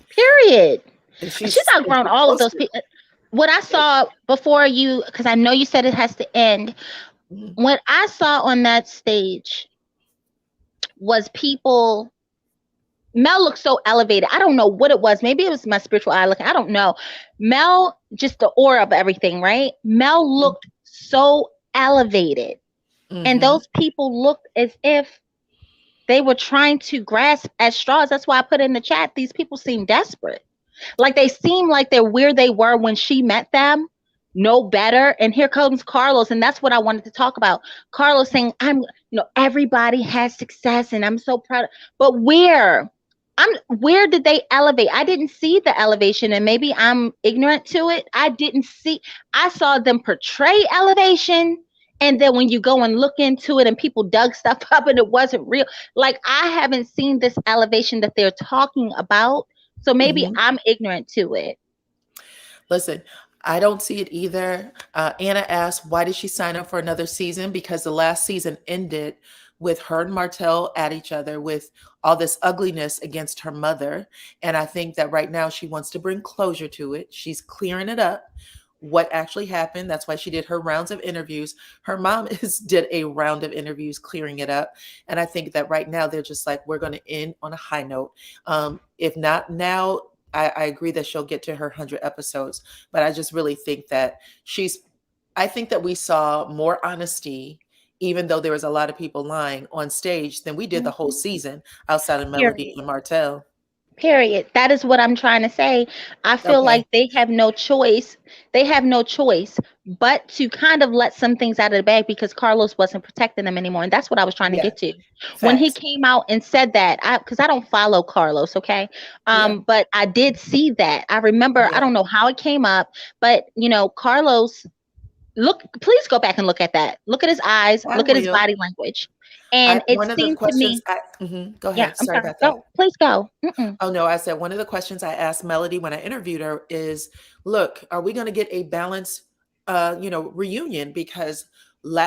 Period. And she's outgrown all of those people. What I saw before you, because I know you said it has to end, what I saw on that stage was people. Mel looked so elevated. I don't know what it was. Maybe it was my spiritual eye looking. I don't know. Mel, just the aura of everything, right? Mel looked so elevated. And those people looked as if they were trying to grasp at straws. That's why I put in the chat, these people seem desperate. Like, they seem like they're where they were when she met them, no better. And here comes Carlos. And that's what I wanted to talk about. Carlos saying, everybody has success and I'm so proud. But where did they elevate? I didn't see the elevation, and maybe I'm ignorant to it. I saw them portray elevation. And then when you go and look into it and people dug stuff up and it wasn't real, like, I haven't seen this elevation that they're talking about. So maybe I'm ignorant to it. Listen, I don't see it either. Anna asked, why did she sign up for another season? Because the last season ended with her and Martell at each other with all this ugliness against her mother. And I think that right now she wants to bring closure to it. She's clearing it up. What actually happened. That's why she did her rounds of interviews. Her mom did a round of interviews clearing it up. And I think that right now they're just like, we're going to end on a high note. If not now, I agree that she'll get to her 100 episodes. But I just really think that she's I think that we saw more honesty, even though there was a lot of people lying on stage, than we did the whole season outside of Melody and Martell. Period. That is what I'm trying to say. I feel like they have no choice. They have no choice but to kind of let some things out of the bag because Carlos wasn't protecting them anymore. And that's what I was trying to get to. When he came out and said that, because I don't follow Carlos, okay? But I did see that. I remember, I don't know how it came up, but you know, Carlos, please go back and look at that. Look at his eyes, look at his body language. And it seemed to me. Go ahead. Yeah, sorry about that. Please go. Oh no, I said one of the questions I asked Melody when I interviewed her is, look, are we going to get a balanced, reunion? Because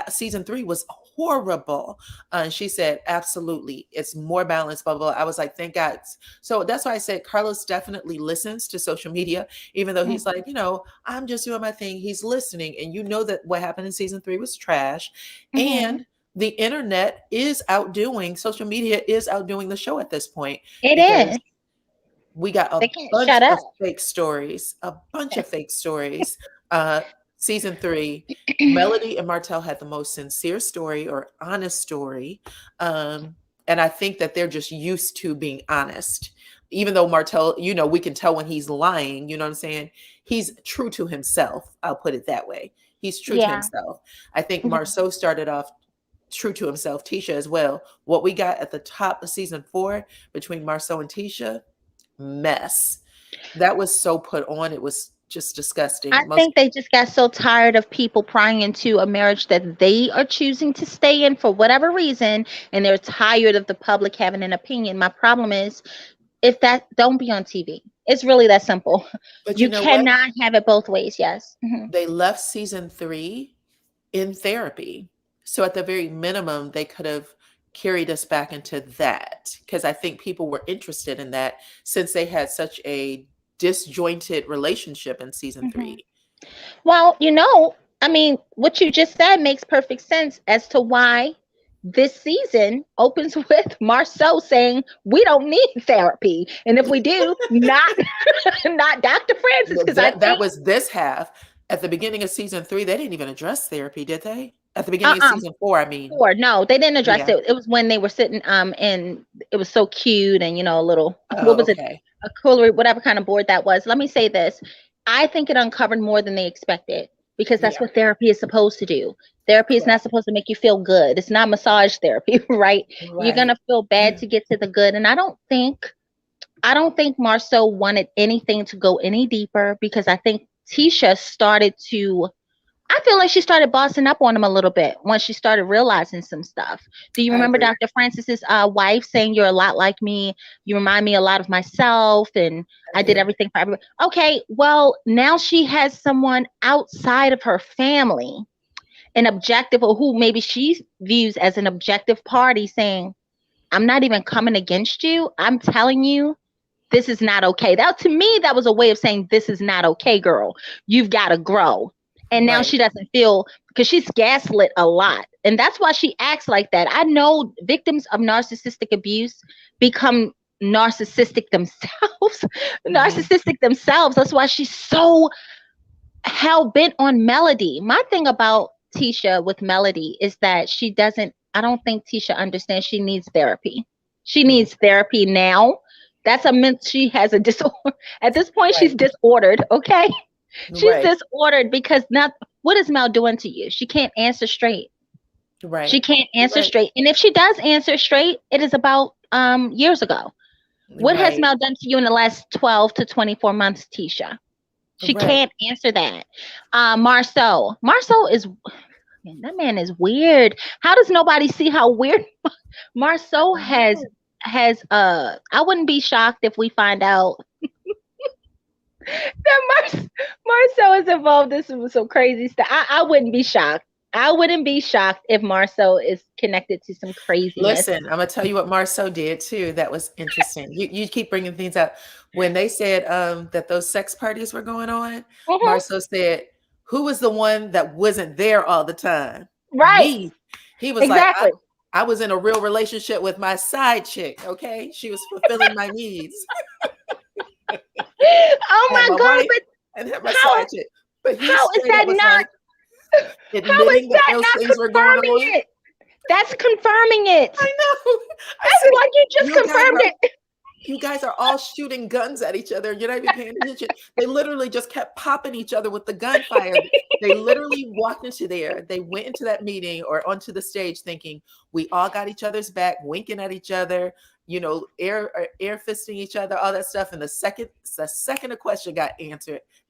season 3 was horrible. And she said, absolutely, it's more balanced, blah, blah, blah. I was like, thank God. So that's why I said Carlos definitely listens to social media, even though he's like, I'm just doing my thing. He's listening. And you know that what happened in season 3 was trash. And the internet is social media is outdoing the show at this point. It is. We got a bunch of fake stories, Season 3, Melody and Martell had the most sincere story or honest story. And I think that they're just used to being honest. Even though Martell, we can tell when he's lying, you know what I'm saying? He's true to himself. I'll put it that way. He's true to himself. I think Marceau started off true to himself, Tisha as well. What we got at the top of season 4 between Marceau and Tisha, mess. That was so put on. It was just disgusting. I think they just got so tired of people prying into a marriage that they are choosing to stay in for whatever reason, and they're tired of the public having an opinion. My problem is, don't be on TV. It's really that simple. But you cannot have it both ways. Yes. They left season 3 in therapy. So at the very minimum, they could have carried us back into that, because I think people were interested in that since they had such a disjointed relationship in season 3. Well, I mean, what you just said makes perfect sense as to why this season opens with Marceau saying we don't need therapy, and if we do, not Dr. Francis, because that was this half. At the beginning of season 3, they didn't even address therapy, did they? At the beginning of season 4, I mean. 4, no, they didn't address it. It was when they were sitting, and it was so cute, and a little, what was it? A cooler, whatever kind of board that was. Let me say this. I think it uncovered more than they expected, because that's what therapy is supposed to do. Therapy is not supposed to make you feel good. It's not massage therapy, right? You're going to feel bad to get to the good. And I don't think Marceau wanted anything to go any deeper, because I think Tisha I feel like she started bossing up on him a little bit once she started realizing some stuff. Do you remember Dr. Francis's wife saying, you're a lot like me. You remind me a lot of myself. And I did everything for everybody. Okay, well, now she has someone outside of her family, an objective, or who maybe she views as an objective party, saying, I'm not even coming against you. I'm telling you, this is not okay. That, to me, that was a way of saying, this is not okay, girl. You've got to grow. And now she doesn't feel, because she's gaslit a lot. And that's why she acts like that. I know victims of narcissistic abuse become narcissistic themselves. That's why she's so hell-bent on Melody. My thing about Tisha with Melody is that I don't think Tisha understands she needs therapy. She needs therapy now. She has a disorder. At this point, she's disordered, okay? She's disordered because what is Mel doing to you? She can't answer straight. Right. She can't answer straight. And if she does answer straight, it is about years ago. What has Mel done to you in the last 12 to 24 months, Tisha? She can't answer that. Marceau is, that man is weird. How does nobody see how weird Marceau has I wouldn't be shocked if we find out that Marceau is involved in some crazy stuff. I wouldn't be shocked. I wouldn't be shocked if Marceau is connected to some craziness. Listen, I'm gonna tell you what Marceau did too. That was interesting. You keep bringing things up. When they said that those sex parties were going on, Marceau said, "Who was the one that wasn't there all the time?" Right. Me. He was like, I was in a real relationship with my side chick. Okay, she was fulfilling my needs. Oh my God! But and my side chick. But how is that not? admitting that those things were going on. It? That's confirming it. I know. I feel like you just confirmed it. You guys are all shooting guns at each other. You're not even paying attention. They literally just kept popping each other with the gunfire. They literally walked into there. They went into that meeting or onto the stage thinking we all got each other's back, winking at each other, you know, air fisting each other, all that stuff. And the second a question got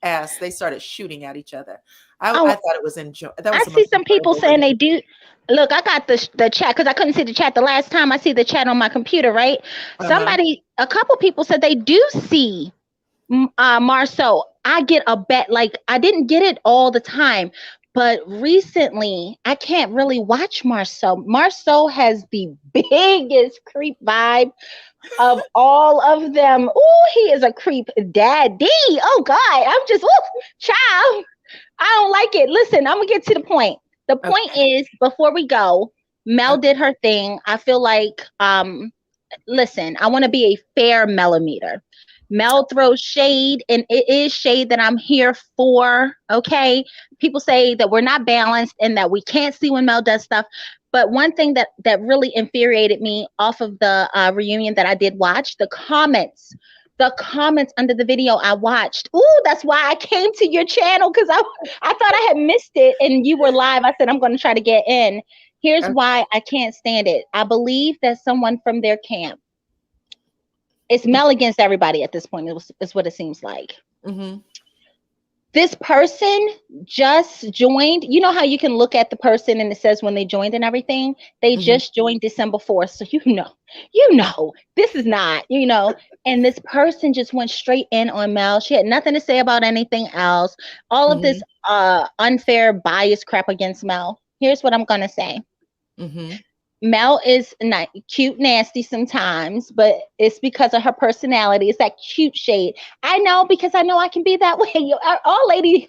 asked, they started shooting at each other. I thought it was enjoyable. I see some people saying they do. Look, I got the chat because I couldn't see the chat the last time. I see the chat on my computer, right? A couple people said they do see Marceau. I get a bet, like I didn't get it all the time, but recently I can't really watch Marceau. Marceau has the biggest creep vibe of all of them. Oh, he is a creep daddy. Oh God, I'm just child. I don't like it. Listen, I'm gonna get to the point. The point is, before we go, Mel did her thing. I feel like, listen, I want to be a fair millimeter. Mel throws shade, and it is shade that I'm here for. Okay, people say that we're not balanced and that we can't see when Mel does stuff. But one thing that really infuriated me off of the reunion that I did watch, the comments under the video I watched. Ooh, that's why I came to your channel, because I thought I had missed it and you were live. I said, I'm going to try to get in. Here's why I can't stand it. I believe that someone from their camp, it's Mel against everybody at this point, is what it seems like. Mm-hmm. This person just joined. You know how you can look at the person and it says when they joined and everything? They just joined December 4th. So you know, this is not, and this person just went straight in on Mel. She had nothing to say about anything else. All of this unfair bias crap against Mel. Here's what I'm going to say. Mel is not cute, nasty sometimes, but it's because of her personality. It's that cute shade. I know, because I know I can be that way. All ladies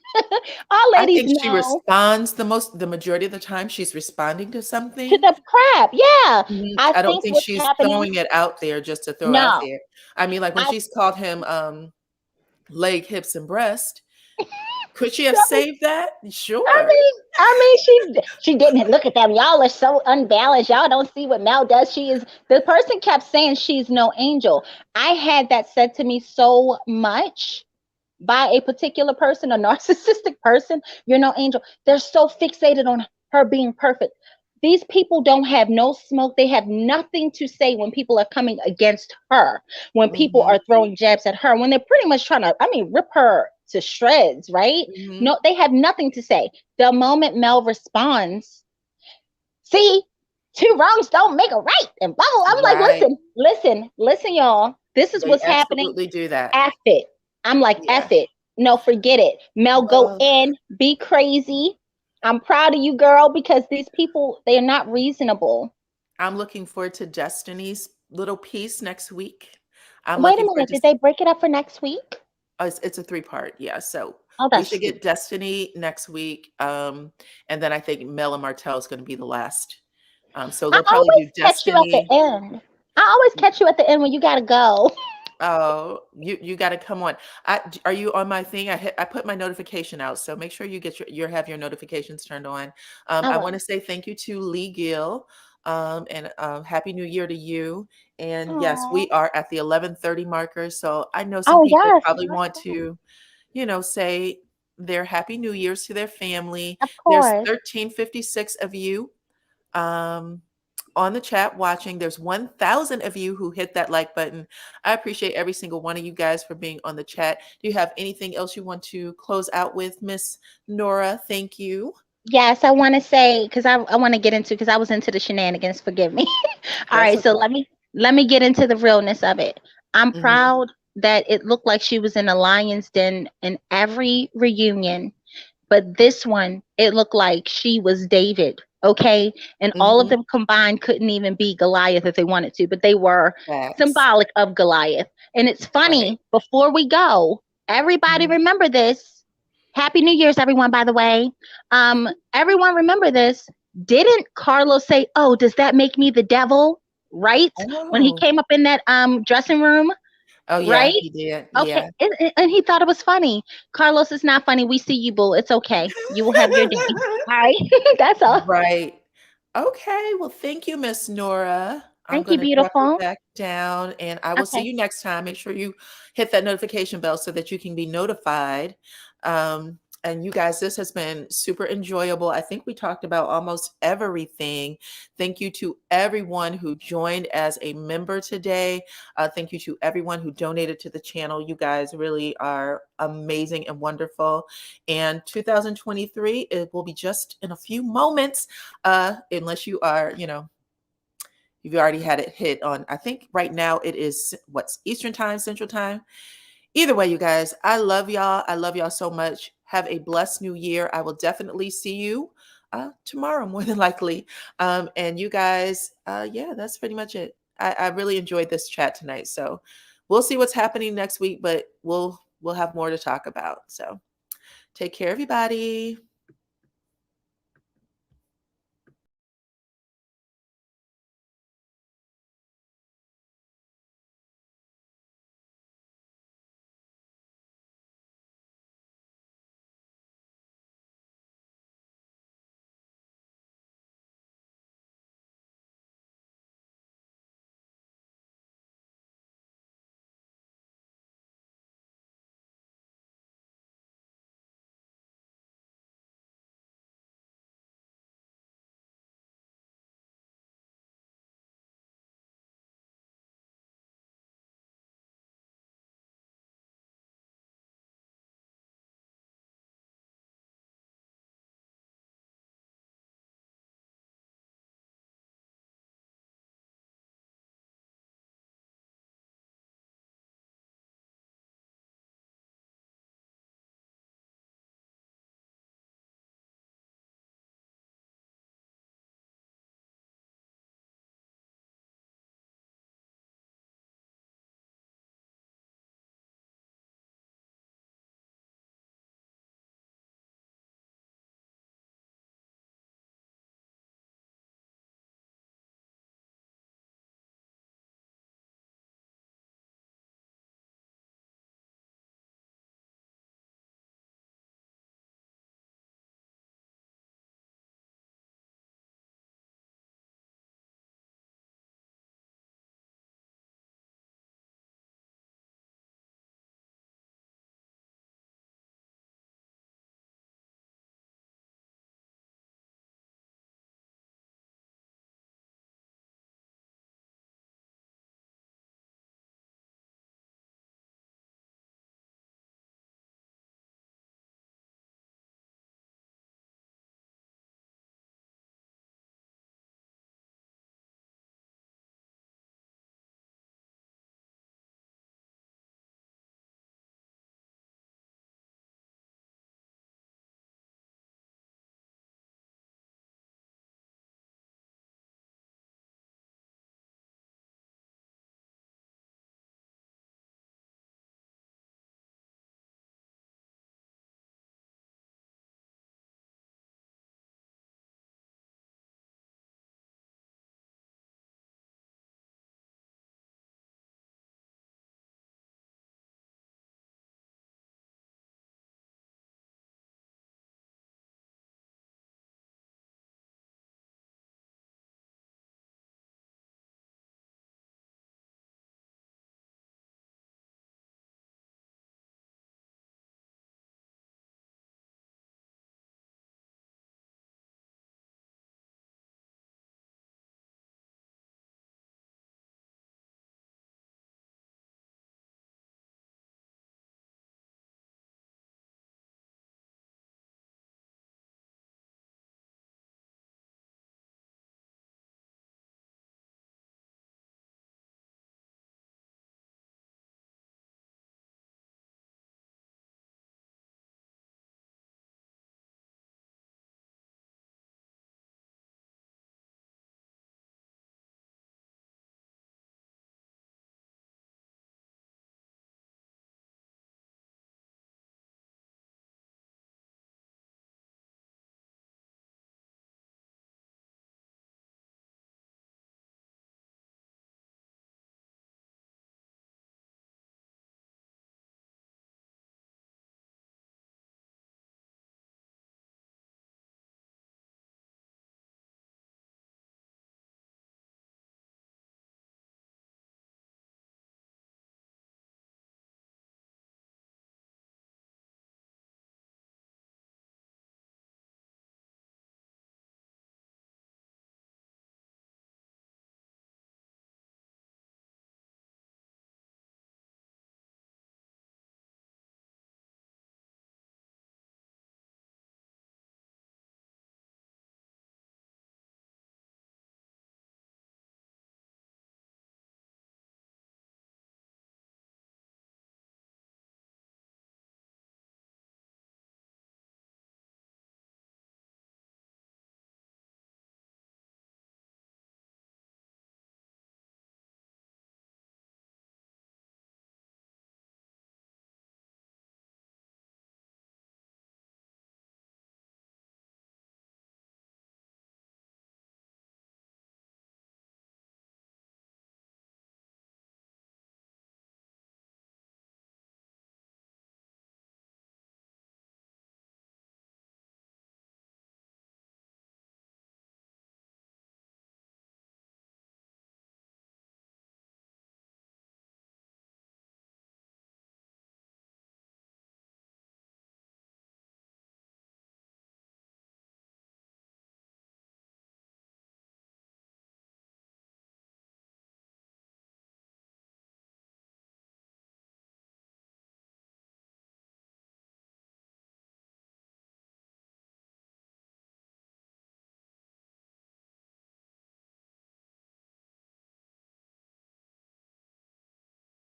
I think know. she responds the majority of the time. She's responding to something. To the crap, yeah. I don't think she's throwing it out there just to throw it out there. I mean, like when she's called him leg, hips, and breast. Could she have saved that? Sure. I mean, she didn't. Look at them. Y'all are so unbalanced. Y'all don't see what Mel does. The person kept saying she's no angel. I had that said to me so much by a particular person, a narcissistic person. You're no angel. They're so fixated on her being perfect. These people don't have no smoke. They have nothing to say when people are coming against her, when people are throwing jabs at her, when they're pretty much trying to, rip her to shreds, right? No, they have nothing to say. The moment Mel responds, see, 2 wrongs don't make a right, and blah, blah. I'm like, listen, y'all. This is what's happening. Absolutely do that. F it. I'm like, F it. No, forget it. Mel, go in, be crazy. I'm proud of you, girl, because these people, they are not reasonable. I'm looking forward to Destiny's little piece next week. Wait a minute. Did they break it up for next week? It's a 3-part, yeah. So we should get Destiny next week, and then I think Mel and Martell is going to be the last. So they'll probably do Destiny. Catch you at the end. I always catch you at the end when you gotta go. Oh, you got to come on. Are you on my thing? I put my notification out, so make sure you get have your notifications turned on. I want to say thank you to Lee Gill, and Happy New Year to you. And yes, we are at the 11:30 marker. So I know some people probably want to, say their Happy New Year's to their family. Of course. There's 1356 of you on the chat watching. There's 1,000 of you who hit that like button. I appreciate every single one of you guys for being on the chat. Do you have anything else you want to close out with, Miss Nora? Thank you. Yes, I want to say, because I want to get into, because I was into the shenanigans, forgive me. All right, so let me get into the realness of it. I'm proud that it looked like she was in a lion's den in every reunion, but this one, it looked like she was David, okay? And all of them combined couldn't even be Goliath if they wanted to, but they were symbolic of Goliath. And it's funny, before we go, everybody remember this. Happy New Year's, everyone, by the way. Everyone remember this. Didn't Carlos say, "Oh, does that make me the devil?" Right? When he came up in that dressing room. Oh yeah, right? he did. Okay, Yeah. and he thought it was funny. Carlos, it's not funny. We see you, boo. It's okay. You will have your day. All right, that's all. Right. Okay. Well, thank you, Miss Nora. I'm Thank you, going to drop you beautiful. back down and I will see Okay. you next time. Make sure you hit that notification bell so that you can be notified. And you guys, this has been super enjoyable. I think we talked about almost everything. Thank you to everyone who joined as a member today. Thank you to everyone who donated to the channel. You guys really are amazing and wonderful. And 2023, it will be just in a few moments, unless you are, you've already had it hit on, I think right now it is what's Eastern time, Central time. Either way, you guys, I love y'all. I love y'all so much. Have a blessed new year. I will definitely see you tomorrow, more than likely. And you guys, yeah, that's pretty much it. I really enjoyed this chat tonight. So we'll see what's happening next week, but we'll have more to talk about. So take care, everybody.